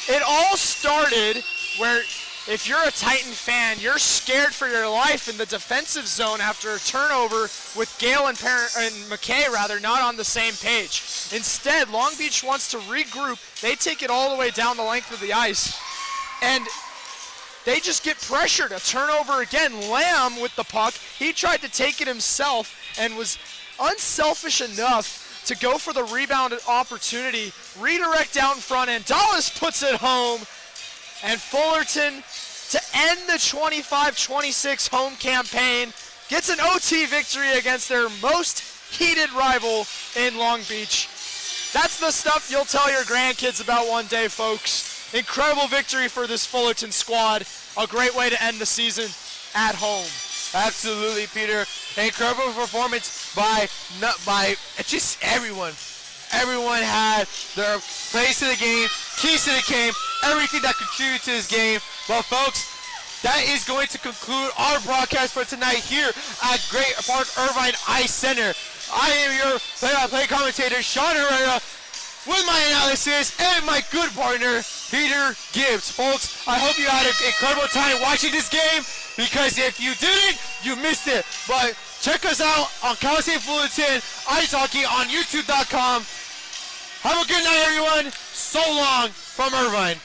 It all started where if you're a Titan fan, you're scared for your life in the defensive zone after a turnover with Gale and McKay not on the same page. Instead, Long Beach wants to regroup. They take it all the way down the length of the ice. And they just get pressured. A turnover again. Lamb with the puck. He tried to take it himself and was unselfish enough to go for the rebound opportunity. Redirect out in front, and Dallas puts it home. And Fullerton, to end the 25-26 home campaign, gets an OT victory against their most heated rival in Long Beach. That's the stuff you'll tell your grandkids about one day, folks. Incredible victory for this Fullerton squad. A great way to end the season at home. Absolutely, Peter. Incredible performance by just everyone. Everyone had their place in the game, keys to the game, everything that contributed to this game. Well, folks, that is going to conclude our broadcast for tonight here at Great Park Irvine Ice Center. I am your play-by-play commentator, Sean Herrera, with my analysis and my good partner, Peter Gibbs. Folks, I hope you had an incredible time watching this game, because if you didn't, you missed it. But check us out on Cal State Fullerton Ice Hockey on YouTube.com. Have a good night, everyone. So long from Irvine.